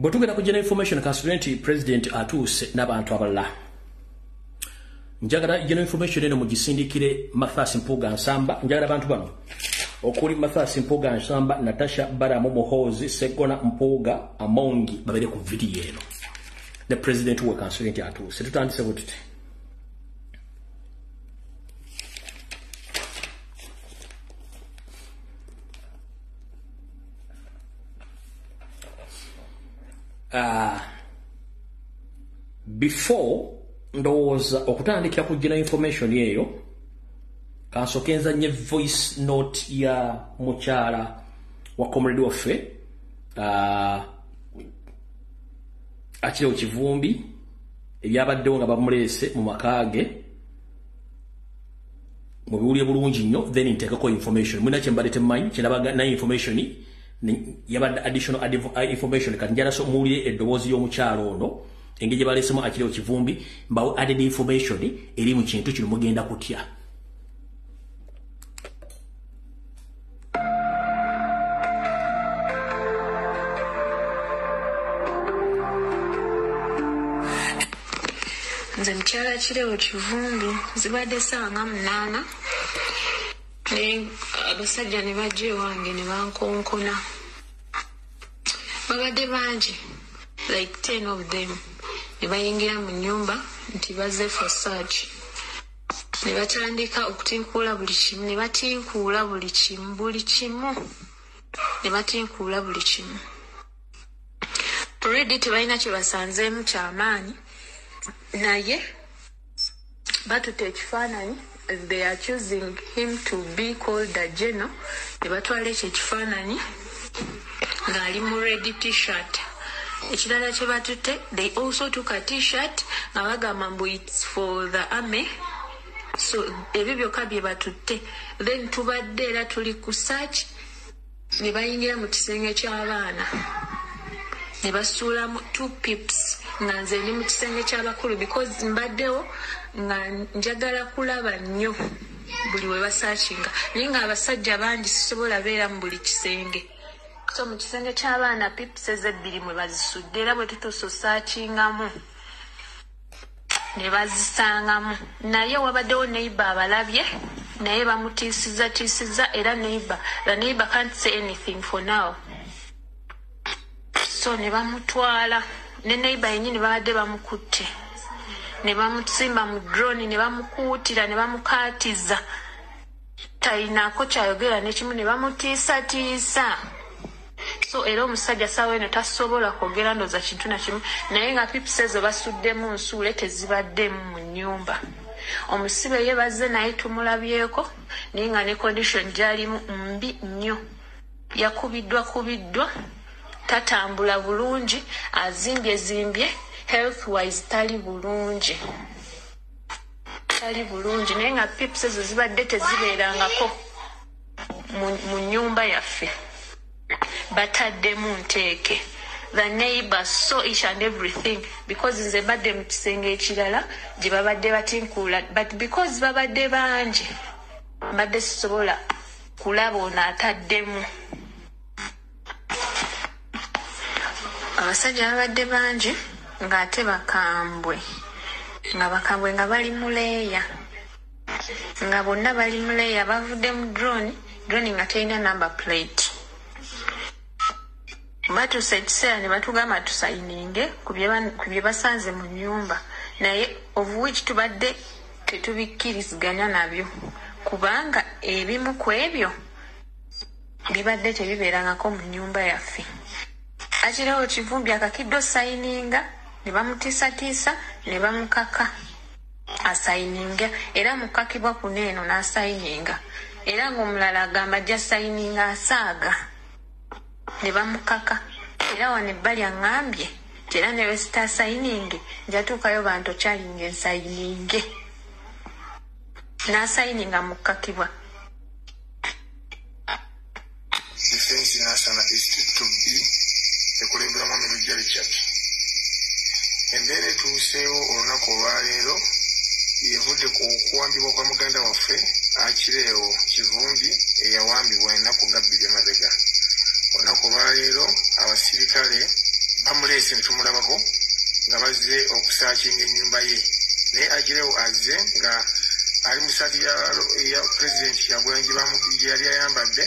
bwetugenda ku general information constituency president atuuse n'abantu abalala njagala general information eno mugisindikire Mathias Mpuuga Nsamba njagala abantu bano okuli Mathias Mpuuga Nsamba Natasha Baramu Muhoozi Segona Mpuuga Amongi babere ku video eno the president wa constituency atuuse tutandise butute before ndowooza okutandikira ku general information eyo kansokenza nye voice note ya mukyala wa comrade waffe akiriwo Kivumbi ebyabaddewo nga bamulese mu makage mu biwulye bulungi nnyo then nteekako information mwina kyembadde temanyi kyenabaga na information yabadde additional information kati njala so muwulire eddoboozi y'omukyalo ono engeri gye balesemu akiriwo Kivumbi mbawo added information eri mu kintu kino mugenda kutya. Nze mukyala Kireewo Kivumbi zibadde ssaawa nga 8 ne abasajja ne bajja ewange ne bankonkona. Babadde bangi like 10 of them ne bayingira mu nnyumba nti bazze for search. Ne batandika okutinkuula buli kimu ne batinkuula buli kimu ne batinkuula buli kimu. Already tebalina kye basanzeemu kyamaanyi naye batutte ekifaananyi. They are choosing him to be called a general. Ne batwala ekyo ekifaananyi ng'ali mu red t-shirt. Ekirala kye batutte, they also took a t-shirt nga bagamba mbu it's for the army. So ebyo byokka bye batutte. Then tubadde era tuli ku search ne bayingira mu kisenge ky'abaana ne basuulamu 2 pips nga nze ndi mu kisenge ky'abakulu because mbaddewo nga njagala kulaba nnyo buli we basaakinga naye nga abasajja bangi sisobola beera mu buli kisenge. So mu kisenge ky'abaana pips ezebbiri mwe bazisudde era bwe tutososaakingamu ne bazisangamu naye wabaddewo neighbor abalabye naye bamutiisizza era the neighbor can't say anything for now. So ne bamutwala ne neighbor yennyini babadde bamukutte ne bamusimba mu drone ne bamukuutira ne bamukaatiza talinaako kyayogera nekimu ne bamutiisatiisa. So era omusajja saawa eno tasobola kwogera ndooza kintu na kimu naye nga pips ezo basuddemu nsuule tezibaddemu mu nnyumba. Omusibe ye bazze naye tumulabyeko naye nga ne condition gyalimu mbi nnyo. Yakubiddwa tatambula bulungi azimbye health wise tali bulungi naye nga pips ezo zibadde tezibeerangako mu nnyumba yaffe bataddemu nteeke. The neighbors saw each and everything because nze badde mu kisenge ekirala gye babadde batinkuula but because babadde bangi mbadde sisobola kulaba ono ataddemu. Abasajja babadde bangi ng'ate bakambwe nga bali mu leeya nga bonna bali mu leeya bavudde mu drone nga terina number plate. Batuusa ekiseera ne batugamba tusayininge ku bye basanze mu nnyumba naye of which tubadde tetubikkiriziganya nabyo kubanga ebimu ku ebyo bibadde tebibeerangako mu nnyumba yaffe. Akiriwo Kivumbi akakidde sayininga ne bamutiisatiisa ne bamukaka asayininga era mukakibwa ku neeno n'asayininga era ng'omulala agamba ajja sayininga asaaga ne bamukaka era wano ebbali aŋŋambye era ne wesita sayininge njatuukayo bantu okyalinga ensayininge n'asayininga mukakibwa. Defense National Institute to be ekulemberamu Mirujja Richard. Embeera etuuseewo olunaku olwaleero yevudde ku kuwambibwa kwa muganda waffe Kireewo Kivumbi eyawambibwa ennaku nga 2 emabega. Olunaku olwaleero abasirikale bamuleese ne tumulabako nga bazze okusaakinga ennyumba ye naye Kireewo azze nga ali mu ssaati ya pulezidenti Kyagulanyi gye yali ayambadde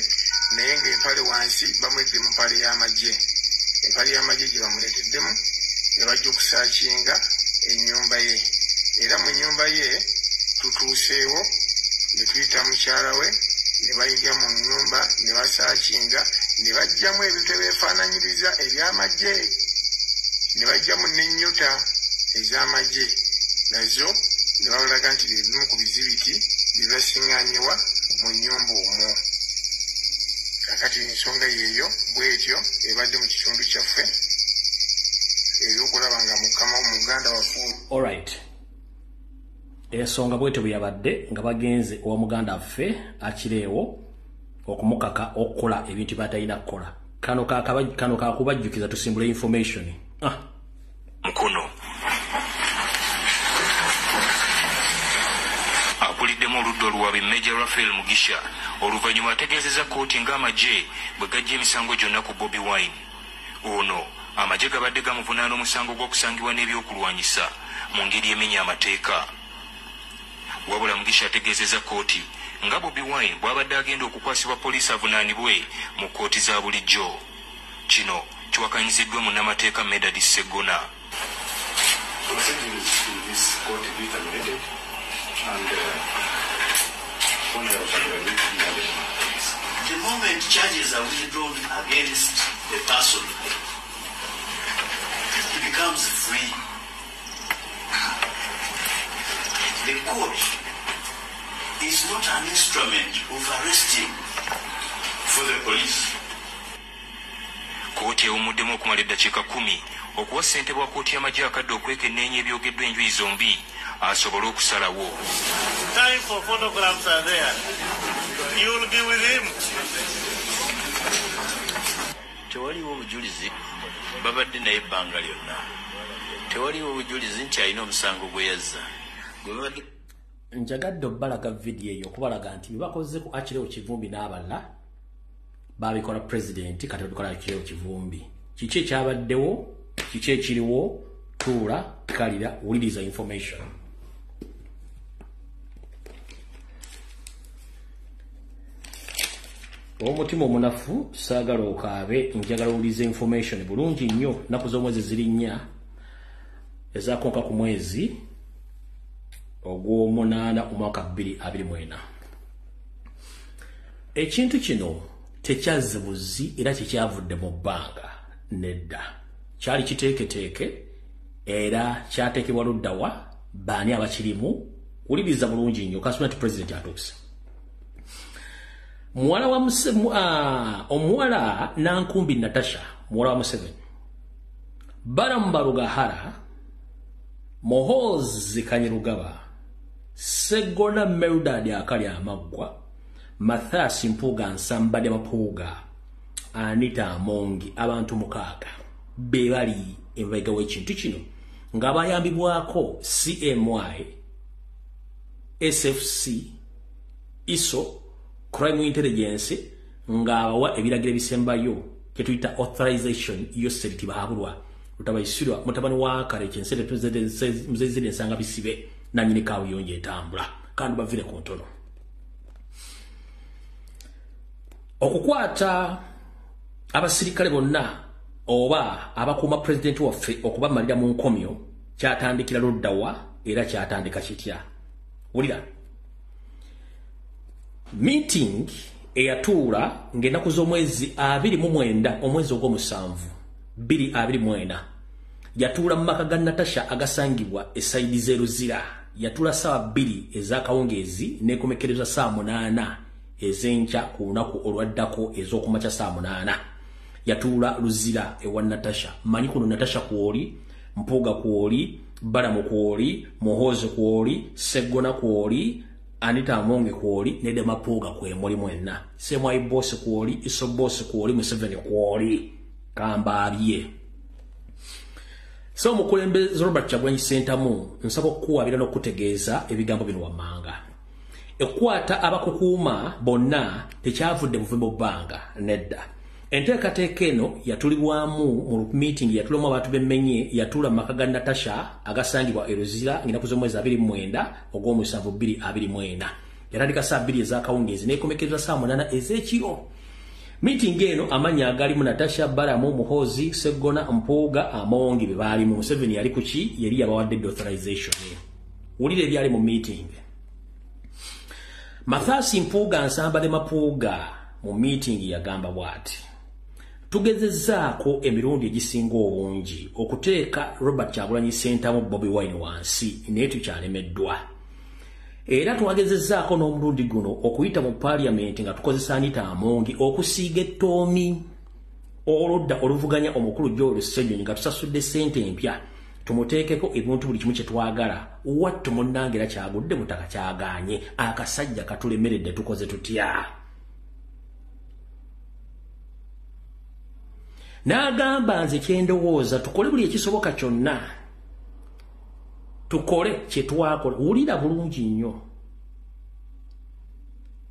naye ng'empale wansi bamuledde mu mpale y'amagye. Empale y'amagye gye bamuleeteddemu ne bajja okusaakinga ennyumba ye era mu nnyumba ye tutuuseewo ne tuyita mukyala we ne bayingira mu nnyumba ne basaakinga ne bajjamu ebintu ebyefaananyiriza eby'amagye ne bajjamu n'ennyuta ez'amagye nazo ne babalaga nti bye bimu ku bizibiti bibasiŋŋaanyiwa mu nnyumba omwo. Kakati ensonga yeeyo bw'etyo ebadde mu kitundu kyaffe ey'okulaba nga mukama muganda waffe. Alright. Ensonga bw'etyo bwe yabadde nga bagenze owa muganda waffe akireewo okumukaka okukola ebintu batalina kukola. Kano kakubajjukiza tusimbule information. Mukono apuliddemu oludda oluwabi Major Raphael Mugisha oluvannyuma ategeezezza kkooti ng'amagye bwe gajja emisango gyonna ku Bobi Wine. Ono amagye gabadde gamuvunaana omusango gw'okusangibwa n'ebyokulwanyisa mu ngeri emenya amateeka. Wabula Mugisha ategeezezza kkooti nga Bobi Wine bw'abadde agenda okukwasibwa poliisi avunaanibwe mu kkooti za bulijjo. Kino kiwakanyiziddwa munnamateeka Medard Sseggona. The moment charges are withdrawn against the person, he becomes free. The court is not an instrument of arresting for the police. Kooti ewumuddemu okumala eddakiika 10 okuwa ssentebe wa kooti y'amagye akadde okwekenneenya ebyogeddwa enjuyi zombi asobole okusalawo. Time for photographs are there. You will be with him. Tewaliwo obujulizi babadde naye ebbanga lyonna. Tewaliwo obujulizi nti alina omusango gwe yazza. Njagadde obbalaga vidiyo eyo okubalaga nti bibakoze ku Akireewo Kivumbi n'abalala babikola president kati babikola Akireewo Kivumbi. Kiki ekyabaddewo, kiki ekiriwo, tuula kalira wuliriza information. Omutima omunafu saagala okaabe njagala owuliza information bulungi nnyo. Nnaku z'omwezi ziri 4 ezaakonka ku mwezi ogw'omunaana omwaka 2024. Ekintu kino tekyazibuzi era kikyavudde mu bbanga nedda. Kyali kiteeketeeke era kyateekebwa luddawa baani abakirimu. Wuliriza bulungi nnyo kasubira nti president atuuse. Muwala wa omuwala Nankumbi Natasha, muwala wa Museveni, Baramu Rugahara, Muhoozi Kanyerugaba, Sseggona Mildred Akali Amaggwa, Mathias Mpuuga Nsambadde Mapuuga, Anita Amongi, abantu 6 be bali emabega w'ekintu kino nga bayambibwako CMY, SFC, ISO, Crime Intelligence nga abawa ebiragiro ebisembayo kyetuyita authorization yoseriti bahabulwa lutabayisirwa mutabani wa kale kyensere muzezire ensanga bisibe nanyini kawe yonje etambula kandi bavire ku ntono. Okukwata abasirikale bonna oba abakuuma president waffe okubamalira mu nkomyo kyatandikira luddawa era kyatandika kitya. Wulira meeting eyatuula ng'ennaku z'omwezi 29 omwezi ogw'omusanvu 2024 yatuula mu maka ga Natasha agasangibwa esaidi z'eruzira. Yatuula ssaawa 2 ez'akawungeezi n'ekomekereza ssaawa 8 ez'enkya ku lunaku olwaddako ez'okumakya ssaawa 8. Yatuula luzira ewa Natasha. Manyi kuno Natasha kwoli, Mpuuga kwoli, Baramu kwoli, Muhoozi kwoli, Sseggona kwoli, Anita Amongi kwoli, Nede Mapuuga kwe muli mwenna. Semwai boss kwoli, Iso boss kwoli, Museveni kwoli. Kambabye. So mukulembeze Robert Kyagulanyi Ssentamu nsaba okukuwaabira n'okutegeeza ebigambo bino wammanga. Ekwata abakukuuma bonna tekyavudde muvumbo bbanga nedda. Enteekateeka eno yatulibwamu mu meeting yatulamu abantu b'emmenye yatula mu maka ga Natasha agasangibwa eruzira ng'ennaku z'omwezi 29 ogw'omusanvu 2024. Yatandika ssaawa 2 ez'akawungeezi n'ekomekereza ssaawa 8 ez'ekiro. Meeting eno amanya agalimu Natasha, Baramu, Muhoozi, Sseggona, Mpuuga, Amongi be baalimu. Museveni yali kuki yali yabawadde authorization. Wulira ebyali mu meeting. Mathias Mpuuga Nsambadde Mapuuga mu meeting yagamba bw'ati: tugezezzaako emirundi egisinga obungi okuteeka Robert Kyagulanyi Ssentamu Bobi Wine wansi naye tukyalemeddwa. Era twagezezzaako n'omulundi guno okuyita mu parliament nga tukozesa Anita Amongi okusiiga ettoomi oludda oluvuganya omukulu Joel Ssenyonyi nga tusasudde ssente empya tumuteekeko ebintu buli kimu kye twagala wattu munnange era kyagudde mutaka kyagaanye akasajja katulemeredde tukoze tutya. N'agamba nze kyendowooza tukole buli ekisoboka kyonna tukole kye twakola. Wulira bulungi nnyo.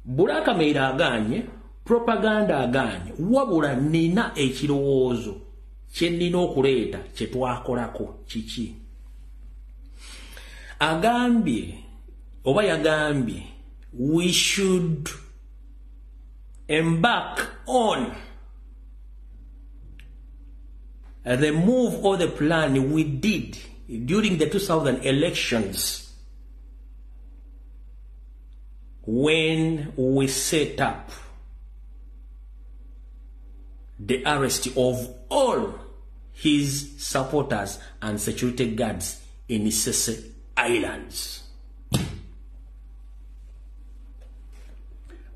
Bulaka Meira agaanye, propaganda agaanye, wabula nina ekirowoozo kye nina okuleeta kye twakolako kiki. Agambye oba yagambye we should embark on the move or the plan we did during the 2000 elections when we set up the arrest of all his supporters and security guards in Sese Islands.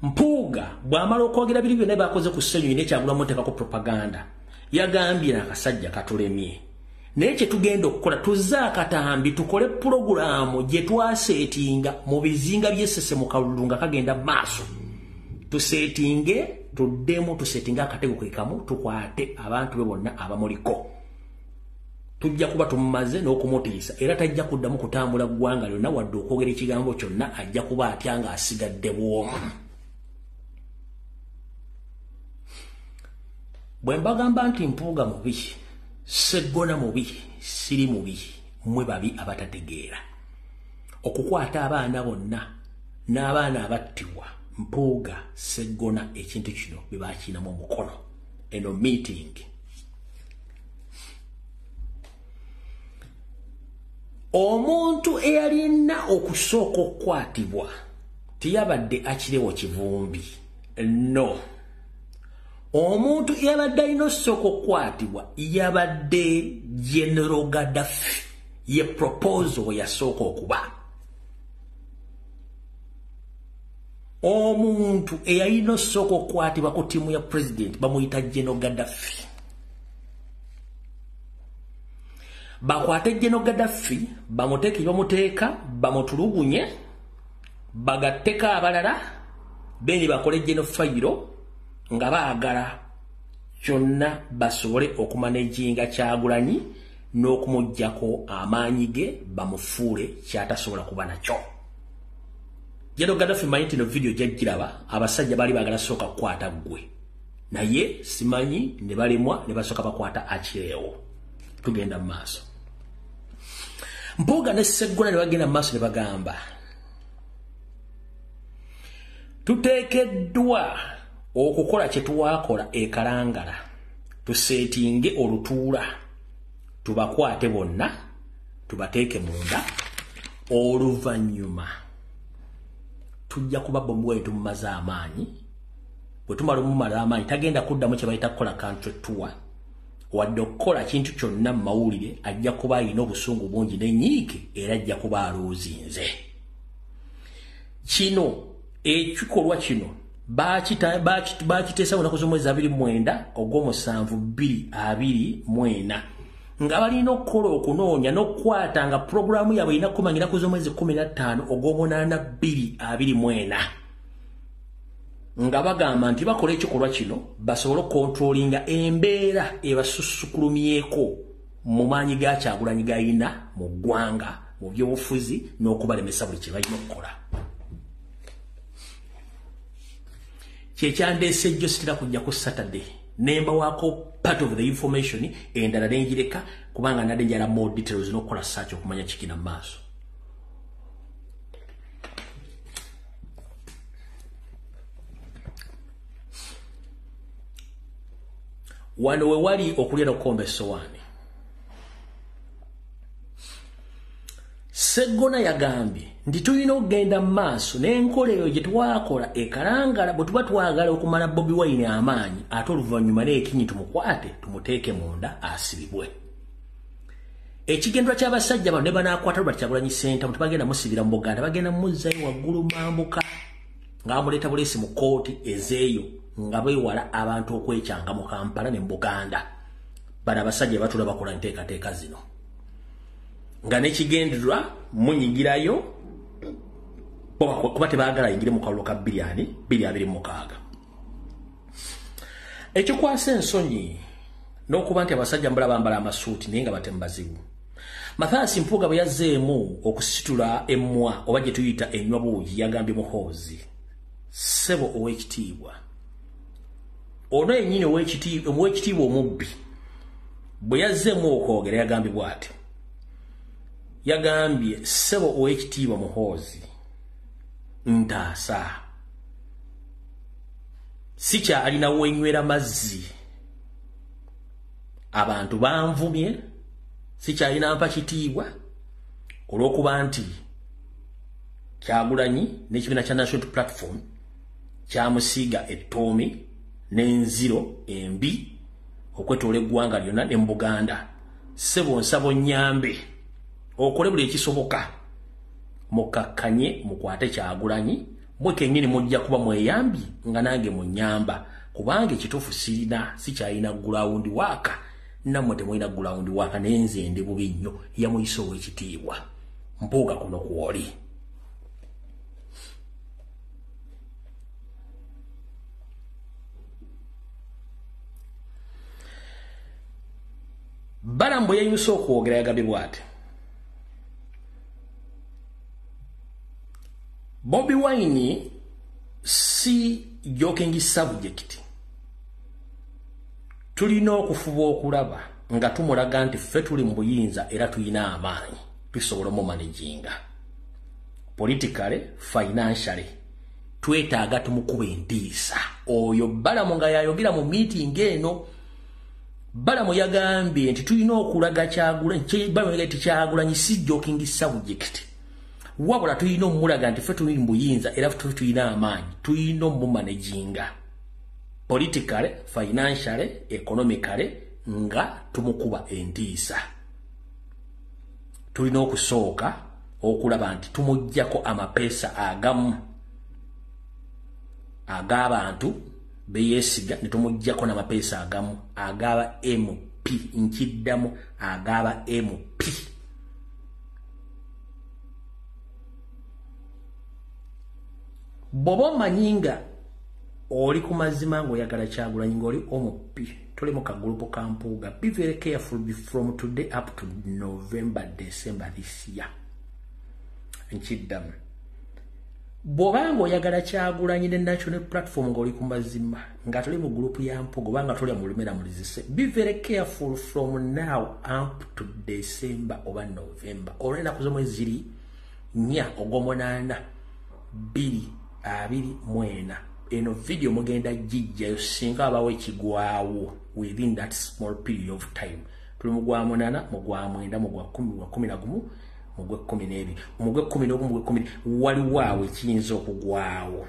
Mpuuga bw'amala okwogera biri byonna bakoze ku Ssenyonyi n'ekyagulamu oteekako propaganda yagambye n'akasajja katulemye. Naye kye tugenda okukola tuzze akatambi tukole pulogulaamu gye twaseetinga mu bizinga by'Essese mu kalulu nga kagenda maaso. Tuseetinge tuddemu tuseetinge akatego ke kamu tukwate abantu be bonna abamuliko. Tujja kuba tumumaze n'okumutiisa era tajja kuddamu kutambula ggwanga lyonna wadde okwogera ekigambo kyonna ajja kuba atya nga asigadde bwomu. Bwe mbagamba nti Mpuuga mubi, Sseggona mubi, siri mubi, mmwe babi abatategeera. Okukwata abaana bonna n'abaana abattibwa Mpuuga, Sseggona ekintu kino bye baakinamu omukono. Eno meeting omuntu eyalina okusooka okukwatibwa tiyabadde akirewo kivumbi. No. Omuntu yabadde alina osooka okukwatibwa yabadde General Gaddafi ye proposal yasooka okuba. Omuntu eyalina osooka okukwatibwa ku ttiimu ya president bamuyita General Gaddafi. Bakwate General Gaddafi bamuteeke bamuteeka bamutulugunye bagatteko abalala beni bakole General Fayiro nga baagala kyonna basobole okumanejinga Kyagulanyi n'okumuggyako amaanyi ge bamufuule kyatasobola kuba nakyo. General Gaddafi mayiti no video gyagiraba abasajja bali baagala sooka kukwata ggwe naye simanyi ne balemwa ne basooka bakwata Akireewo. Tugenda mu maaso. Mpuuga ne Sseggona ne bagenda mu maaso ne bagamba tuteekeddwa okukola kye twakola e Kalangala tuseetinge olutuula tubakwate bonna tubateeke munda oluvannyuma tujja kuba bombi wetu mumaze amaanyi bwe tumala omumala amaanyi tagenda kuddamu kye bayita kukola country tour wadde okukola kintu kyonna mu mawulire ajja kuba alina obusungu bungi n'ennyiike era ajja kuba aloozinze. Kino ekikolwa kino bakiteesa lunaku z'omwezi 29 ogw'omusanvu 2024 nga balina okukola okunoonya n'okukwata nga pulogulaamu yaabwe erina kukumangira lunaku z'omwezi 15 ogw'omunaana 2024 nga bagamba nti bakola ekikolwa kino basobole okontrolinga embeera ebasusukulumyeko mu maanyi ga Kyagulanyi gayina mu ggwanga mu byobufuzi n'okubalemesa buli kye balina okukola. Kyekyandeese jjo sitera kujja ku Saturday nemba wako part of the information endala nenjireka kubanga nadde njala more details n'okukola search okumanya kikina mu maaso. Wano we wali okulya n'okukomba essowaani. Sseggona yagambye nti tulina okugenda mu maaso n'enkola eyo gye twakola e Kalangala bwe tuba twagala okumala Bobi Wine amaanyi ate oluvannyuma n'ekinyi tumukwate tumuteeke munda asibibwe. ekigendwa ky'abasajja bano ne banaakwata Robert Kyagulanyi Ssentamu tebagenda musibira mu Buganda bagenda muzzayo waggulu mambuka ng'amuleeta buleesi mu kooti ezeeyo nga beewala abantu okwekyanga mu Kampala ne mu Buganda bano abasajja batula bakola nteekateeka zino nga n'ekigenderwa munyigirayo kuba tebaagala yingire mu kalulu ka $226 ekikwasa ensonyi n'okuba nti abasajja mbala bambala amasuuti naye nga batembazibu Mathias Mpuuga bwe yazzeemu okusitula emmwa oba gye tuyita ennywa buugi yagambye Muhoozi ssebo ow'ekitiibwa ono yennyini ow'ekitiibwa omubbi bwe yazzeemu okwogera yagambye bw'ati yagambye ssebo ow'ekitiibwa Muhoozi ntaasa sikyalina wenywera mazzi abantu banvumye sikyalina mpa kitiibwa olw'okuba nti Kyagulanyi n'ekibiina kya National Platform kyamusiiga ettoomi n'enziro embi okwetoola eggwanga lyonna ne mu Buganda ssebo nsabo nnyambe okole buli ekisoboka mukakkanye mukwate Kyagulanyi mwe kennyini mujja kuba mweyambi nga nange munnyamba kubanga ekituufu sikyalina gulawundi waaka nammwe temulina gulawundi waaka naye nze ndi bubi nnyo yamuyisa ow'ekitiibwa Mpuuga kuno kwoli Balamu bwe yayimusa okwogera yagambye bw'ati Bobi Wine si joking subject tulina okufuba okulaba nga tumulaga nti ffe tuli mu buyinza era tulina amaanyi tusobola mu managinga politically financially twetaaga tumukuba entiisa oyo Balamu nga yayogera mu meeting eno Balamu yagambye nti tulina okulaga Kyagulanyi si joking subject wabula tulina omulaga nti ffe tuli mu buyinza era ffe tulina amaanyi tulina omumanaginga politically, financially, economically nga tumukuba entiisa tulina okusooka okulaba nti tumuggyako amapeesa agamu ag'abantu beyeesiga ne tumuggyako n'amapeesa agamu ag'aba MP nkiddamu ag'aba MP bw'oba omanyi nga oli ku mazima ng'oyagala Kyagulanyi ng'oli omupi tuli mu kagulupu ka Mpuuga be very careful from today up to November December this year nkiddamu bw'oba ng'oyagala Kyagulanyi ne National Platform ng'oli ku mazima nga tuli mu gulupu ya Mpuuga oba nga tuli mu lumera mulizise be very careful from now up to December oba November olw'ennaku z'omwezi 4 ogw'omunaana 2024 eno video mugenda jijjayo singa abawe ekigwawo within that small period of time tuli mu gwa 8 mu gwa 9 mu gwa 10 mu gwa 11 mu gwa 12 mu gwa 11 mu gwa 10 waliwo awo ekiyinza okugwawo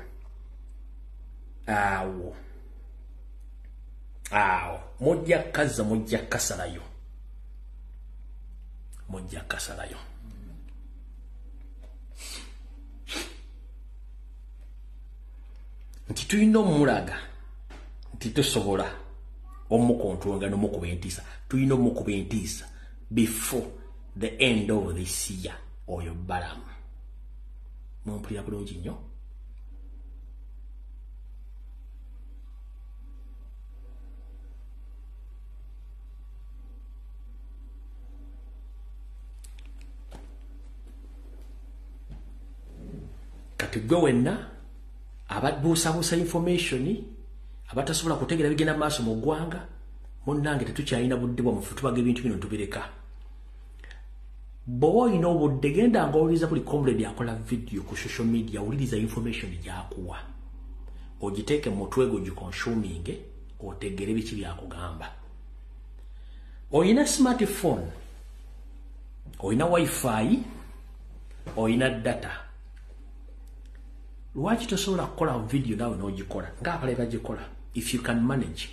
awo mujja kaza mujja kasalayo nti tulina omulaga nti tusobola omukontrola n'omukuba entiisa tulina omukuba entiisa before the end of this year oyo Balamu mumpulira bulungi nnyo kati gwe wenna ababuusabuusa information abatasobola kutegera bigenda maaso mu ggwanga munnange tetukyalina budde bwa mufu tubaga ebintu bino tubireka bw'oba olina obudde genda ng'owuliriza buli comrade akola video ku social media wuliriza information gy'akuwa ogiteeke mu mutwe gwo giconsuminge otegere biki byakugamba oyina smartphone oyina wifi oyina data lwaki tosobola kukola video nawe n'ogikola ng'abalala bagikola if you can manage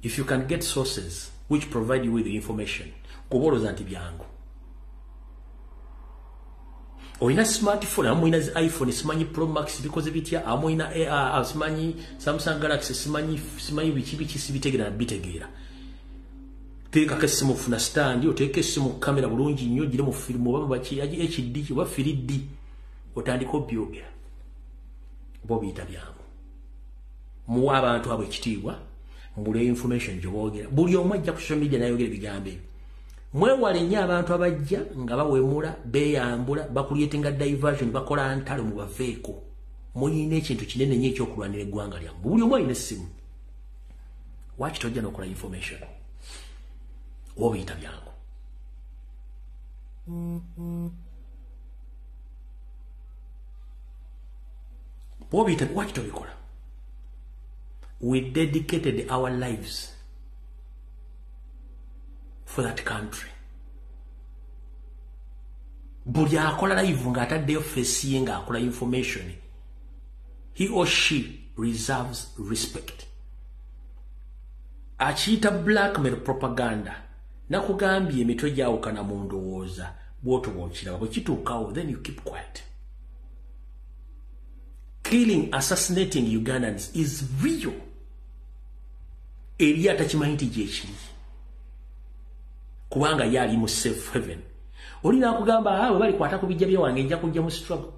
if you can get sources which provide you with the information, kuboloza nti byangu. Oina smartphone, amoina iPhone, simanyi Pro Max because of it ya, amoina simanyi Samsung Galaxy, simanyi bichi sibitegera na bitegera. Teka kasimu funa stand, oteke simu kamera bulungi nnyo gire mu film oba bachi HD oba 3D otandika obyogera. Bobi itabyangu. Muwa abantu abo ekitiibwa, mbule information gyobogera. Buli omu ajja ku social media nayogera bigambe. Mwewale nnyo abantu abajja nga bawemula beyambula bakulyetenga diversion bakola ntalo mu baveeko. Muyina ekintu kinene nnyo ekyokulwanira eggwanga lyammwe. Buli omu alina essimu. Waki tojja n'okola information? Oba biyita byangu. Oba biyita waki tobikola? We dedicated our lives for that country. Buli akola live nga ataddeyo face ye nga akola information. He or she reserves respect. Achita blackmail propaganda. Nakugambye emitwe gyawukana mu ndowooza bw'otobookira bwe kituukawo, then you keep quiet. Killing, assassinating Ugandans is real. Eri atakimanyi nti gyekiri. Kubanga yali mu safe haven. Olina akugamba bwe bali kwata ku bijja byewange nja kujja mu struggle.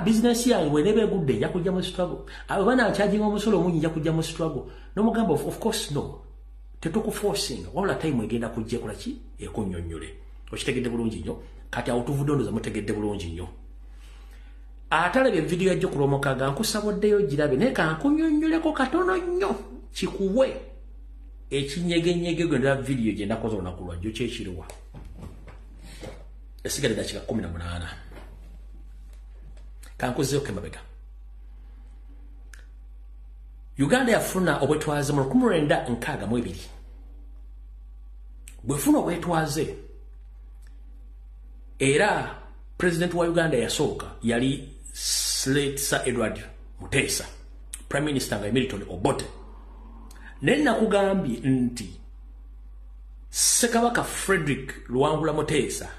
Business yange bw'eneba egudde nja kujja mu struggle. Bana akyajinga omusolo omungi nja kujja mu struggle. N'omugamba of course no. Tetukuforcing. Wala time egenda kujja kola ki? Ekunnyonnyole. Okitegedde bulungi nnyo. Kati awo tuvudde ndowooza mutegedde bulungi nnyo. Atalabye video yajja kulomokaga nkusaboddeyo girabe naye kankunnyonnyoleko katono nnyo kikuwe ekinyegenyege gwenda video gye nakoze olunaku lwajjo kyekiriwa. Esigadde dakika 18. Kankuzeeyo kemabega. Uganda yafuna obwetwaze mu 1962. Bwefuna obwetwaze era President wa Uganda yasooka yali Sir Edward Mutesa, Prime Minister nga Milton Obote. Nena kugambye nti Ssekabaka Frederick Luwangula Mutesa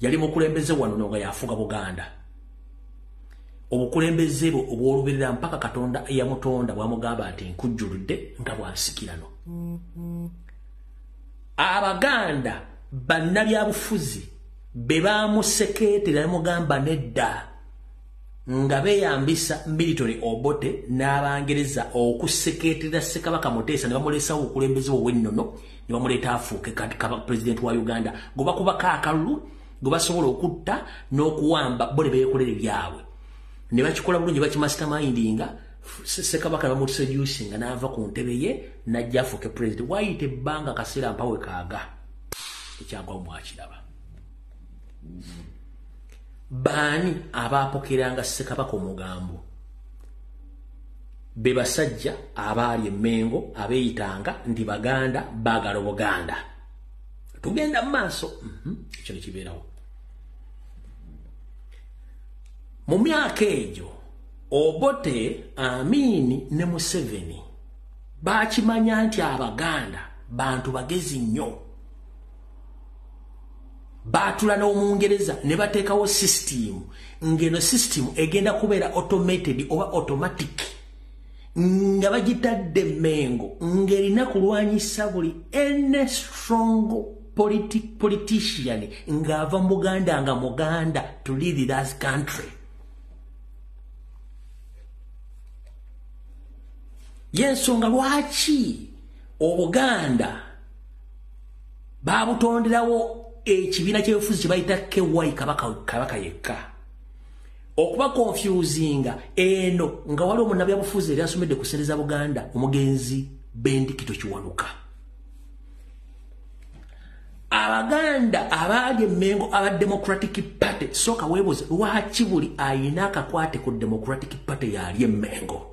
yali mukulembeze wano nga yafuga Buganda. Obukulembeze bwo obwoluberera mpaka Katonda yamutonda bwamugamba ati nkujjuludde nga bwansikirano. Abaganda bannabyabufuzi beba museketera mugamba nedda nga beyambisa Milton Obote n'abangereza okuseketera Ssekabaka Mutesa ne bamulesa okulembeze w'ennono ne bamuleta afuuke kaba president wa Uganda goba kuba kaakalu goba sobola okutta n'okuwamba bole beekolere byabwe ne bakikola bulungi bakimastermindinga Ssekabaka bamuseducing n'ava ku ntebe ye n'ajja afuuke president wayite ebbanga kaseera mpawe kaaga ekyagwa omwakiraba. Bani abapokeranga Ssekabaka omugambo be basajja abaali Emmengo abeyitanga ndi Baganda baagala Buganda. Tugenda maaso ekyo kibeerawo mu myaka egyo. Obote, Amini ne Museveni bakimanya nti Abaganda bantu bagezi nnyo. Batula n'Omungereza ne bateekawo system ngeno system egenda kubeera automated oba automatic nga bagitadde Emmengo ng'erina kulwanyisa buli any strong politician ng'ava mu Buganda nga Muganda to lead that country. Yensonga lwaki Obuganda babutonderawo ekibiina ky'ebifuzi kye bayita Kewai Kabaka yekka okuba confusinga eno nga waliwo munnabyabufuzi eri asomedde ku ssente za Buganda omugenzi Bendikito Kiwanuka. Abaganda abaali Emmengo aba Democratic Party soka weebuuze lwaki buli ayina akakwate ku Democratic Party yali Emmengo.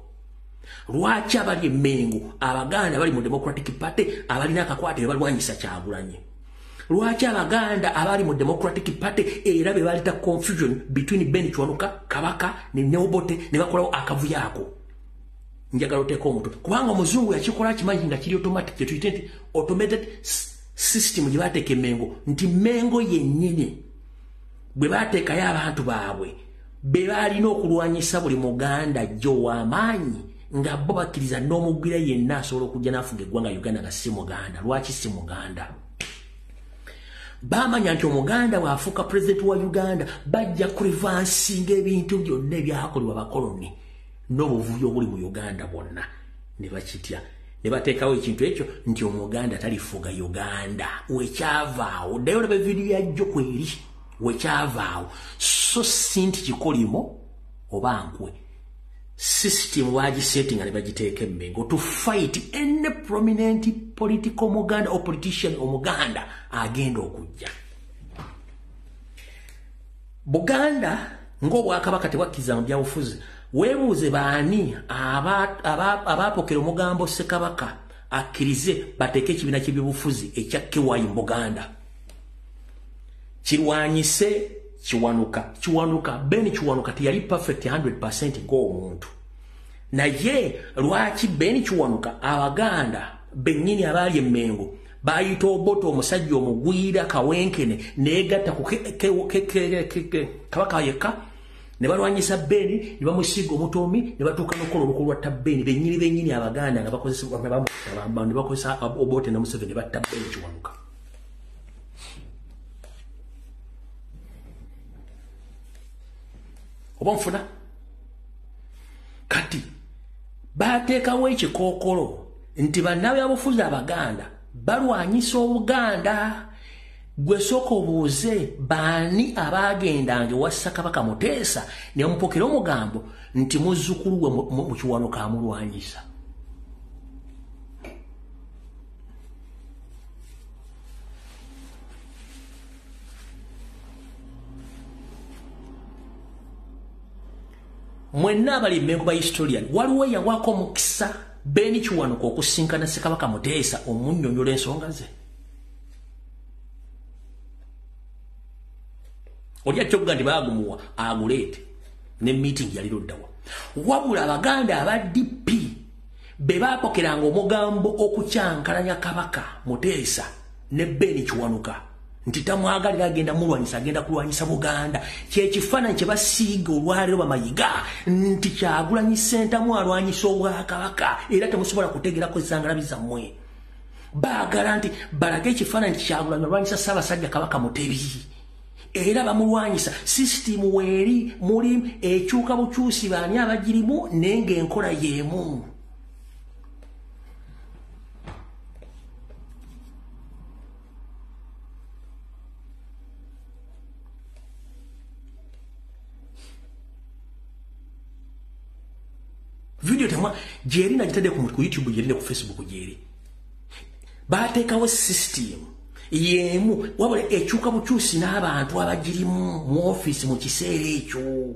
Lwaki abali Emmengo Abaganda bali mu Democratic Party abalina akakwate balwanyisa Kyagulanyi. Lwaki Abaganda abali mu Democratic Party era be balita confusion between Ben Kiwanuka Kabaka ne Obote ne bakolawo akavuyo ako. njagala oteeka omutwe kubanga omuzungu yakikola kimanyi nga kiri automatic kyetuyite nti automated system gye bateeka Mengo nti Mengo yennyini bwe bateekayo abantu baabwe be balina okulwanyisa buli Muganda jjo w'amaanyi nga bo bakkiriza n'omugwira yenna asobola okujja n'afuga eggwanga Uganda nga si Muganda. Lwaki si Muganda? Bamanya nti Omuganda bw'afuuka president wa Uganda bajja kurevansinga ebintu byonna ebyakolebwa bakoloni n'obuvuyo obuli mu Uganda bwonna ne bakitya ne bateekawo ekintu ekyo nti Omuganda talifuga Uganda. Wekyavaawo ddayo olaba evidiyo yajjo kweri wekyavaawo so sinti kikolimo oba nkwe system wagisettinga ne bagiteeka Mengo to fight any prominent political Muganda or politician Omuganda agenda okujja. Buganda ng'Obwakabaka tebwakkiriza mu byabufuzi. Weebuuze baani abaapokera omugambo Ssekabaka akkirize bateeke ekibiina ky'ebyobufuzi ekya Kiwayi mu Buganda. Kirwanyise Kiwanuka Ben Kiwanuka tiyali perfect 100% ng'omuntu. Naye lwaki Ben Kiwanuka Abaganda bennyini abaali e Mengo bayita Obote omusajja omugwira kawenkene neegatta ku Kabaka yekka ne balwanyisa Ben ne bamusiga omutomi ne batuuka n'okukola olukulu lwa Tabbeni bennyini Abaganda nga bakozesa Obote ne Museveni batta Ben Kiwanuka. Oba nfuna kati bateekawo ekikookolo nti bannabyabufuzi Abaganda balwanyisa Obuganda. Gwe sooka obuuze baani abaagendanga ewa Ssekabaka Muteesa ne bamupokera omugambo nti muzzukulu we mu Kiwanuka amulwanyisa. Mwenna abali Mengo ba historian waliwo yawako mukisa Ben Kiwanuka okusinkana Ssekabaka Muteesa omunnyonnyola ensonga ze. Olya kyogga ndi baagumuwa aguleete ne meeting yali luddawa. Wabula Abaganda aba DP be baapokeranga omugambo okukyankalanya Kabaka Muteesa ne Ben Kiwanuka nti tamwagalira agenda mulwanyisa agenda kulwanyisa Buganda. Kyekifaananyi kye basiiga olwaleero bamayiga nti Kyagulanyi Ssentamu alwanyisa Obwakabaka era temusobola kutegerako zangalabi zammwe. Baagala nti balage ekifaananyi nti Kyagulanyi alwanyisa Ssaabasajja Kabaka Mutebi era bamulwanyisa. System weeri muli ekyuka bukyusi baani abagirimu naye ng'enkola y'emu. Video temwa jeri na jitade ku YouTube jeri ne ku Facebook jeri. Bateekawo system yemu wabule ekyuka bukyusi n'abantu abagirimu mu office mu kiseera ekyo.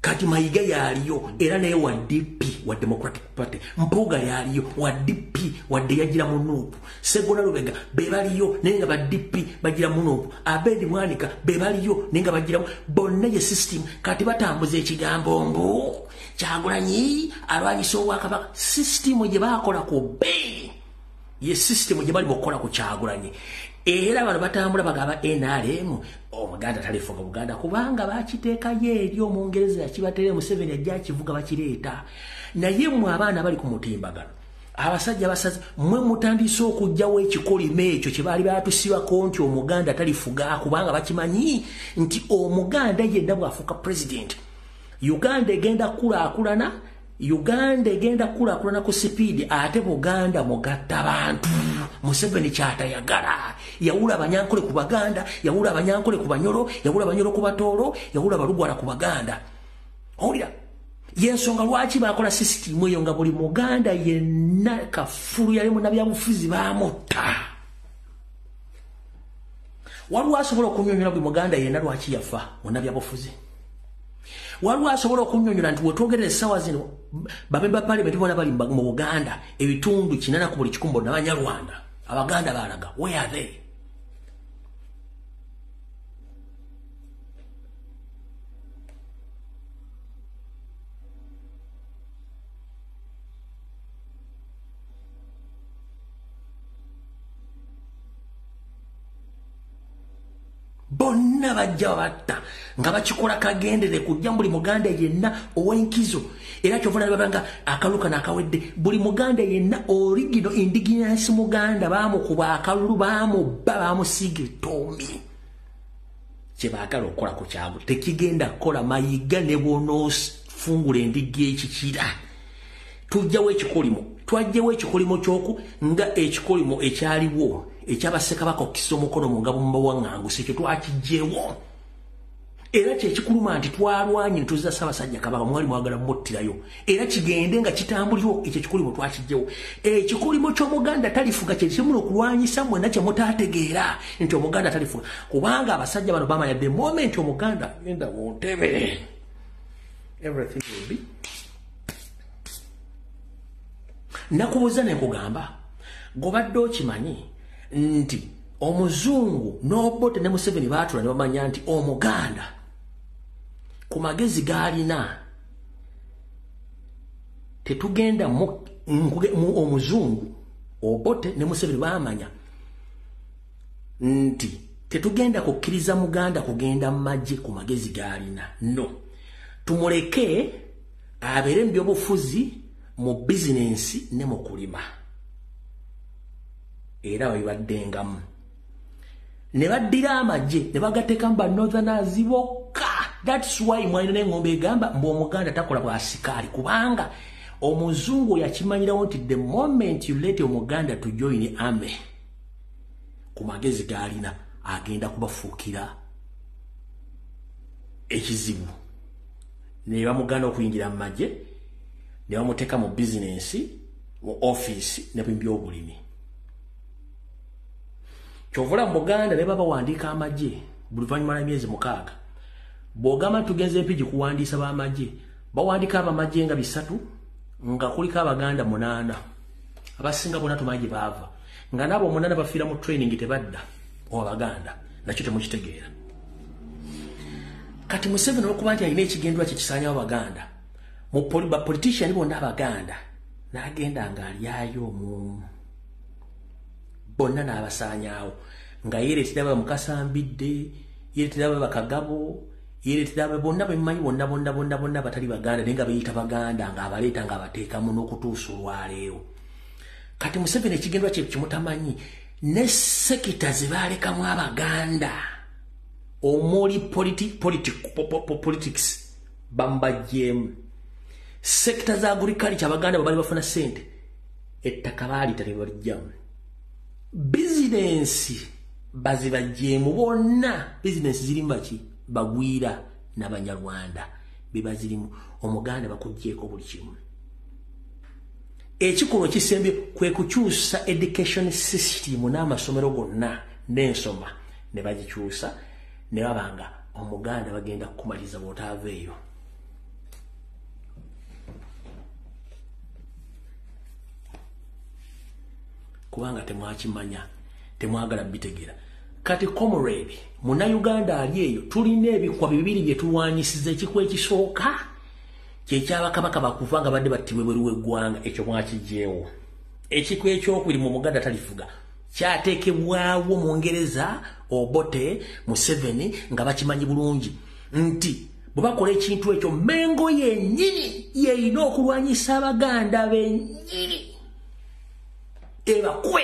Kati Mayiga yaliyo era naye wa DP wa Democratic Party. Mpuuga yaliyo wa DP wadde yagira mu Nuupu. Sseggona Lubega be baliyo naye nga ba DP bagira mu Nuupu. Abedi Bwanika be baliyo naye nga bagira bonna ye system. Kati batambuza ekigambo mbu Kyagulanyi alwanyisa Obwakabaka. System gye baakola ku be ye system gye bali bokola ku Kyagulanyi. Era bano batambula bagaba NRM Omuganda talifuga Buganda kubanga bakiteekayo eri Omungereza yakibatere Museveni ajja kivuga bakireeta. Naye mmwe abaana bali ku mutimbagano abasajja basazi mmwe mutandise okujjawo ekikolime ekyo kye baali batusibako nti Omuganda talifuga kubanga bakimanyi nti Omuganda yenna bw'afuuka president Uganda egenda kulaakulana. Uganda egenda kulaakulana ku speed ate Buganda mugatta bantu. Museveni kyatayagala yawula Abanyankole ku Baganda, yawula Abanyankole ku Banyoro, yawula Abanyoro ku Batoolo, yawula Balugwala ku Baganda. Owulira yensonga lwaki baakola system eyo nga buli Muganda yenna kafulu yali munnabyabufuzi baamutta. Waliwo asobola okunnyonnyola buli Muganda yenna lwaki yafa munnabyabufuzi. Waliwo asobola okunnyonnyola nti wetwogerera essaawa zino bamemba Parliament bona bali mu Buganda ebitundu 80 ku buli 100 n'Abanyarwanda. Abaganda baalaga where are they? bonna bajja batta nga bakikola kagendere kujja buli muganda yenna owenkizo era kyovula babanga akaluka nakawedde buli muganda yenna original indigenous muganda bamukuba akalulu bamusiga ettombi kyebagala okukola ku kyalo tekigenda kukola mayiga ne bw'onoofungula endiga ekikira tujjawo ekikolimo ky'oku nga ekikolimo ekyaliwo ekyabassekabaka okukisa omukono mu ngabo mubawaŋŋanguse ekyo twakijjewo era kyekikuluma nti twalwanye ne tuzza Ssaabasajja Kabaka mwali mwagala muttirayo era kigende nga kitambuliro ekyo ekikolimo twakijjewo ekikolimo ky'omuganda talifuga kyekimu okulwanyisa mwenna kye mutaategeera nti omuganda talifuga kubanga abasajja bano bamanya the moment omuganda agenda mu ntebe everything will be nakubuuza ne nkugamba gobadde okimanyi nti omuzungu n'Obote ne Museveni baatula ne bamanya nti omuganda ku magezi g'alina tetugenda omuzungu Obote ne Museveni baamanya nti tetugenda kukkiriza muganda kugenda mu magye ku magezi g'alina no tumuleke abeere mu byobufuzi mu bizinensi ne mu kulima era babibaddengamu ne baddira amagye ne bagateekamu bannortherners bokka that's why mwalina n'engombe egamba mbu omuganda takola bwa sikaali kubanga omuzungu yakimanyirawo nti the moment you let omuganda to join army ku magezi g'alina agenda kubafuukira ekizibu ne bamuganda okuyingira mu magye ne bamuteeka mu bizinensi mu office ne mu byobulimi kyovula mu Buganda ne baba wandiika amagye buli luvannyuma lw'emyezi 6 bw'ogamba tugenze empigi kuwandiisa b'amagye bawandiika abamagye nga 3 nga kuliko abaganda 8 abasinga bonna tumagye baava nga nabo 8 bafiira mu training tebadda owabaganda nakyo temukitegeera kati Museveni okuba nti alina ekigendwa kye kisaanyawo abaganda mu politician bonna abaganda n'agenda ng'alyayo mu bonna n'abasaanyaawo nga yeeretera aba Mukasambidde yeeretera aba Kagabo yeeretera aba bonna bemumanyi bonna batali baganda naye nga beeyita baganda ng'abaleeta ng'abateekamu n'okutuusa olwaleero kati Museveni ekigendwa kye kimutamanyi ne sekita ze baalekamu abaganda omuli politics bambajjeemu sekita za agriculture abaganda babali bafuna ssente ettaka baalita ne balijjamu bizinensi bazibajjeemu bonna bizinensi zirimu baki bagwira n'Abanyarwanda biba zirimu omuganda bakugjeeko buli kimu ekikolwa kisembye kwe kukyusa education system n'amasomero gonna n'ensoma ne bagikyusa ne babanga omuganda bagenda kukumaliza bw'otaaveeyo kubanga temwakimanya temwagala bitegeera kati comrade Munnayuganda ali eyo tulina ebikwa bibiri bye tulwanyisiza ekikwa ekisooka kyekyabakabaka bakuva nga badde battibwe bweru w'eggwanga ekyo mwakijjeewo ekikwa ekyokubiri mu muganda talifuga kyateekebwawo mu Ngereza Obote Museveni nga bakimanyi bulungi nti bwe bakola ekintu ekyo Mengo yennyini yeyina okulwanyisa abaganda bennyini ebakwe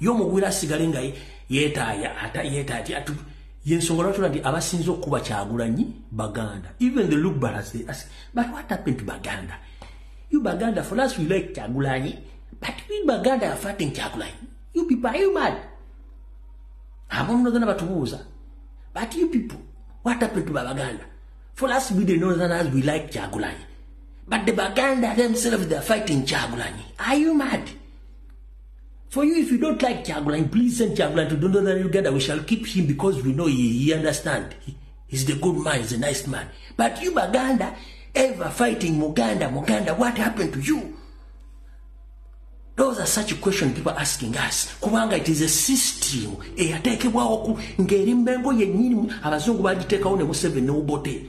y'omugwira asigale nga yeetaaya ate yensonga lwatula nti abasinze okuba Kyagulanyi baganda even the look batters they ask but what happened to Baganda you Baganda for us we like Kyagulanyi but we Baganda are fighting Kyagulanyi you people are you mad ab'omunozana batubuuza but you people what happened to Baganda for us we the northerners we like Kyagulanyi but the Baganda themselves they are fighting Kyagulanyi are you mad? For you, if you don't like Kyagulanyi, please send Kyagulanyi to Northern Uganda. We shall keep him because we know he understands. He's the good man, he's a nice man. But you, Baganda, ever fighting Muganda, what happened to you? Those are such questions people asking us. Kubanga it is a system. Eyateekebwawo ng'eri Mengo yennyini abazungu bagiteekawo ne Museveni ne Obote.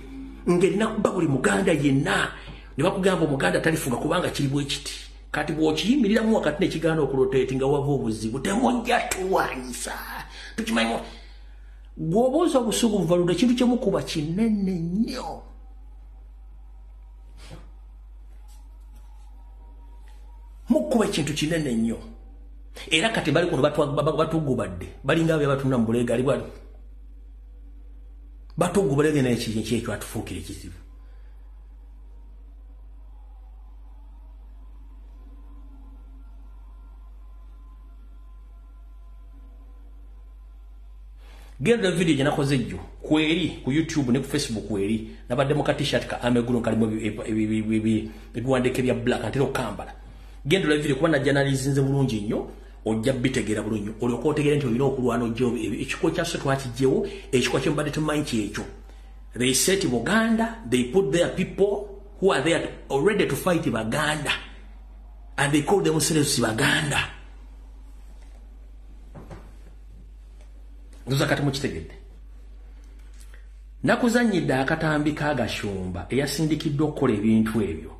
Ng'erina kuba buli Muganda yenna. Ne bakugamba Omuganda talifuga kubanga kiri bwe kiti. Kati bw'okiyimiriramu wakati n'ekigaana okuroteeti nga wava obuzibu temujja tulwanyisa tukimanyi Gwoboza busugu valuda kintu kye mukuba kinene nnyo. Mukuba kintu kinene nnyo. Era kati bali kuno batugubadde. Balinga bya batunda mbulega ali bwali. Batugubadde naye kintu ekyo atufuukira ekizibu. Genda video jana koze jjo kweri ku YouTube ne ku Facebook kweri nabadde ka t-shirt ka amegulu kalimu ebiwandike bya black antero kambala. Genda video kuba na journalism bulungi nnyo ojja bitegera bulungi olyoka otegera nti olina okulwana ojjo ekiko kya so twakijjewo ekiko kye mbadde tumanyi ekyo. They set Buganda, they put their people who are there already to fight Baganda and they call themselves Baganda. Nduza kati mukitegedde. Nakuzanyidde akatambi kagashumba eyasindikiddwa okukola ebintu ebyo.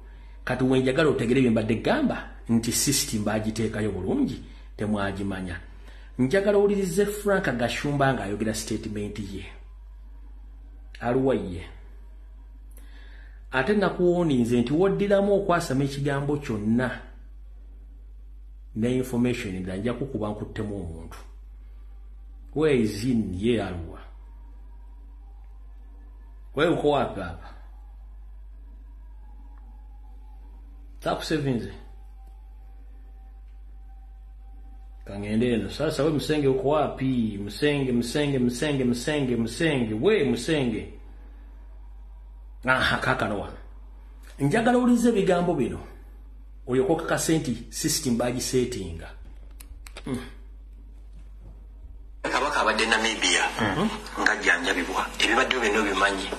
Kati wenjagala otegere bye mbadde gamba nti system bagiteekayo bulungi temwagimanya. Njagala owulirize Frank Gashumba ng'ayogera statement ye. Aluwaye. Ate nakuwooninze nti woddiramu okwasama ekigambo kyonna ne information nga nja kukuba nkuttemu omuntu. Where is in ye Arua? Where uko wapi hapa? Takusevinze. Kangende no sasa we Musenge uko wapi? Musenge. We Musenge. Kaka no wana. Njagala ulize bigambo bino. Olyokoka kasenti system baji settinga. Kabaka abadde Namibia nga jjanjabibwa ebibadde bino bimanyi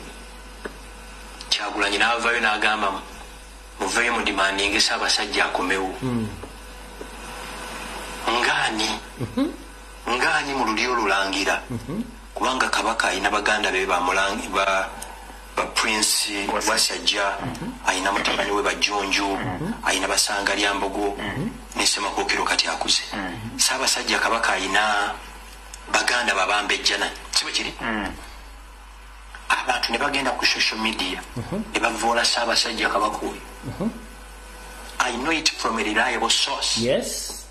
Kyagulanyi n'avaayo n'agamba muveeyo mu demanding Ssaabasajja akomewo ngaani mu luli olulangira kubanga kabaka alina baganda be bamulangi ba Prince Wasajja alina mutabani we Bajjonjo alina Basangalyambogo ne Ssemakokero kati akuze Ssaabasajja kabaka alina baganda babambejjana sibe kiri abantu ne bagenda ku social media ne bavoola Ssaabasajja kabaka oyo. I know it from a reliable source. Yes.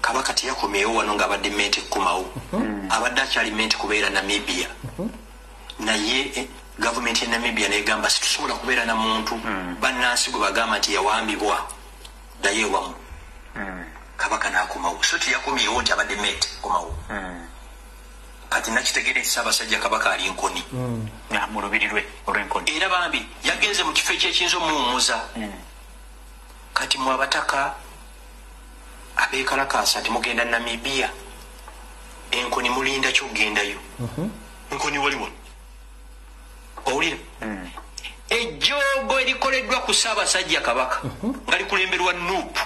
Kabaka teyakomeewo wano ng'abadde mente kumawo abadde akyali mente kubeera Namibia naye gavumenti ya Namibia negamba situsobola kubeera na muntu bannansi gwe bagamba nti yawambibwa naye wamu kabaka n'akomawo so teyakomyewo nti abadde mente kumawo kati nakitegere Ssaabasajja kabaka ali Nkoni mu lubiri lwe olw'Enkoni era bambi yagenze mu kifo eky'ekinza omuwummuza kati mu abataka abeekalakaasa nti mugenda Namibia Enkoni mulinda ky'ogendayo Nkoni waliwo owulira ejjoogo erikoleddwa ku Ssaabasajja kabaka nga likulemberwa Nuupu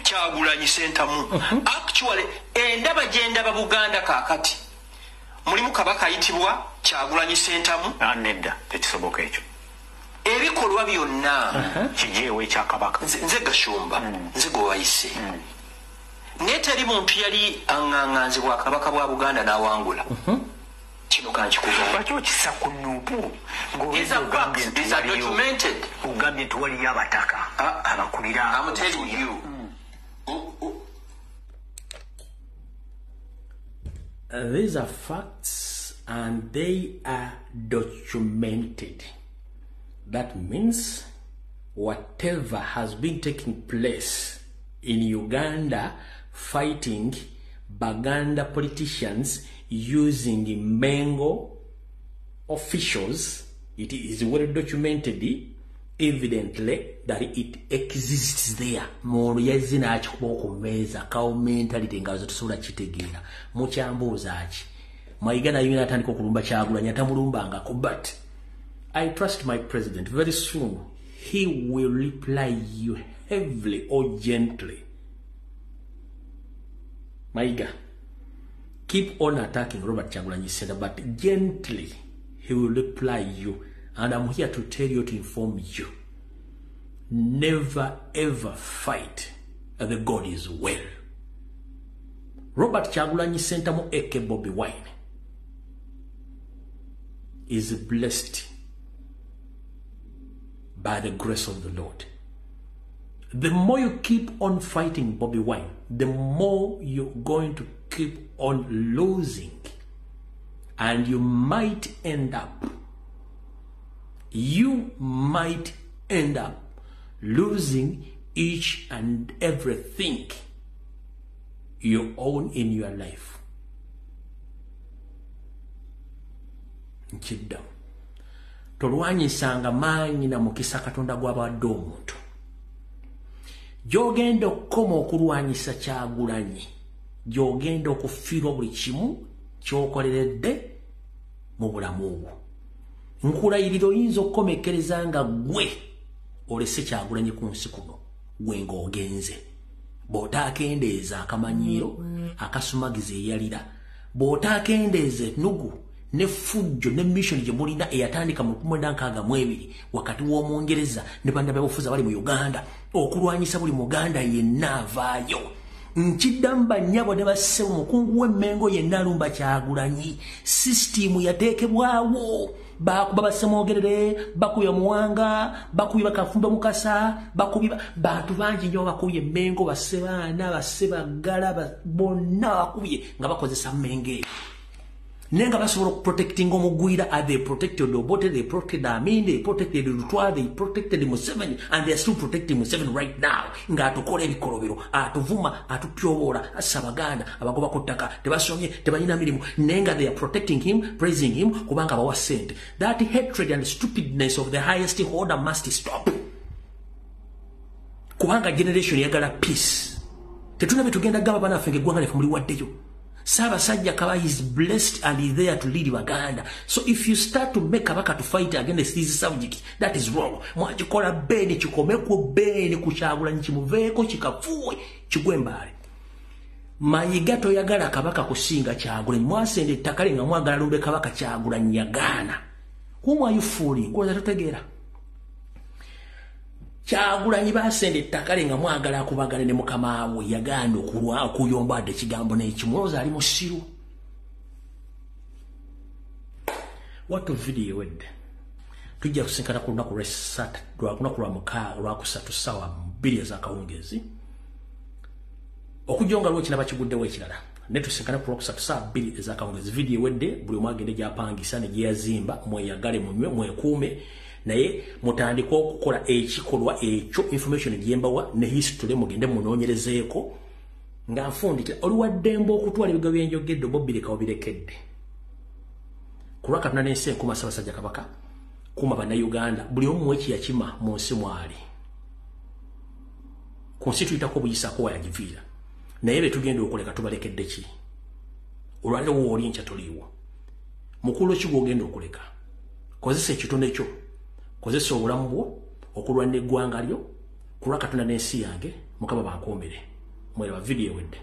Kyagulanyi Sentamu actually endaba gyendaba Buganda kaakati mulimu kabaka ayitibwa Kyagulanyi Sentamu nedda tekisoboka ekyo ebikolwa byonna kijeewo ekyakabaka nze Gashumba nze gwe wayise naye teri muntu yali aŋŋaŋŋanzibwa kabaka bwa Buganda n'awangula kino kankikuva lwaki okisa ku Nuupu ogambye nti waliyo abataka abakulira I'm telling you. These are facts and they are documented. That means whatever has been taking place in Uganda fighting Baganda politicians using Mengo officials, it is well documented evidently that it exists there. Moriazina achikubo meza kao mentality ngazo tusobola kitegeera mukyambuuza aki Mayiga nayo natandika okulumba Kyagulanyi atamulumbangako but I trust my president. Very soon he will reply you heavily or gently. Mayiga, keep on attacking Robert Kyagulanyi said, but gently he will reply you. And I'm here to tell you, to inform you, never ever fight the God is well. Robert Kyagulanyi Sentamu aka Bobby Wine is blessed by the grace of the Lord. The more you keep on fighting Bobby Wine, the more you're going to keep on losing. And you might end up losing each and everything you own in your life. Nchidda. Tolwanyisanga manyi na mukisa Katonda gw'abadde omuntu. Gy'ogenda okukoma okulwanyisa Kyagulanyi, gy'ogenda okufiirwa buli kimu ky'okoleredde mu bulamu obwo. Nkulayirira oyinza okukomekereza nga gwe olese Kyagulanyi ku nsi kuno gwe ng'ogenze. Bw'otaakendeeza akamanyiiro akasumagiza eyalira, bw'otaakendeeza ennugu n'effujjo ne mission gye mulina eyatandika mu 1962 wakati w'Omungereza ne bannabyabufuzi abali mu Uganda okulwanyisa buli Muganda yenna avaayo. Nchiddamu bannyabo ne basse omukungu w'Emmengo yenna alumba Kyagulanyi. System yateekebwawo. Bakuba Basemwogerere, bakuya Muwanga, bakuya Bakafumba Mukasa, bakuba bantu bangi nnyo bakuye Emmengo, basse baana, basse Baggala, bonna bakuye nga bakozesa Mmenge. Nenga basobola protecting omugwira. Are they protected Obote, they protected Amin, they protected Lutwa, they protected Museveni, and they are still protecting Museveni right now. Nga atukola ebikolobero, atuvuma, atutyobola, asabaganda, abagoba ku ttaka, tebasomye, tebanyina mirimu. Nenga they are protecting him, praising him, kubanga bawa ssente. That hatred and stupidness of the highest order must stop. Kubanga generation yagala peace. Tetuna betugenda gaba bana fenge gwanga lefumuli waddeyo. Ssaabasajja Kabaka is blessed and is there to lead Baganda. So if you start to make Kabaka to fight against these subjects, that is wrong. Mwakikola beni chikomeko beni ku Kyagulanyi kimuveeko kikafuwe kigwe mbale. Mayiga toyagala Kabaka kusinga Kyagulanyi. Mwasende ettaka lye nga mwagala lumbe Kabaka Kyagulanyi yagaana. Whom are you fooling? Kwoza totegeera. Kyagulanyi basende ettaka lye nga mwagala akubagane ne mukama we yagaana okuyomba adde ekigambo n'ekimwoza ali musiru. Watu video wedde tujja kusinkana ku lunaku lwakusatu ssaawa 2 ez'akawungeezi okujonga lwekiraba kiguddewo ekirala ne tusinkana ku lwakusatu ssaawa 2 ez'akawungeezi. Video wedde buli omu agende gy'apangisa ne gye yazimba, mweyagale munywe mwekuume naye mutandika okukola ekikolwa ekyo information gyembawa ne history mugende munoonyerezeeko nga nfundikira oluwaddemba okutwala ebigambo byenjogedde Bobby leka obirekedde. Kulwa Katonda n'ensi enkuma Ssaabasajja Kabaka kuma bannayuganda buli omu mweki yakima mu nsi mwali. Ku nsi tuyitako obuyisaako wayagiviira naye betugenda okuleka tubalekedde ki? Olwaliro wooli nkya toliiwo. Mukulu ki gw'ogenda okuleka? Kozesa ekitone kyo, kozesa obulamu bwo okulwanira eggwanga lyo, kulwa Katonda n'ensi yange. Mukama bankuumire. Mwera video wedde.